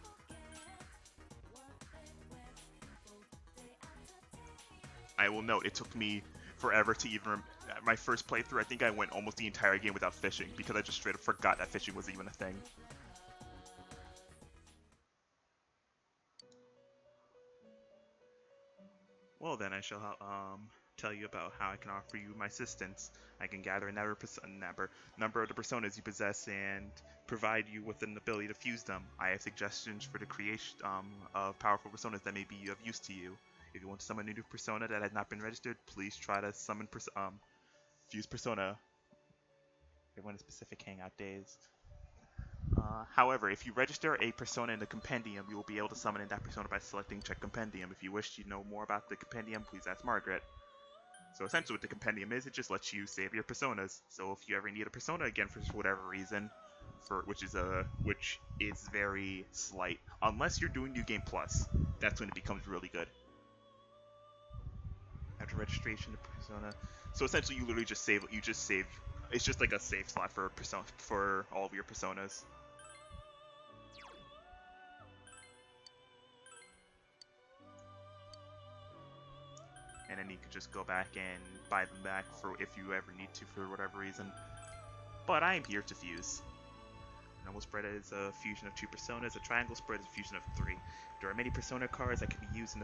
I will note, it took me forever to even... My first playthrough, I think I went almost the entire game without fishing, because I just straight up forgot that fishing was even a thing. Well then, I shall tell you about how I can offer you my assistance. I can gather a number of the personas you possess and provide you with an ability to fuse them. I have suggestions for the creation of powerful personas that may be of use to you. If you want to summon a new persona that has not been registered, please try to summon fuse persona. Everyone has specific hangout days. However, if you register a persona in the compendium, you will be able to summon in that persona by selecting Check Compendium. If you wish to know more about the compendium, please ask Margaret. So essentially what the compendium is, it just lets you save your personas. So if you ever need a persona again for whatever reason, which is very slight, unless you're doing New Game Plus, that's when it becomes really good. After registration, the persona. So essentially, you literally just save. It's just like a save slot for all of your personas. And then you could just go back and buy them back for if you ever need to for whatever reason. But I am here to fuse. A normal spread is a fusion of 2 personas. A triangle spread is a fusion of 3. There are many persona cards that can be used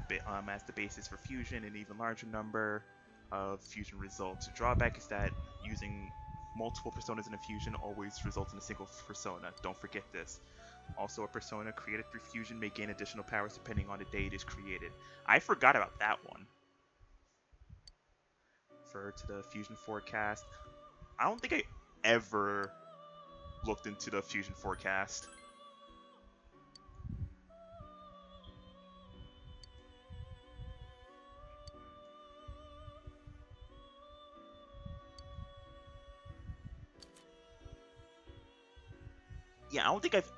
as the basis for fusion, and an even larger number of fusion results. The drawback is that using multiple personas in a fusion always results in a single persona. Don't forget this. Also, a persona created through fusion may gain additional powers depending on the day it is created. I forgot about that one. Refer to the fusion forecast. I don't think I ever looked into the fusion forecast. Yeah, I don't think I've.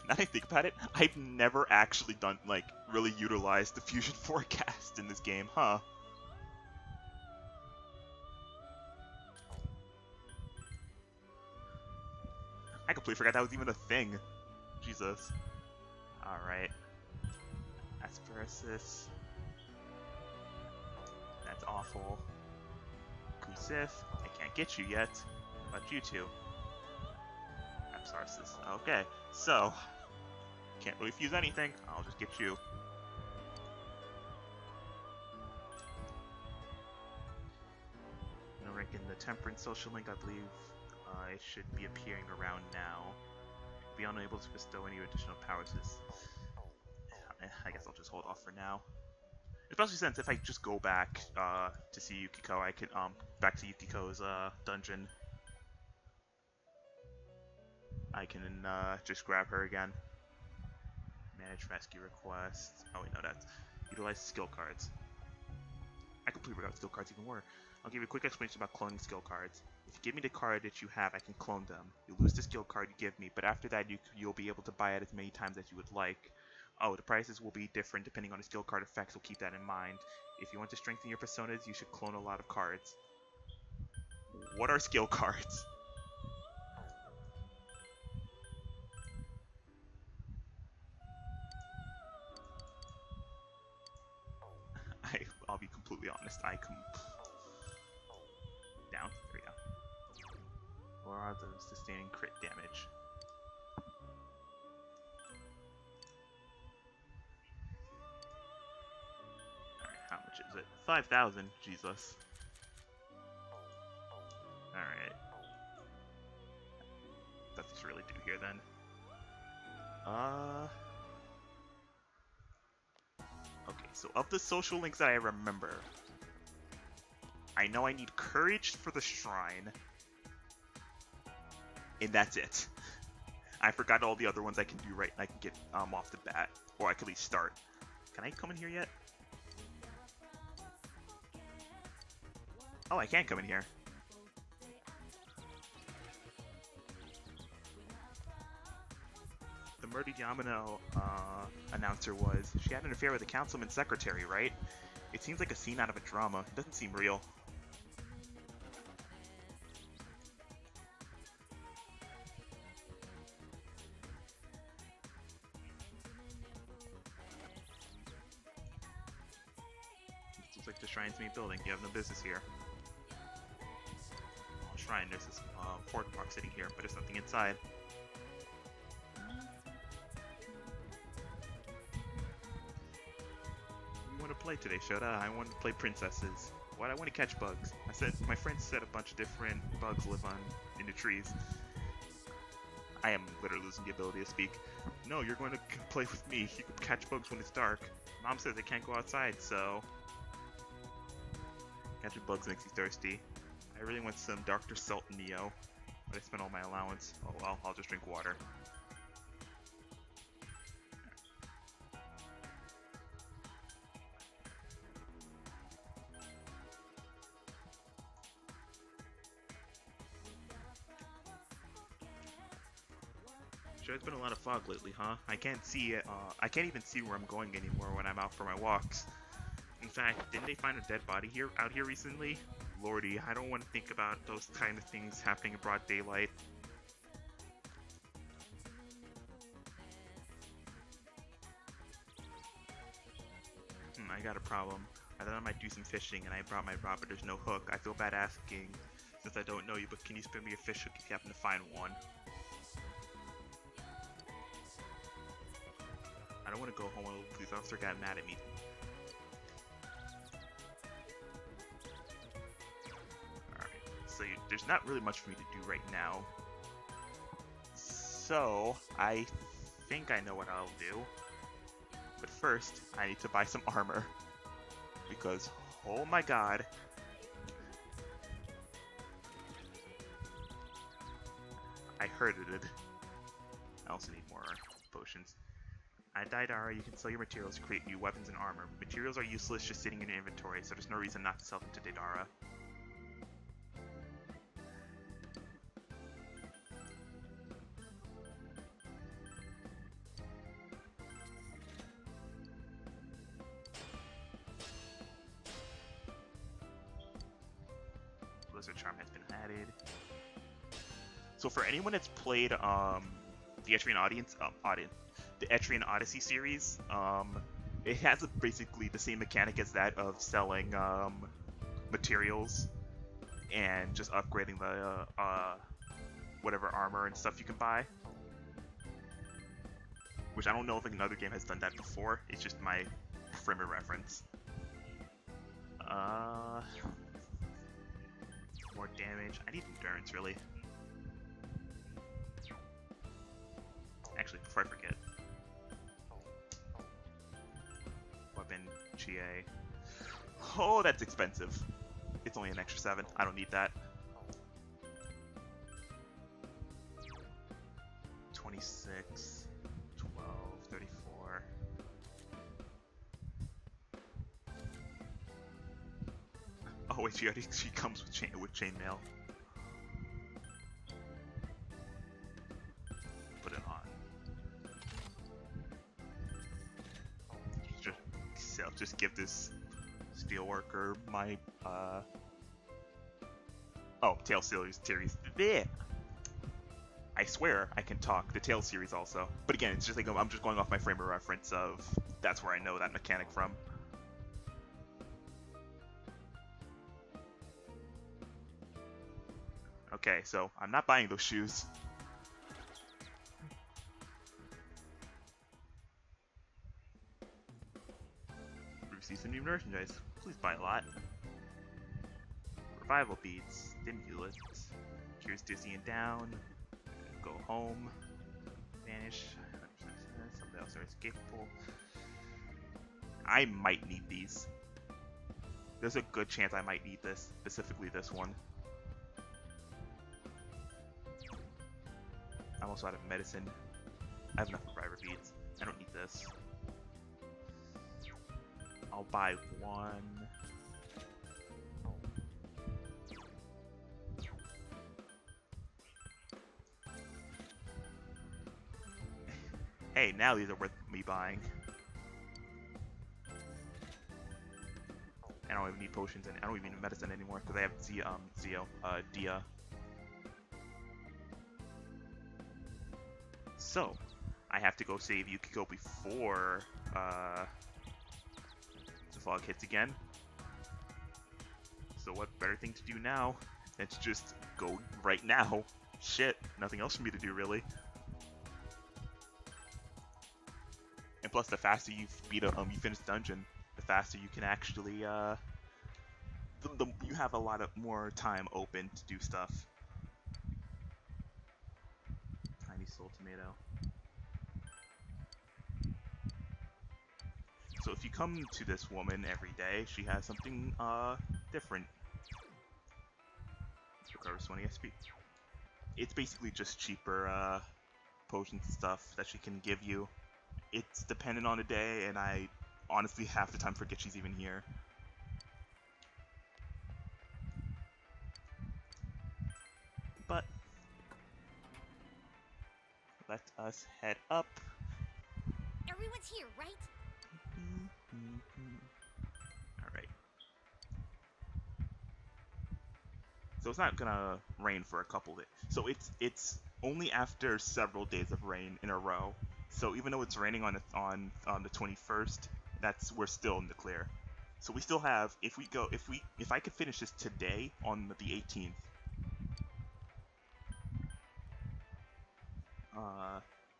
Now that I think about it, I've never actually done, like, really utilized the fusion forecast in this game, huh? I completely forgot that was even a thing. Jesus. Alright. Aspersis. That's awful. Kusif, I can't get you yet. How about you two? Apsarsis. Okay, so can't really fuse anything. I'll just get you. I'm gonna rank in the Temperance social link. I believe it should be appearing around now. Be unable to bestow any additional powers. I guess I'll just hold off for now. Especially since if I just go back to see Yukiko, I can back to Yukiko's dungeon. I can just grab her again. Manage rescue requests. Oh wait, no, that's utilize skill cards. I completely forgot what skill cards even were. I'll give you a quick explanation about cloning skill cards. If you give me the card that you have, I can clone them. You lose the skill card you give me, but after that you'll be able to buy it as many times as you would like. Oh, the prices will be different depending on the skill card effects, so keep that in mind. If you want to strengthen your personas, you should clone a lot of cards. What are skill cards? I'll be completely honest, down, there we go. Or are those sustaining crit damage? Alright, how much is it? 5,000, Jesus. Alright. That's what's really do here then. Okay, so of the social links that I remember, I know I need courage for the shrine, and that's it. I forgot all the other ones I can do right. I can get off the bat, or I can at least start. Can I come in here yet? Oh, I can come in here. The Murdy Yamano announcer was, she had an affair with the councilman's secretary, right? It seems like a scene out of a drama. It doesn't seem real. This looks like the Shrine's main building. You have no business here. Oh, Shrine, there's this Ford park sitting here, but there's nothing inside. Play today, Shota. I want to play princesses. What? I want to catch bugs. My friend said a bunch of different bugs live in the trees. I am literally losing the ability to speak. No, you're going to play with me. You can catch bugs when it's dark. Mom says I can't go outside, so catching bugs makes you thirsty. I really want some Dr. Salt Neo, but I spent all my allowance. Oh well, I'll just drink water. Sure, it's been a lot of fog lately, huh? I can't see it. I can't even see where I'm going anymore when I'm out for my walks. In fact, didn't they find a dead body out here recently? Lordy, I don't want to think about those kind of things happening in broad daylight. I got a problem. I thought I might do some fishing, and I brought my rod, but there's no hook. I feel bad asking, since I don't know you, but can you spin me a fish hook if you happen to find one? I don't want to go home when the police officer got mad at me. Alright, so so there's not really much for me to do right now. So I think I know what I'll do. But first, I need to buy some armor. Because, oh my god. I hurted it. I also need more potions. At Daidara, you can sell your materials to create new weapons and armor. Materials are useless just sitting in your inventory, so there's no reason not to sell them to Daidara. Blizzard Charm has been added. So for anyone that's played the Etrian the Etrian Odyssey series, it has basically the same mechanic as that of selling materials and just upgrading the whatever armor and stuff you can buy. Which I don't know if another game has done that before. It's just my frame of reference. More damage. I need endurance, really. Actually, before I forget. Weapon, GA. Oh, that's expensive. It's only an extra 7. I don't need that. 26, 12, 34. Oh wait, she comes with chainmail. Put it on. Just give this steelworker my oh, Tale series. Bleh. I swear I can talk. The Tale series also, but again, it's just like I'm just going off my frame of reference of that's where I know that mechanic from. Okay, so I'm not buying those shoes. Receive some new merchandise. Please buy a lot. Revival beads, stimulants. Cures dizzy and down. Go home. Vanish. Somebody else are escapable. I might need these. There's a good chance I might need this, specifically this one. I'm also out of medicine. I have enough reviver beads. I don't need this. I'll buy one. Hey, now these are worth me buying. I don't even need potions and I don't even need medicine anymore because I have Dia. So, I have to go save Yukiko before the fog hits again. So what better thing to do now than to just go right now? Shit, nothing else for me to do really. And plus, the faster you beat you finish the dungeon, the faster you can actually you have a lot of more time open to do stuff. Tiny soul tomato. So if you come to this woman every day, she has something different. Recovers 20 SP. It's basically just cheaper potions and stuff that she can give you. It's dependent on the day, and I honestly half the time forget she's even here. But let us head up. Everyone's here, right? Alright. So it's not gonna rain for a couple days. So it's only after several days of rain in a row. So even though it's raining on the 21st, we're still in the clear. So we still have if I could finish this today on the 18th.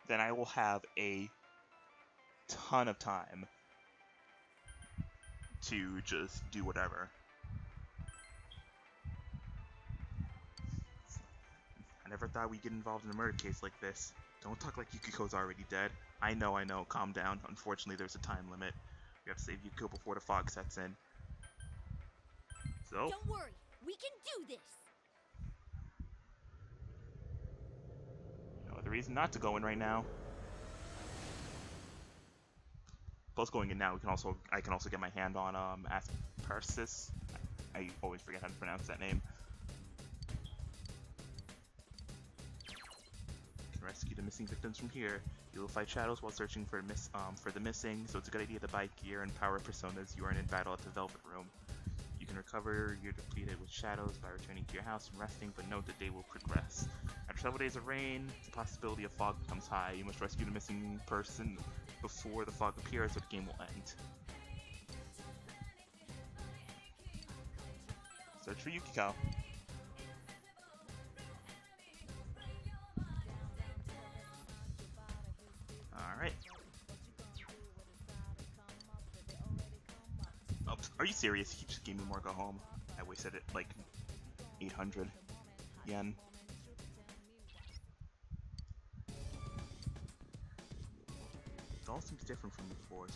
Then I will have a ton of time to just do whatever. never thought we'd get involved in a murder case like this. Don't talk like Yukiko's already dead. I know, calm down. Unfortunately, there's a time limit. We have to save Yukiko before the fog sets in. So? Don't worry, we can do this! No other reason not to go in right now. Plus going in now, I can also get my hand on Aspersis. I always forget how to pronounce that name. Can rescue the missing victims from here. You will fight shadows while searching for the missing, so it's a good idea to buy gear and power personas you earn in battle at the Velvet Room. You can recover your depleted with shadows by returning to your house and resting, but note the day will progress. After several days of rain, the possibility of fog becomes high. You must rescue the missing person before the fog appears, or the game will end. Search for Yukiko. Alright. Oh, are you serious? He just gave me more go home. I wasted it like 800 yen. It all seems different from before,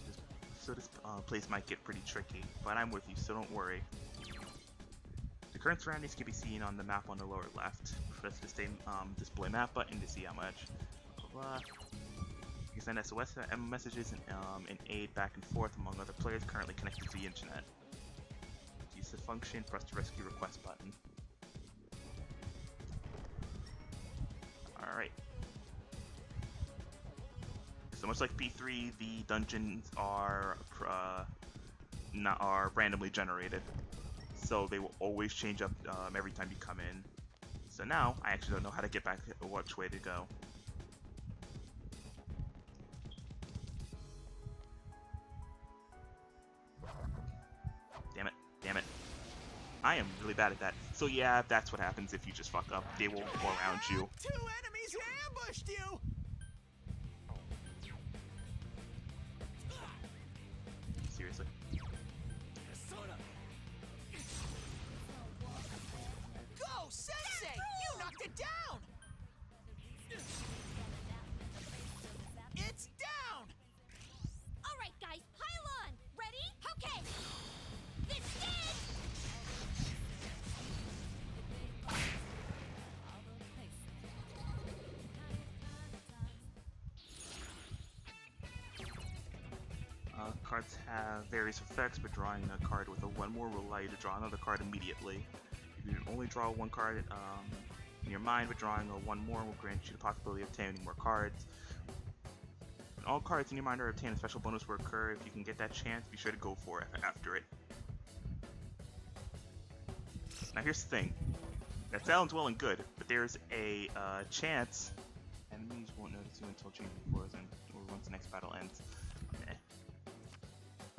so this place might get pretty tricky, but I'm with you, so don't worry. The current surroundings can be seen on the map on the lower left. Press the display map button to see how much. Blah, blah. You can send SOS messages and aid back and forth among other players currently connected to the internet. To use the function, press the rescue request button. Alright. So much like B3, the dungeons are randomly generated. So they will always change up every time you come in. So now, I actually don't know how to get back which way to go. Damn it. I am really bad at that. So yeah, that's what happens if you just fuck up. They will go around you. 2 enemies ambushed you! Seriously? Go, Sensei! You knocked it down! It's down! Alright guys, pile on! Ready? Okay! This is... Cards have various effects, but drawing a card with a 1 more will allow you to draw another card immediately. You can only draw 1 card in your mind, but drawing a 1 more will grant you the possibility of obtaining more cards. When all cards in your mind are obtained, a special bonus will occur. If you can get that chance, be sure to go for it after it. Now here's the thing. That sounds well and good, but there's a chance enemies won't notice you until changing floors and or once the next battle ends.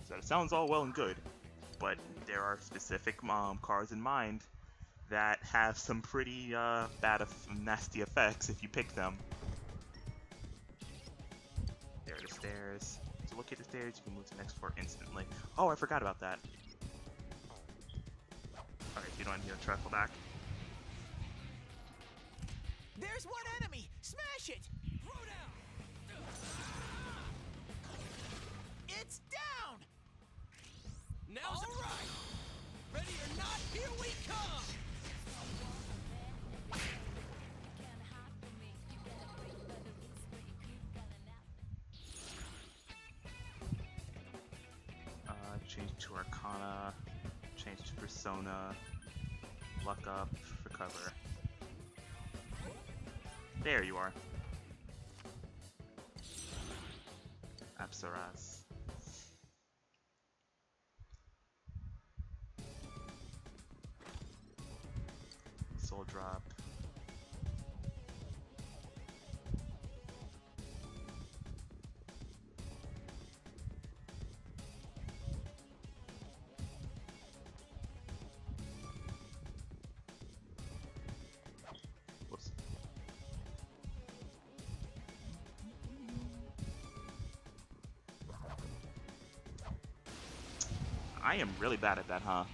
So it sounds all well and good, but there are specific cards in mind that have some pretty nasty effects if you pick them. There are the stairs. To locate the stairs, you can move to the next floor instantly. Oh, I forgot about that. Alright, you don't need to travel back. There's 1 enemy! Smash it! Throw down! It's down! Now's all right! Ready or not, here we come! Change to Arcana, change to Persona, luck up, recover. There you are. Apsaras. Soul drop. Whoops. I am really bad at that, huh?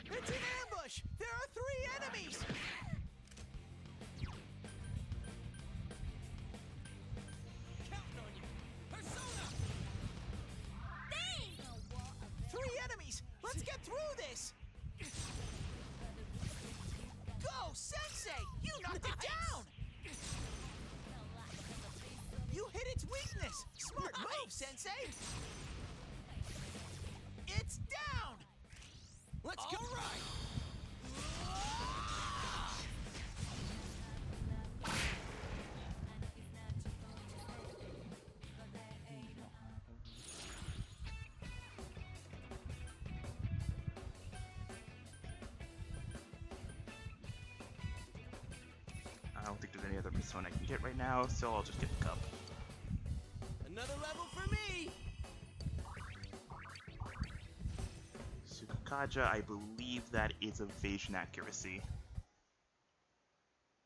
It's an ambush! There are 3 enemies! this! Go, Sensei! You knocked it down! You hit its weakness! Smart move, Sensei! It's down! Let's go! All right! I don't think there's any other persona I can get right now, so I'll just get the cup. Another level for me! Sukakaja, I believe that is evasion accuracy.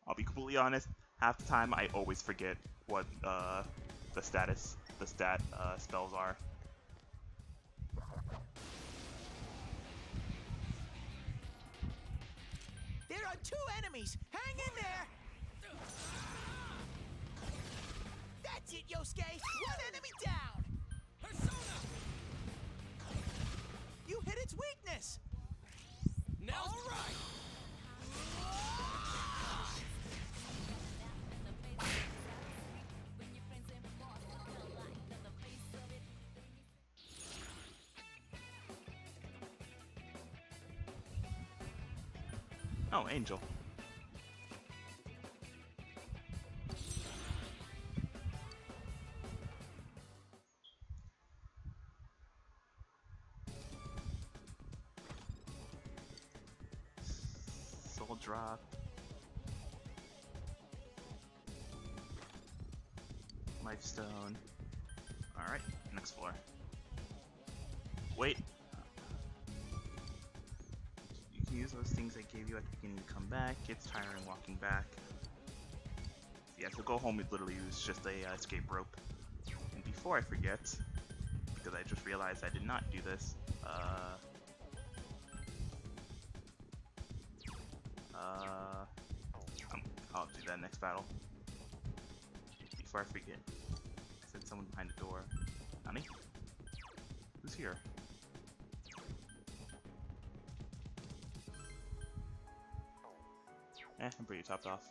I'll be completely honest, half the time I always forget what the stat spells are. There are 2 enemies! Hang in there! That's it, Yosuke! 1 enemy down! Persona! You hit its weakness! Now, all right! Oh, Angel. Soul drop. Lifestone. Alright, next floor. Wait. You can use those things I gave you at the beginning to come back. It's tiring walking back. Yeah, so go home, it literally was just a escape rope. And before I forget, because I just realized I did not do this, I'll do that next battle. Before I forget, I said someone behind the door. Honey? Who's here? I'm pretty topped off.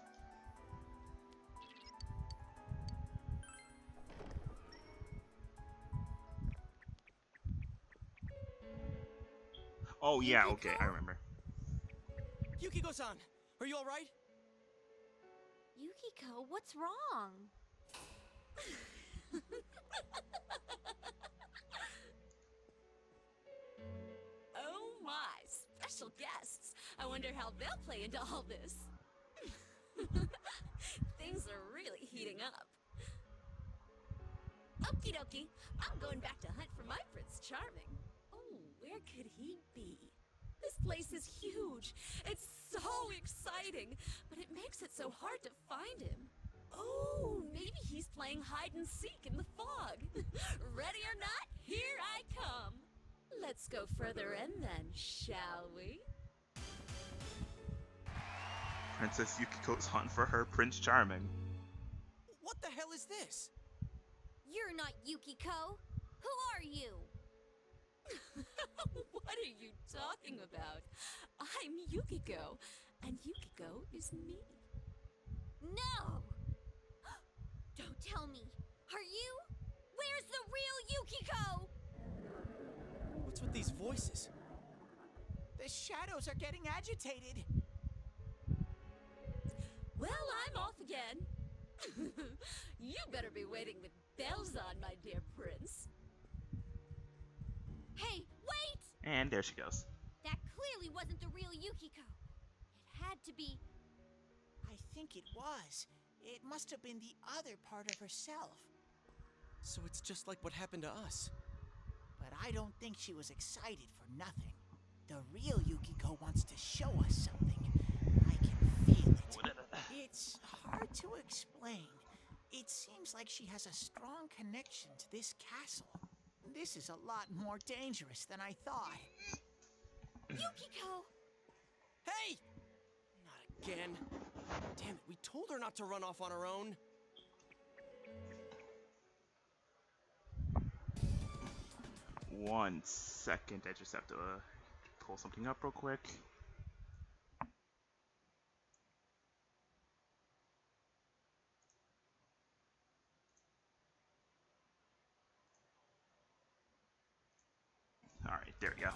Oh yeah, okay, I remember. Yukiko-san, are you alright? Yukiko, what's wrong? Oh my, special guests. I wonder how they'll play into all this. Things are really heating up. Okie dokie, I'm going back to hunt for my Prince Charming. Oh, where could he be? This place is huge. It's so exciting, but it makes it so hard to find him. Oh, maybe he's playing hide and seek in the fog. Ready or not, here I come. Let's go further in then, shall we? Princess Yukiko's hunt for her Prince Charming. What the hell is this? You're not Yukiko. Who are you? What are you talking about? I'm Yukiko, and Yukiko is me. No! Don't tell me. Are you? Where's the real Yukiko? What's with these voices? The shadows are getting agitated. Well, I'm off again. You better be waiting with bells on, my dear prince. Hey, wait! And there she goes. That clearly wasn't the real Yukiko. It had to be. I think it was. It must have been the other part of herself. So it's just like what happened to us. But I don't think she was excited for nothing. The real Yukiko wants to show us something. I can feel it. It's hard to explain. It seems like she has a strong connection to this castle. This is a lot more dangerous than I thought. Yukiko! Hey! Not again. Damn it, we told her not to run off on her own. One second, I just have to pull something up real quick. Alright, there we go.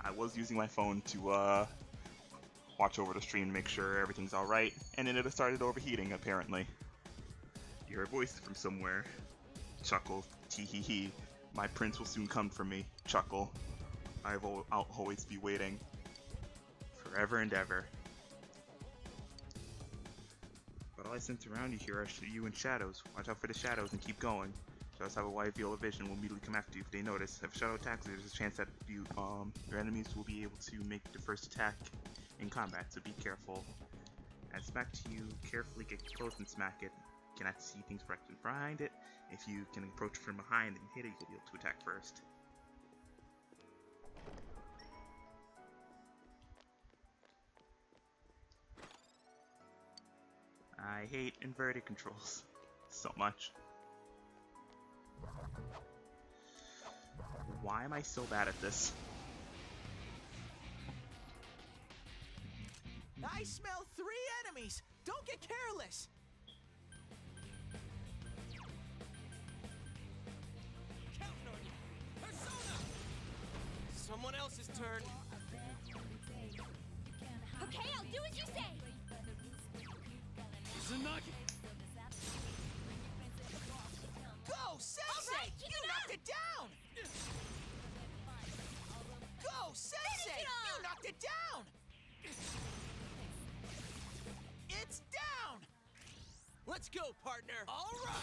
I was using my phone to watch over the stream to make sure everything's alright, and then it started overheating apparently. You hear a voice from somewhere. Chuckle, tee hee hee. My prince will soon come for me. Chuckle. I'll always be waiting. Forever and ever. But all I sense around you here are you and shadows. Watch out for the shadows and keep going. Shadows have a wide field of vision, will immediately come after you if they notice. If a shadow attacks you, there's a chance that your enemies will be able to make the first attack in combat, so be careful. As back to you, carefully get close and smack it. You cannot see things directly behind it. If you can approach from behind and hit it, you'll be able to attack first. I hate inverted controls so much. Why am I so bad at this? I smell 3 enemies! Don't get careless! Counting on you. Persona! Someone else's turn. Okay, I'll do as you say. Zanagi! Go, Sensei! Alright, keep You it knocked up! it down! Go, Sensei! it off! You knocked it down! It's down! Let's go, partner! All right!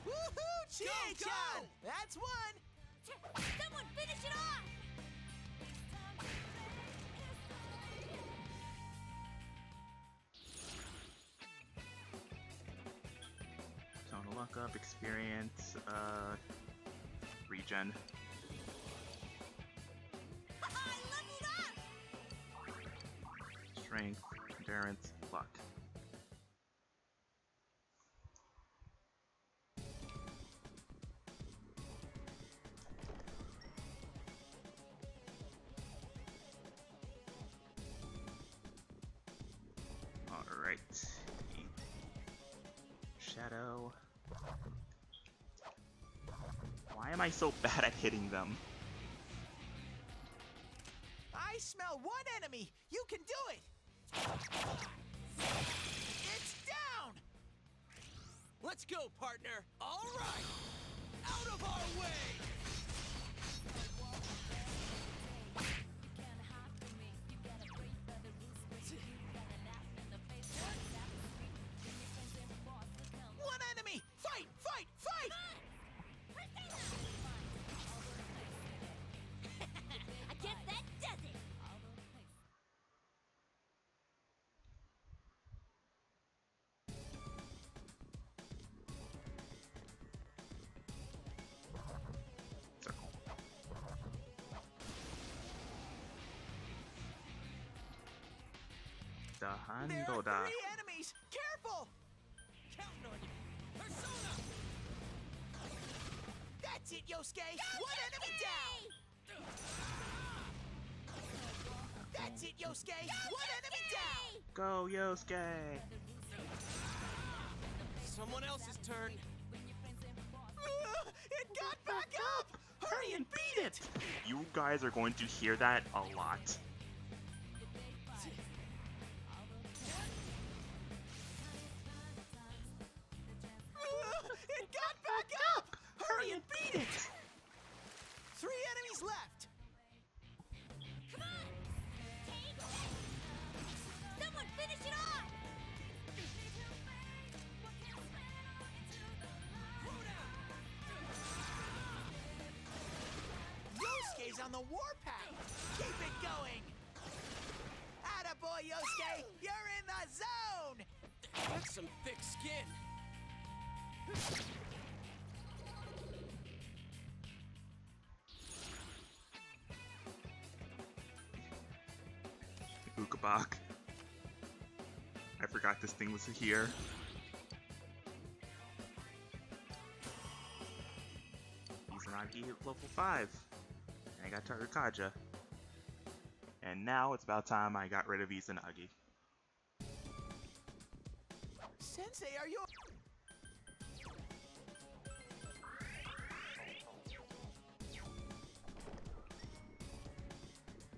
Woohoo! Chie-chan! That's one! Someone finish it off! Tonal luck up, experience, regen. I leveled up! Strength, endurance, luck. Alright. Shadow. Why am I so bad at hitting them? I smell 1 enemy! You can do it! It's down! Let's go, partner! All right! Out of our way! One enemy! Fight! Fight! Fight! I guess that does it! Circle. There are Dahandoda. 3 enemies! Careful! Counting on you. Persona! That's it, Yosuke! 1 enemy down! That's it, Yosuke! 1 enemy down! Go, Yosuke! Someone else's turn. It got back up! Hurry and beat it! You guys are going to hear that a lot. It got back up! Hurry and beat it! 3 enemies left! Someone finish it off! Yosuke's on the warpath! Keep it going! Attaboy, Yosuke! You're in the zone! got some thick skin. Ukabak. I forgot this thing was here. Izanagi hit level 5. And I got Tarukaja. And now it's about time I got rid of Izanagi. Sensei, are you...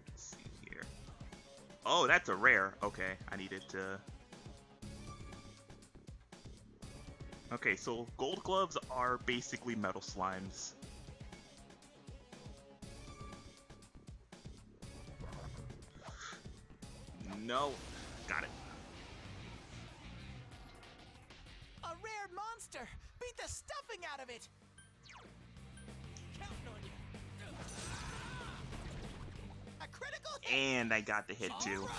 Let's see here. Oh, that's a rare. Okay, I needed to... Okay, so gold gloves are basically metal slimes. No. Got it. A rare monster! Beat the stuffing out of it! Counting on you. A critical hit! And I got the hit too. Right.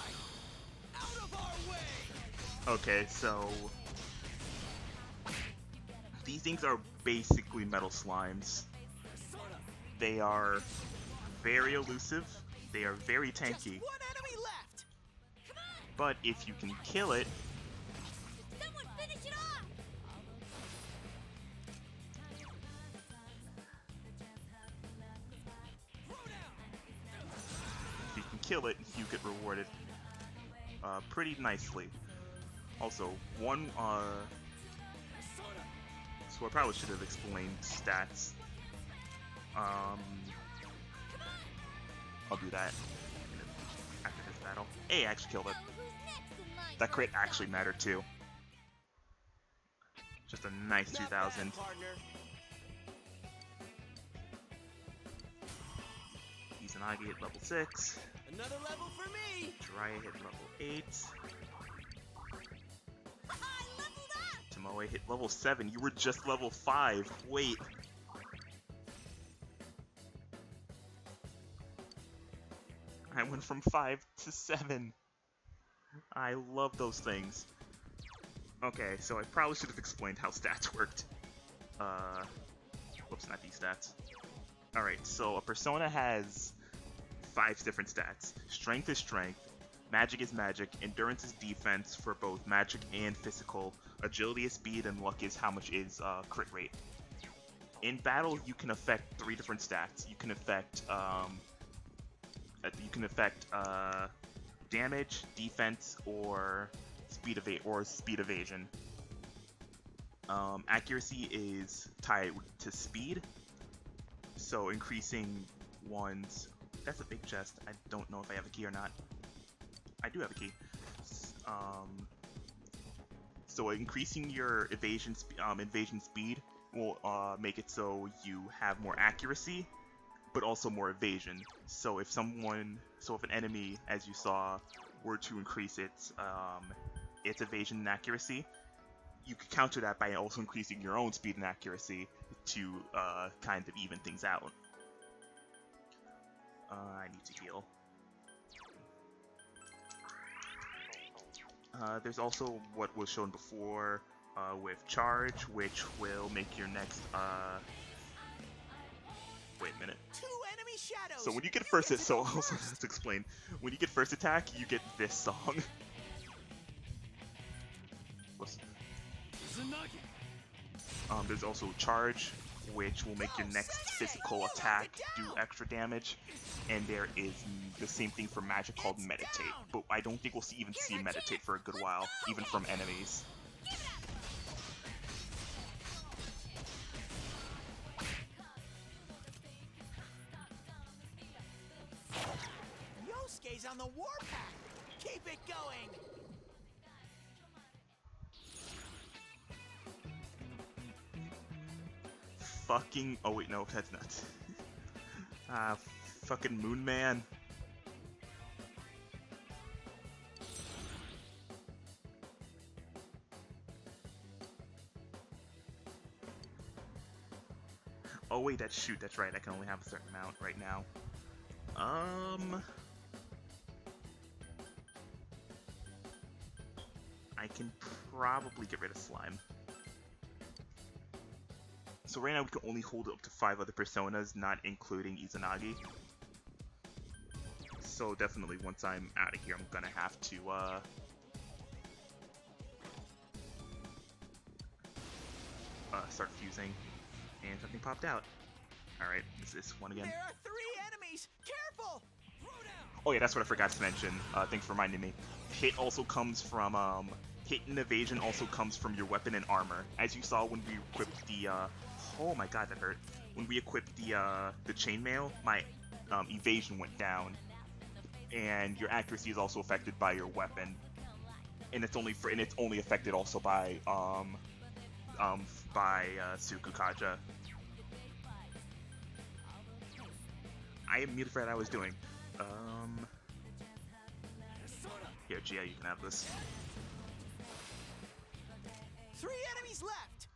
Out of our way! Okay, so... These things are basically metal slimes. They are very elusive. They are very tanky. Just one enemy left! But if you can kill it... Someone finish it off! If you can kill it, you get rewarded pretty nicely. Also, so I probably should have explained stats. I'll do that after this battle. Hey, I actually killed it. That crit actually mattered too. Just a nice 2000. Izanagi hit level 6. Another level for me! Jiraiya hit level 8. Tomoe hit level 7. You were just level 5. Wait. I went from 5 to 7. I love those things. Okay, so I probably should have explained how stats worked. Whoops, not these stats. Alright, so a persona has 5 different stats. Strength is strength, magic is magic, endurance is defense for both magic and physical, agility is speed, and luck is how much is crit rate. In battle, you can affect 3 different stats. You can affect damage, defense, or speed evasion. Accuracy is tied to speed, so increasing one's... That's a big chest. I don't know if I have a key or not. I do have a key. So increasing your invasion speed will make it so you have more accuracy, but also more evasion. So if an enemy, as you saw, were to increase its evasion and accuracy, you could counter that by also increasing your own speed and accuracy to kind of even things out. I need to heal. There's also what was shown before with charge, which will make your next wait a minute. 2 enemy shadows. So when you get first hit, so also let's explain. When you get first attack, you get this song. There's also charge, which will make your next physical attack do extra damage, and there is the same thing for magic called meditate, but I don't think we'll even see meditate for a good while, even from enemies. Yosuke's on the warpath. Keep it going. Fucking... Oh wait, no, that's not. Fucking Moon Man. Oh wait, that's right, I can only have a certain amount right now. I can probably get rid of Slime. So right now we can only hold up to 5 other personas, not including Izanagi. So definitely once I'm out of here, I'm gonna have to start fusing. And something popped out. Alright, is this one again? There are 3 enemies! Careful! Oh yeah, that's what I forgot to mention. Thanks for reminding me. Hit also comes from, hit and evasion also comes from your weapon and armor. As you saw when we equipped the, oh my god, that hurt. When we equipped the chainmail, my, evasion went down. And your accuracy is also affected by your weapon. And it's only affected also by, Sukukaja. I immediately forgot what I was doing. Here, Gia, you can have this. 3 enemies left!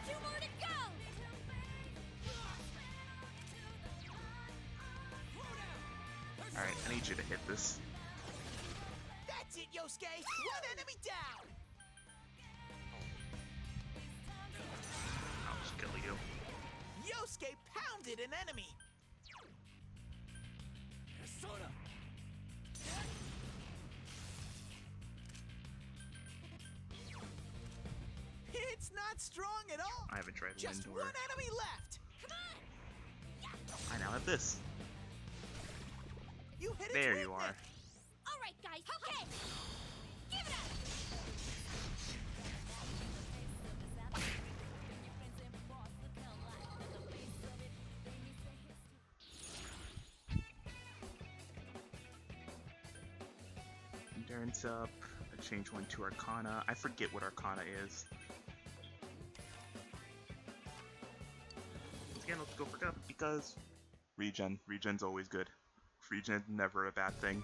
Two more to go! Alright, I need you to hit this. That's it, Yosuke! 1 enemy down! I'll just kill you. Yosuke pounded an enemy! It's not strong at all! I haven't tried Just Lindor. 1 enemy left! I now have this. You hit it There with you are. it. Alright, guys, okay! Give it up! Endurance up. I change one to Arcana. I forget what Arcana is. Once again, let's go for Gup because regen. Regen's always good. Regen's never a bad thing.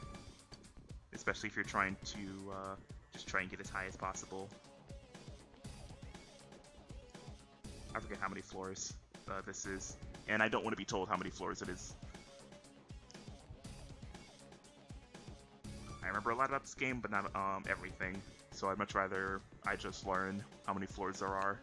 Especially if you're trying to just try and get as high as possible. I forget how many floors this is. And I don't want to be told how many floors it is. I remember a lot about this game, but not everything. So I'd much rather I just learn how many floors there are.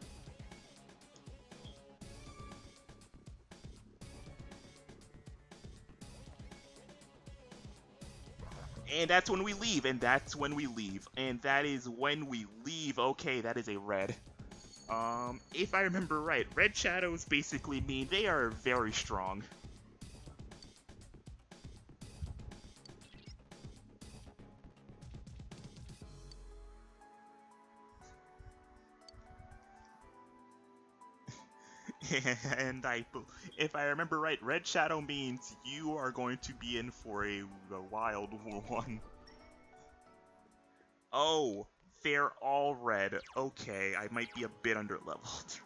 And that's when we leave, and that's when we leave, and that is when we leave. Okay, that is a red. If I remember right, red shadows basically mean they are very strong. And if I remember right, red shadow means you are going to be in for a wild one. Oh, they're all red. Okay, I might be a bit underleveled.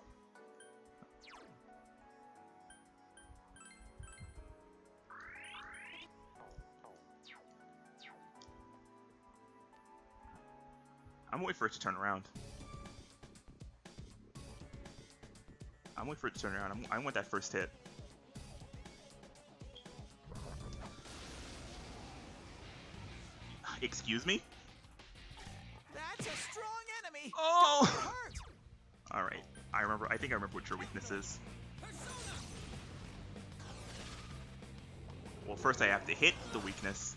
I'm waiting for it to turn around. I'm waiting for it to turn around. I want that first hit. Excuse me? That's a strong enemy! Oh! Don't get hurt! Alright. I think I remember what your weakness is. Well, first I have to hit the weakness.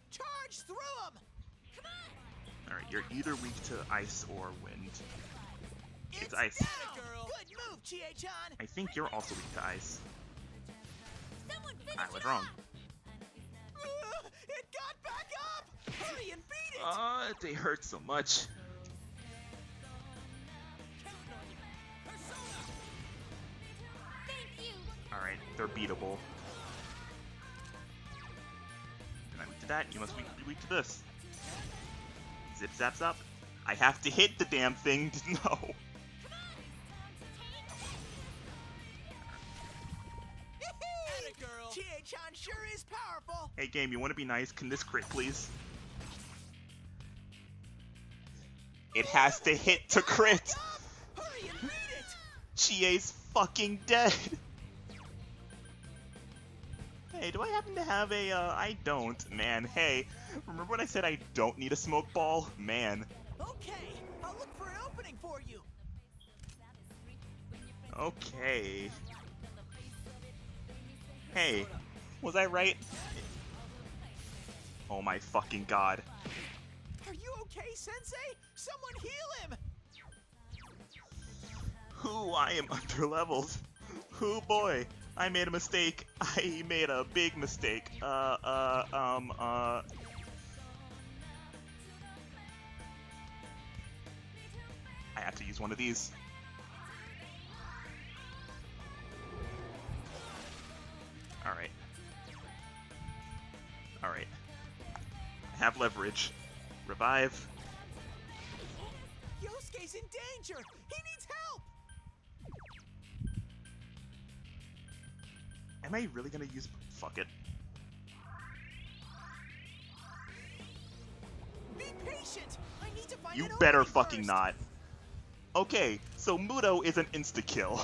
Charge through them! Alright, you're either weak to ice or wind. It's ice. Girl. Good move, Chie-chan! I think you're also weak to ice. Someone finish I was wrong. It got back up! Hurry and beat it! They hurt so much. Thank you! Alright, they're beatable. And I'm weak to that, you must be weak to this. Zip zaps up. I have to hit the damn thing to know. Girl. Chie-chan sure is powerful! Hey game, you want to be nice? Can this crit please? It has to hit to crit. Hurry and read it! Chie's fucking dead. Hey, do I happen to have a, I don't, man. Hey, remember when I said I don't need a smoke ball? Man. Okay, I'll look for an opening for you. Okay. Hey, was I right? Oh my fucking god. Are you okay, Sensei? Someone heal him! Who? I am underleveled. Who, boy? I made a mistake. I made a big mistake. I have to use one of these. Alright. Alright. I have leverage. Revive. Yosuke's in danger! He needs help! Am I really gonna use... Fuck it. Be patient! I need to find You an better opening fucking first. not. Okay, so Mudo is an insta-kill.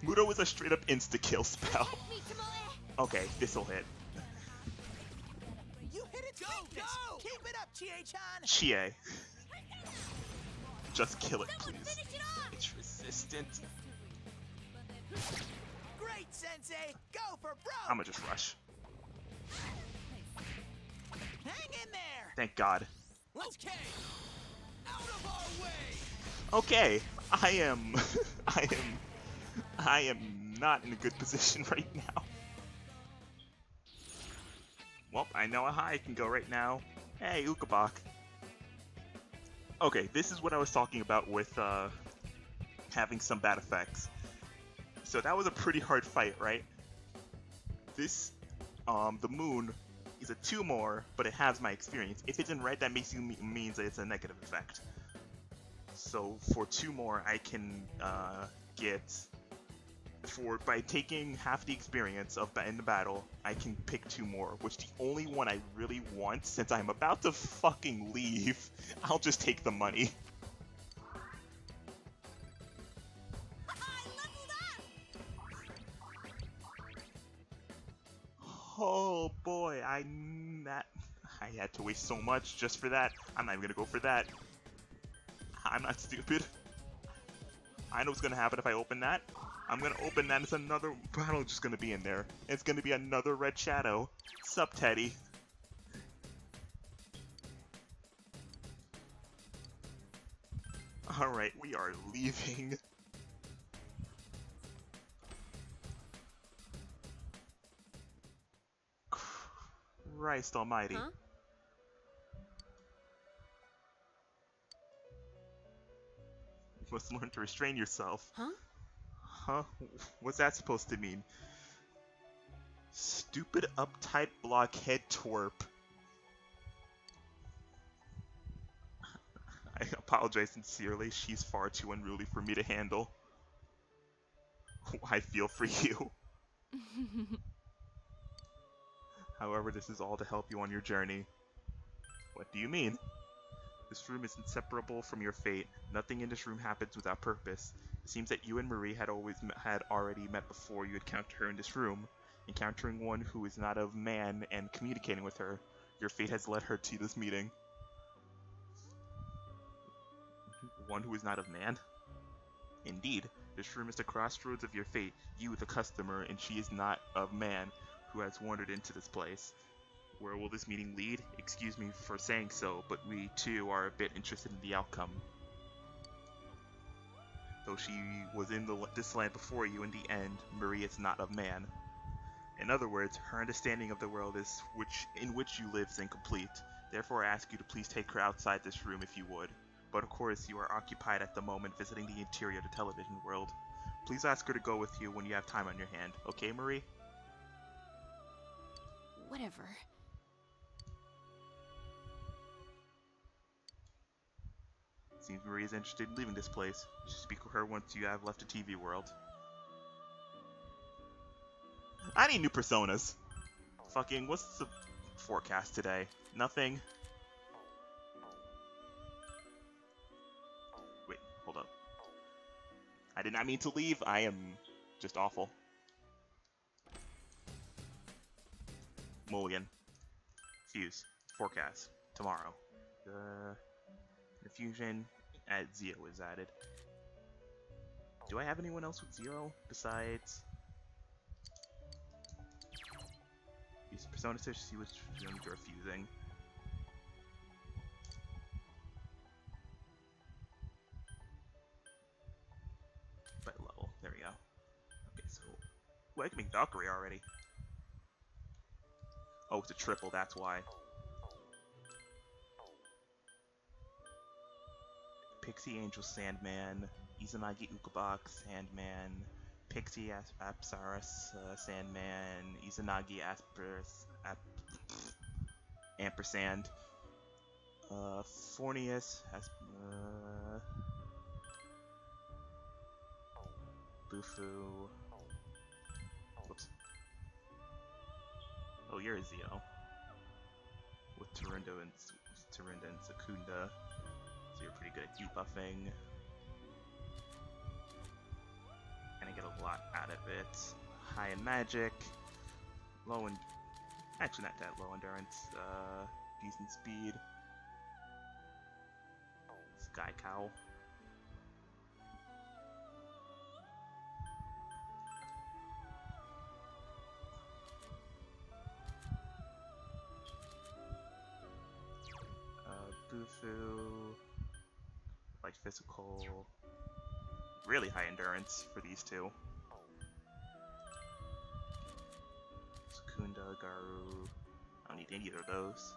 Mudo is a straight-up insta-kill spell. Okay, this'll hit. You hit it, go! Keep it up, Chie-chan! Chie. Just kill it, please. It's resistant. Great, Sensei! Go for broke! I'ma just rush. Hang in there! Thank God. Let's K! Out of our way! Okay, I am not in a good position right now. Well, I know how high I can go right now. Hey, Ukabak. Okay, this is what I was talking about with having some bad effects. So that was a pretty hard fight, right? This, the moon is a 2 more, but it has my experience. If it's in red, that means that it's a negative effect. So for 2 more, I can get, by taking half the experience in the battle, I can pick 2 more, which the only one I really want, since I'm about to fucking leave, I'll just take the money. Oh boy, I had to waste so much just for that. I'm not even gonna go for that. I'm not stupid. I know what's gonna happen if I open that. I'm gonna open that. It's another battle just gonna be in there. It's gonna be another red shadow. Sup, Teddy? Alright, we are leaving. Christ almighty. Huh? You must learn to restrain yourself. Huh? Huh? What's that supposed to mean? Stupid uptight blockhead twerp. I apologize sincerely, she's far too unruly for me to handle. I feel for you. However, this is all to help you on your journey. What do you mean? This room is inseparable from your fate. Nothing in this room happens without purpose. It seems that you and Marie had already met before you encountered her in this room. Encountering one who is not of man and communicating with her. Your fate has led her to this meeting. One who is not of man? Indeed, this room is the crossroads of your fate. You, the customer, and she is not of man, who has wandered into this place. Where will this meeting lead? Excuse me for saying so, but we too are a bit interested in the outcome. Though she was in this land before you, in the end, Marie is not of man. In other words, her understanding of the world in which you live is incomplete. Therefore, I ask you to please take her outside this room if you would. But of course, you are occupied at the moment visiting the interior of the television world. Please ask her to go with you when you have time on your hand. Okay, Marie? Whatever. Seems Marie is interested in leaving this place. You should speak with her once you have left the TV world. I need new personas. Fucking, what's the forecast today? Nothing. I did not mean to leave. I am just awful. Mulligan. Fuse. Forecast. Tomorrow. Infusion at 0 is added. Do I have anyone else with 0 besides... Use Persona to see which fumes are fusing. By level. There we go. Okay, so... Well, I can make Valkyrie already. Oh, it's a triple, that's why. Pixie Angel Sandman, Izanagi Ukabak Sandman, Pixie Apsaris Sandman, Izanagi Ampersand, Fornius Bufu. Whoops. Oh, you're a Zeo. With Turindo and Secunda. So you're pretty good at debuffing. And I get a lot out of it. High in magic. Low in... Actually not that low endurance. Decent speed. Sky Cow. Bufu. Light physical. Really high endurance for these two. Secunda, Garu. I don't need either of those.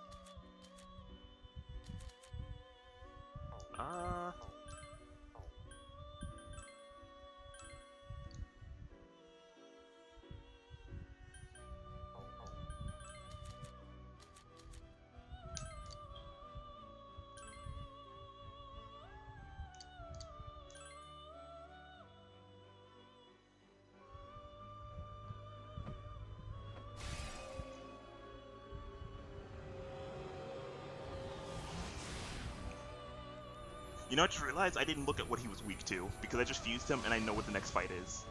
You know, I just realized I didn't look at what he was weak to, because I just fused him and I know what the next fight is.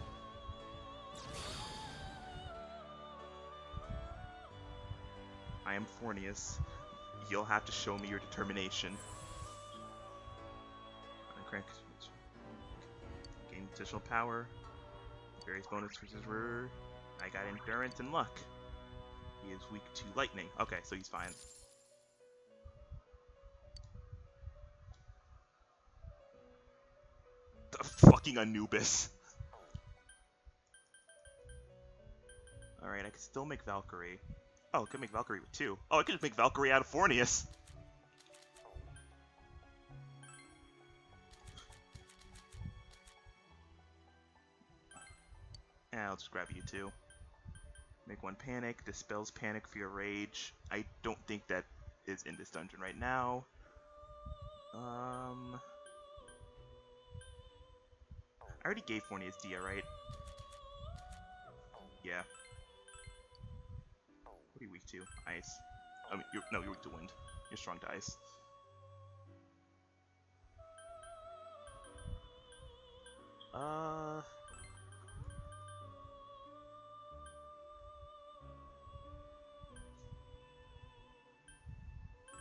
I am Fornius. You'll have to show me your determination. Gain additional power. Various bonuses were... I got endurance and luck. He is weak to lightning. Okay, so he's fine. The fucking Anubis. Alright, I can still make Valkyrie. Oh, I could make Valkyrie with 2. Oh, I could just make Valkyrie out of Fornius. Yeah, I'll just grab you 2. Make 1 panic, dispels panic for your rage. I don't think that is in this dungeon right now. I already gave Fornius Dia, right? Yeah. What are you weak to? Ice. I mean, no, you're weak to wind. You're strong to ice.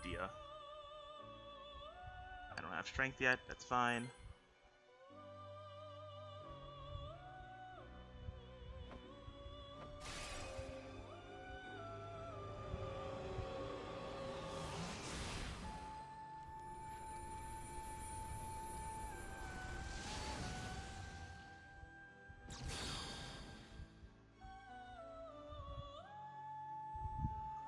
Dia. I don't have strength yet, that's fine.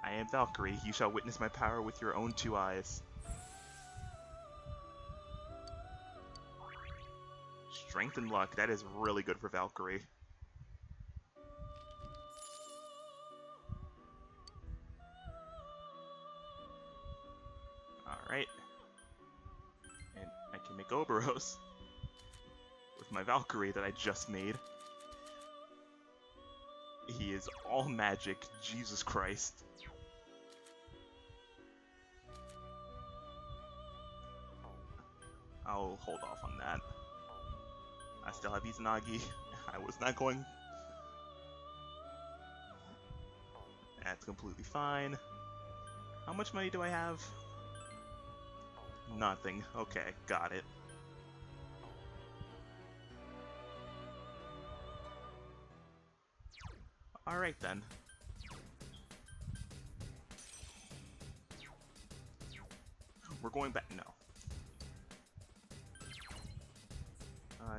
I am Valkyrie. You shall witness my power with your own 2 eyes. Strength and luck. That is really good for Valkyrie. Alright. And I can make Oberos with my Valkyrie that I just made. He is all magic. Jesus Christ. I'll hold off on that. I still have Izanagi. I was not going. That's completely fine. How much money do I have? Nothing. Okay, got it. Alright then. We're going back. No.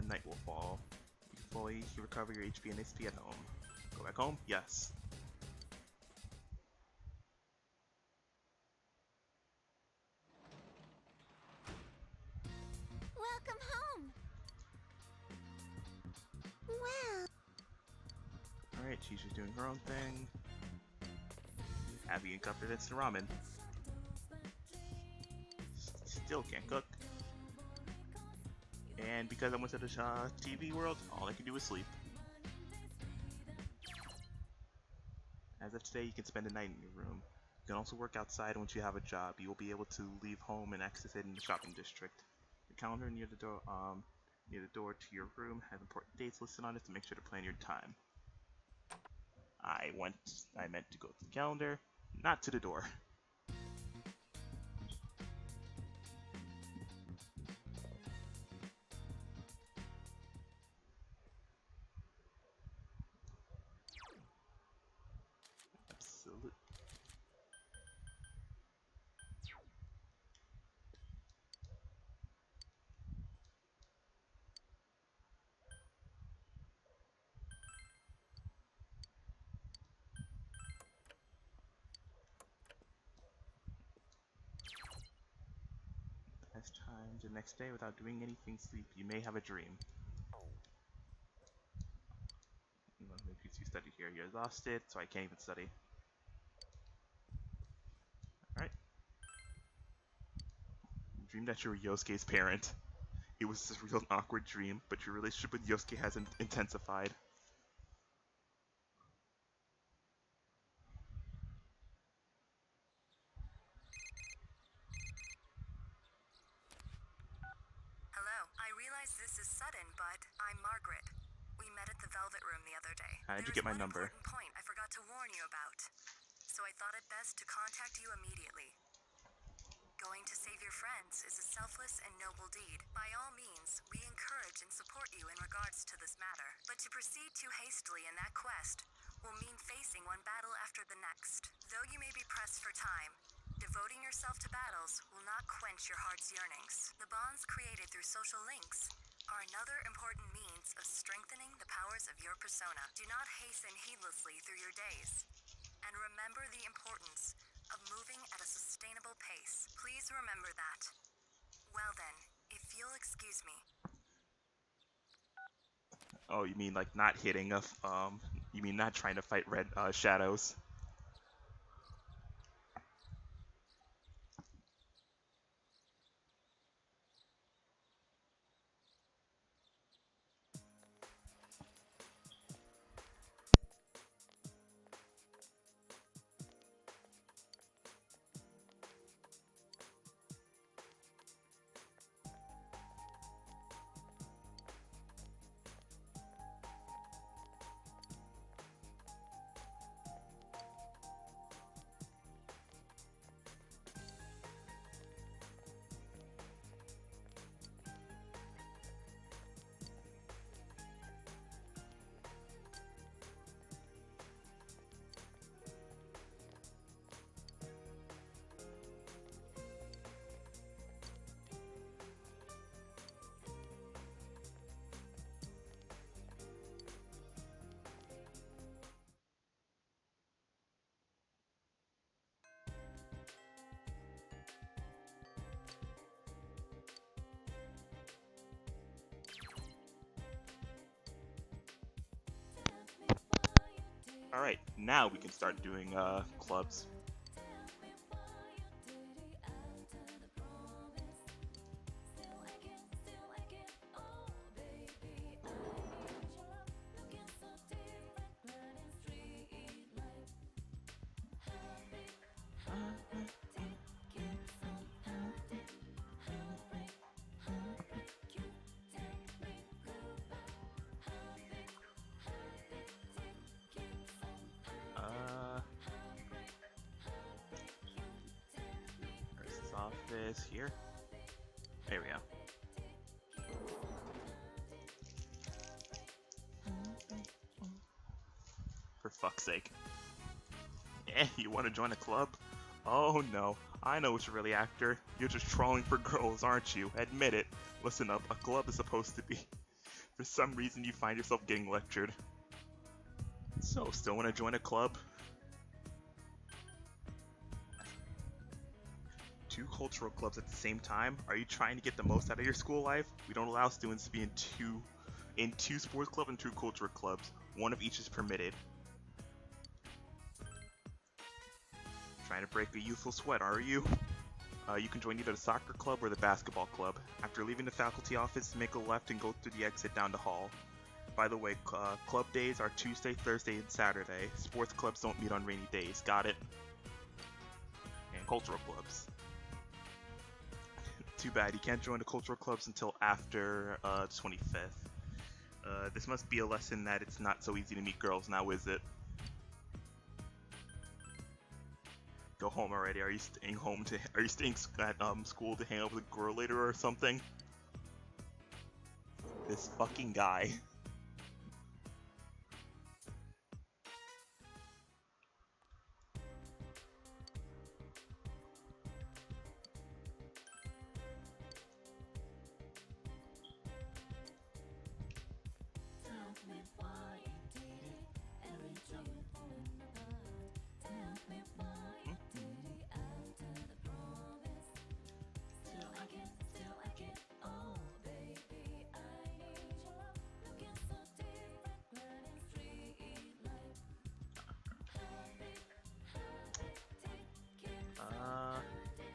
Night will fall. You fully recover your HP and SP at home. Go back home? Yes. Welcome home. Well. Alright, she's just doing her own thing. Abby and Cup instant ramen. Still can't cook. And because I went to the TV world, all I can do is sleep. As of today, you can spend a night in your room. You can also work outside once you have a job. You will be able to leave home and access it in the shopping district. The calendar near the door to your room has important dates listed on it to make sure to plan your time. I meant to go to the calendar, not to the door. Absolutely. As time the next day without doing anything sleep, you may have a dream. Maybe you study here. You're exhausted, so I can't even study. Alright. Dream that you were Yosuke's parent. It was a real awkward dream, but your relationship with Yosuke has intensified. Hello. I realize this is sudden, but I'm Margaret. We met at the Velvet Room the other day. How did you There's get my one number? important point I forgot to warn you about, so I thought it best to contact you immediately. Going to save your friends is a selfless and noble deed. By all means, we encourage and support you in regards to this matter. But to proceed too hastily in that quest will mean facing one battle after the next. Though you may be pressed for time, devoting yourself to battles will not quench your heart's yearnings. The bonds created through social links are another important means of strengthening the powers of your persona. Do not hasten heedlessly through your days. And remember the importance of moving at a sustainable pace. Please remember that. Well then, if you'll excuse me. Oh, you mean like not hitting a you mean not trying to fight red shadows? Alright, now we can start doing clubs. is here. There we go. For fuck's sake. You want to join a club? Oh no, I know what you're really after. You're just trolling for girls, aren't you? Admit it. Listen up, a club is supposed to be. For some reason you find yourself getting lectured. So, still want to join a club? Two cultural clubs at the same time? Are you trying to get the most out of your school life? We don't allow students to be in two sports clubs and two cultural clubs. One of each is permitted. Trying to break a youthful sweat, are you? You can join either the soccer club or the basketball club. After leaving the faculty office, make a left and go through the exit down the hall. By the way, club days are Tuesday, Thursday, and Saturday. Sports clubs don't meet on rainy days. Got it? And cultural clubs. Too bad, you can't join the cultural clubs until after the 25th. This must be a lesson that it's not so easy to meet girls now, is it? Go home already. Are you staying at school to hang out with a girl later or something? This fucking guy.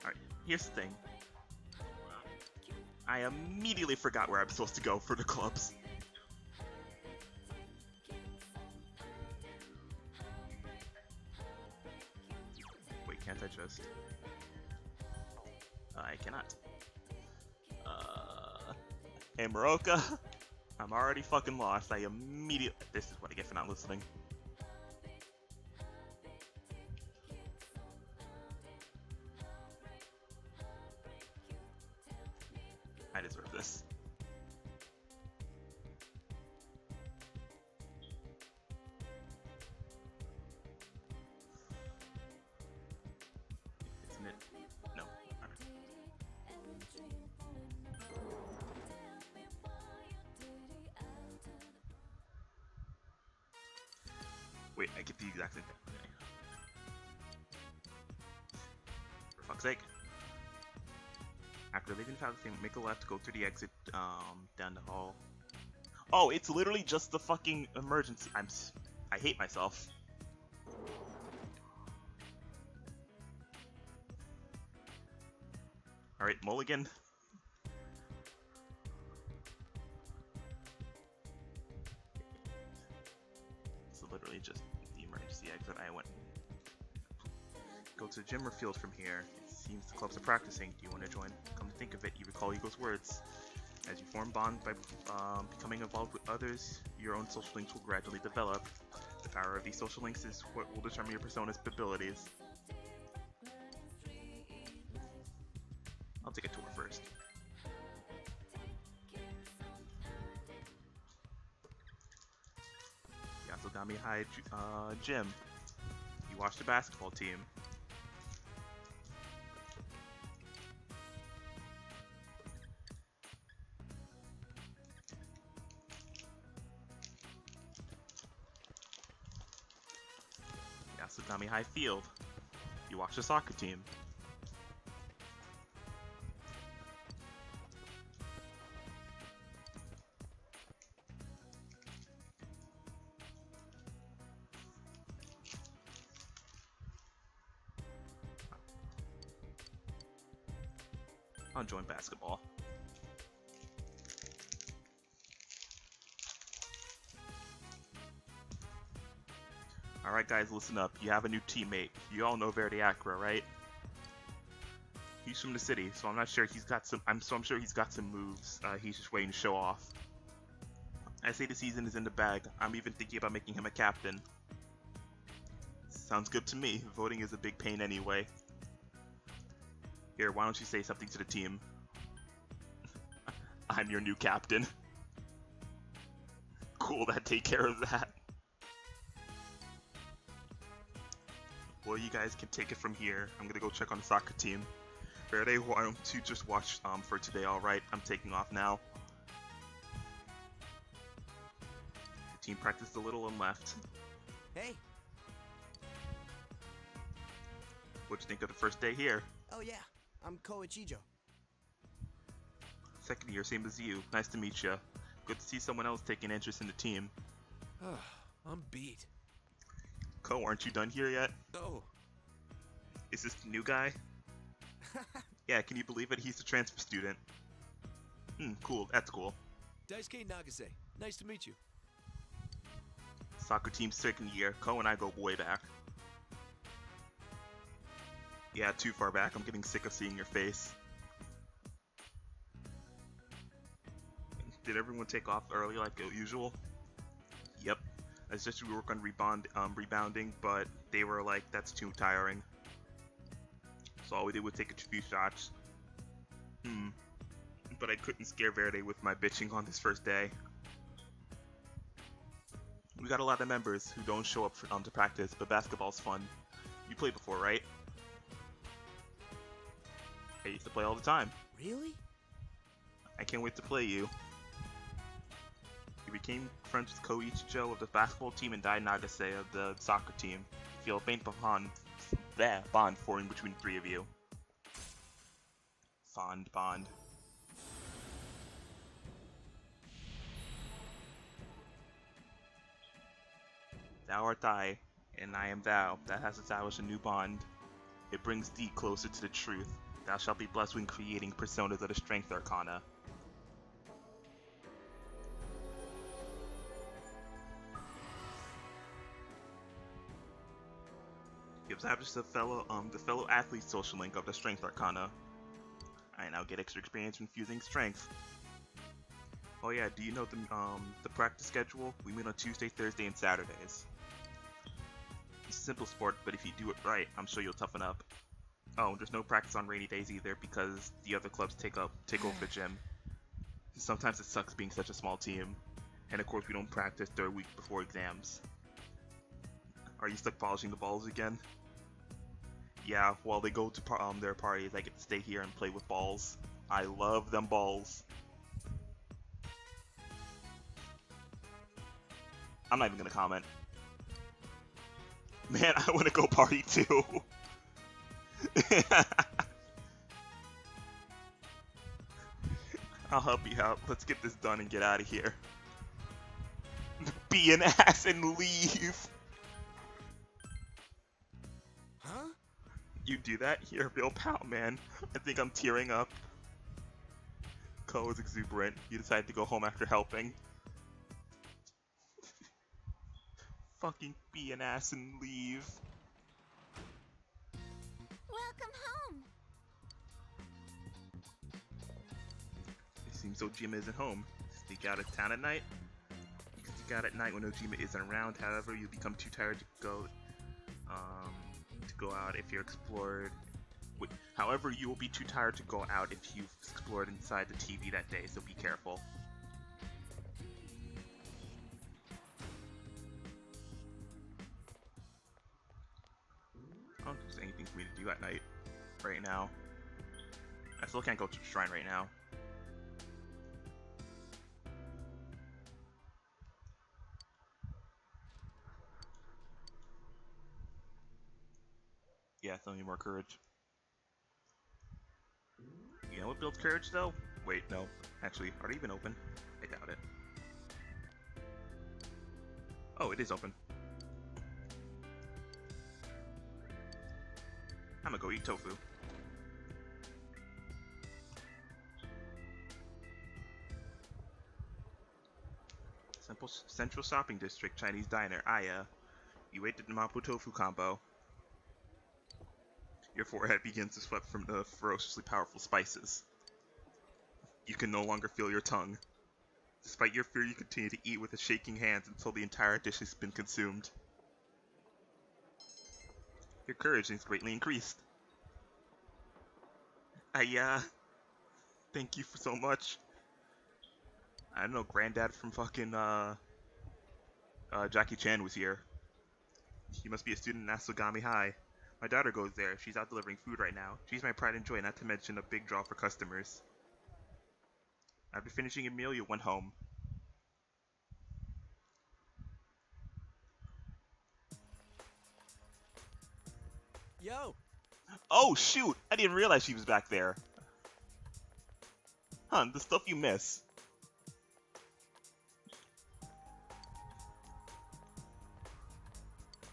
Alright, here's the thing. I immediately forgot where I'm supposed to go for the clubs. Wait, can't I just... I cannot. Hey, Maroka. I'm already fucking lost. I immediately... This is what I get for not listening. I deserve this. Isn't it? No. Alright. Wait, I get the exact same thing. Okay. For fuck's sake. After leaving the faculty, make a left, go through the exit, down the hall. Oh, it's literally just the fucking emergency. I hate myself. Alright, mulligan. It's literally just the emergency exit. I went. Go to the gym or field from here. It seems the clubs are practicing. Do you want to join? Come to think of it, you recall Eagle's words. As you form bonds by becoming involved with others, your own social links will gradually develop. The power of these social links is what will determine your persona's abilities. I'll take a tour first. Yasogami High Gym. You watch the basketball team. Yasogami High Field. You watch the soccer team. I'll join basketball. Alright guys, listen up. You have a new teammate. You all know Verde Acra, right? He's from the city, so I'm not sure he's got some I'm sure he's got some moves. He's just waiting to show off. I say the season is in the bag. I'm even thinking about making him a captain. Sounds good to me. Voting is a big pain anyway. Here, why don't you say something to the team? I'm your new captain. Cool, that take care of that. Well, you guys can take it from here. I'm gonna go check on the soccer team. Verde, why don't you just watch for today, alright? I'm taking off now. The team practiced a little and left. Hey. What'd you think of the first day here? Oh yeah, I'm Koichijo. Second year, same as you. Nice to meet you. Good to see someone else taking interest in the team. I'm beat. Ko, aren't you done here yet? No. Is this the new guy? Yeah, can you believe it? He's a transfer student. Cool. That's cool. Daisuke Nagase. Nice to meet you. Soccer team's second year. Ko and I go way back. Yeah, too far back. I'm getting sick of seeing your face. Did everyone take off early like usual? Yep. I suggested we work on rebounding, but they were like, that's too tiring. So all we did was take a few shots. But I couldn't scare Verde with my bitching on this first day. We got a lot of members who don't show up to practice, but basketball's fun. You played before, right? I used to play all the time. Really? I can't wait to play you. You became friends with Koichijo of the basketball team and Dai Nagase of the soccer team. Feel a faint bond forming between the three of you. Fond bond. Thou art I, and I am thou. That has established a new bond. It brings thee closer to the truth. Thou shalt be blessed when creating personas of the Strength Arcana. You established the fellow athlete social link of the Strength Arcana. I now get extra experience from fusing strength. Oh yeah, do you know the practice schedule? We meet on Tuesday, Thursday, and Saturdays. It's a simple sport, but if you do it right, I'm sure you'll toughen up. Oh, there's no practice on rainy days either because the other clubs take over the gym. Sometimes it sucks being such a small team, and of course we don't practice the week before exams. Are you stuck polishing the balls again? Yeah, while they go to their parties, I get to stay here and play with balls. I love them balls. I'm not even gonna comment. Man, I wanna go party too. I'll help you out. Let's get this done and get out of here. Be an ass and leave. Huh? You do that? You're a real pal, man. I think I'm tearing up. Ko is exuberant. You decide to go home after helping. Fucking be an ass and leave. Welcome home. It seems Ojima isn't home. Sneak out of town at night? You can sneak out at night when Ojima isn't around. However, you'll become too tired to go out if you're explored. However, you will be too tired to go out if you've explored inside the TV that day, so be careful. I don't think there's anything for me to do at night right now. I still can't go to the shrine right now. Yeah, still need more courage. You know what builds courage, though? Wait, no. Actually, are they even open? I doubt it. Oh, it is open. I'm gonna go eat tofu. Central Shopping District, Chinese Diner, Aya. You ate the Mapo Tofu combo. Your forehead begins to sweat from the ferociously powerful spices. You can no longer feel your tongue. Despite your fear, you continue to eat with shaking hands until the entire dish has been consumed. Your courage is greatly increased. Thank you for so much. I don't know, Granddad from fucking Jackie Chan was here. He must be a student in Asogami High. My daughter goes there. She's out delivering food right now. She's my pride and joy, not to mention a big draw for customers. After finishing a meal, you went home. Yo! Oh, shoot! I didn't realize she was back there. Huh, the stuff you miss.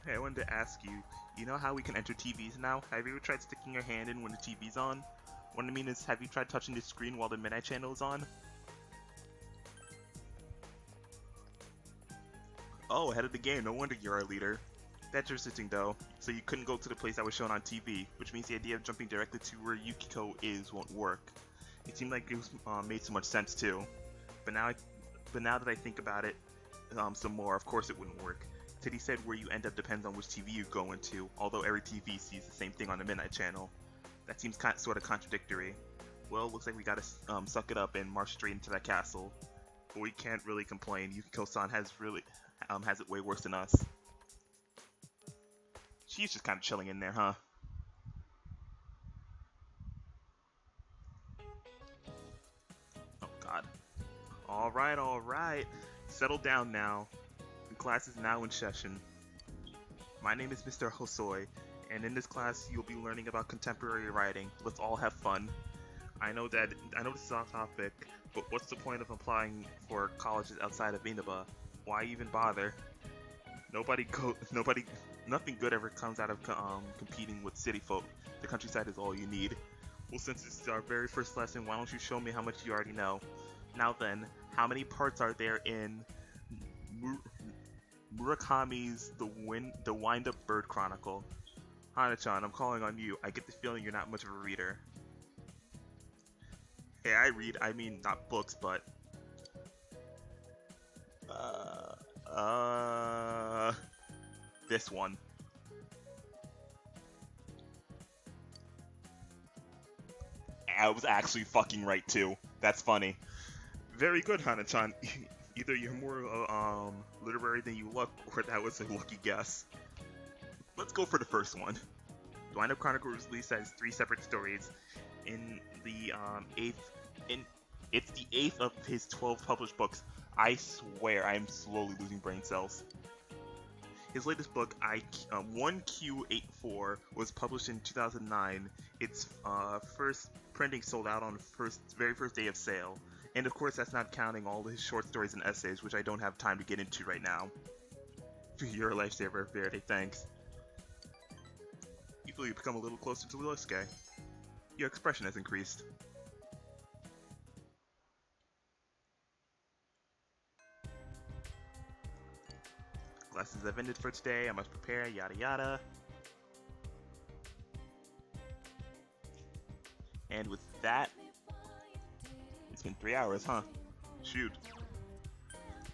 Hey, I wanted to ask you, you know how we can enter TVs now? Have you ever tried sticking your hand in when the TV's on? What I mean is, have you tried touching the screen while the Midnight Channel is on? Oh, ahead of the game, no wonder you're our leader. That's interesting though, so you couldn't go to the place that was shown on TV, which means the idea of jumping directly to where Yukiko is won't work. It seemed like it was, made so much sense too, but now that I think about it some more, of course it wouldn't work. Teddy said where you end up depends on which TV you go into, although every TV sees the same thing on the Midnight Channel. That seems sort of contradictory. Well, looks like we gotta suck it up and march straight into that castle. But we can't really complain. Yukiko-san has it way worse than us. She's just kind of chilling in there, huh? Oh God. All right. Settle down now. The class is now in session. My name is Mr. Hosoi, and in this class you'll be learning about contemporary writing. Let's all have fun. I know this is off topic, but what's the point of applying for colleges outside of Inaba? Why even bother? Nothing good ever comes out of competing with city folk. The countryside is all you need. Well, since this is our very first lesson, why don't you show me how much you already know? Now then, how many parts are there in Murakami's The Wind-Up Bird Chronicle? Hana-chan, I'm calling on you. I get the feeling you're not much of a reader. Hey, I read. I mean, not books, but... This one. I was actually fucking right, too. That's funny. Very good, Hana-chan. Either you're more literary than you look, or that was a lucky guess. Let's go for the first one. The Wind-Up Chronicle was released as 3 separate stories. It's the 8th of his 12 published books. I swear I'm slowly losing brain cells. His latest book, 1Q84, was published in 2009. Its first printing sold out on the very first day of sale. And of course, that's not counting all his short stories and essays, which I don't have time to get into right now. You're a lifesaver, Verde, thanks. You feel you've become a little closer to Lilsuke. Your expression has increased. Classes have ended for today. I must prepare, yada yada. And with that, it's been 3 hours, huh? Shoot.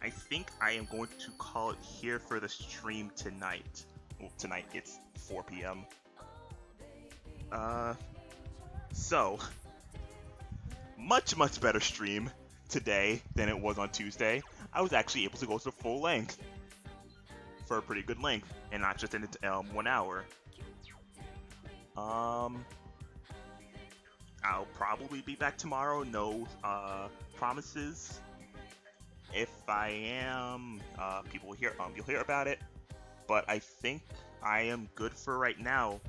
I think I am going to call it here for the stream tonight. Well, tonight it's 4 p.m. So, much better stream today than it was on Tuesday. I was actually able to go to the full length. For a pretty good length, and not just in 1 hour. I'll probably be back tomorrow. No promises. If I am, people will you'll hear about it. But I think I am good for right now.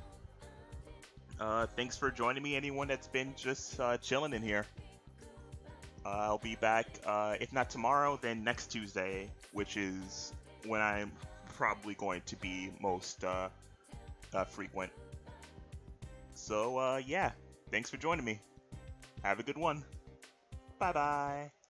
Thanks for joining me. Anyone that's been just chilling in here. I'll be back. If not tomorrow, then next Tuesday, which is when I'm probably going to be most frequent. So yeah, thanks for joining me. Have a good one. Bye bye.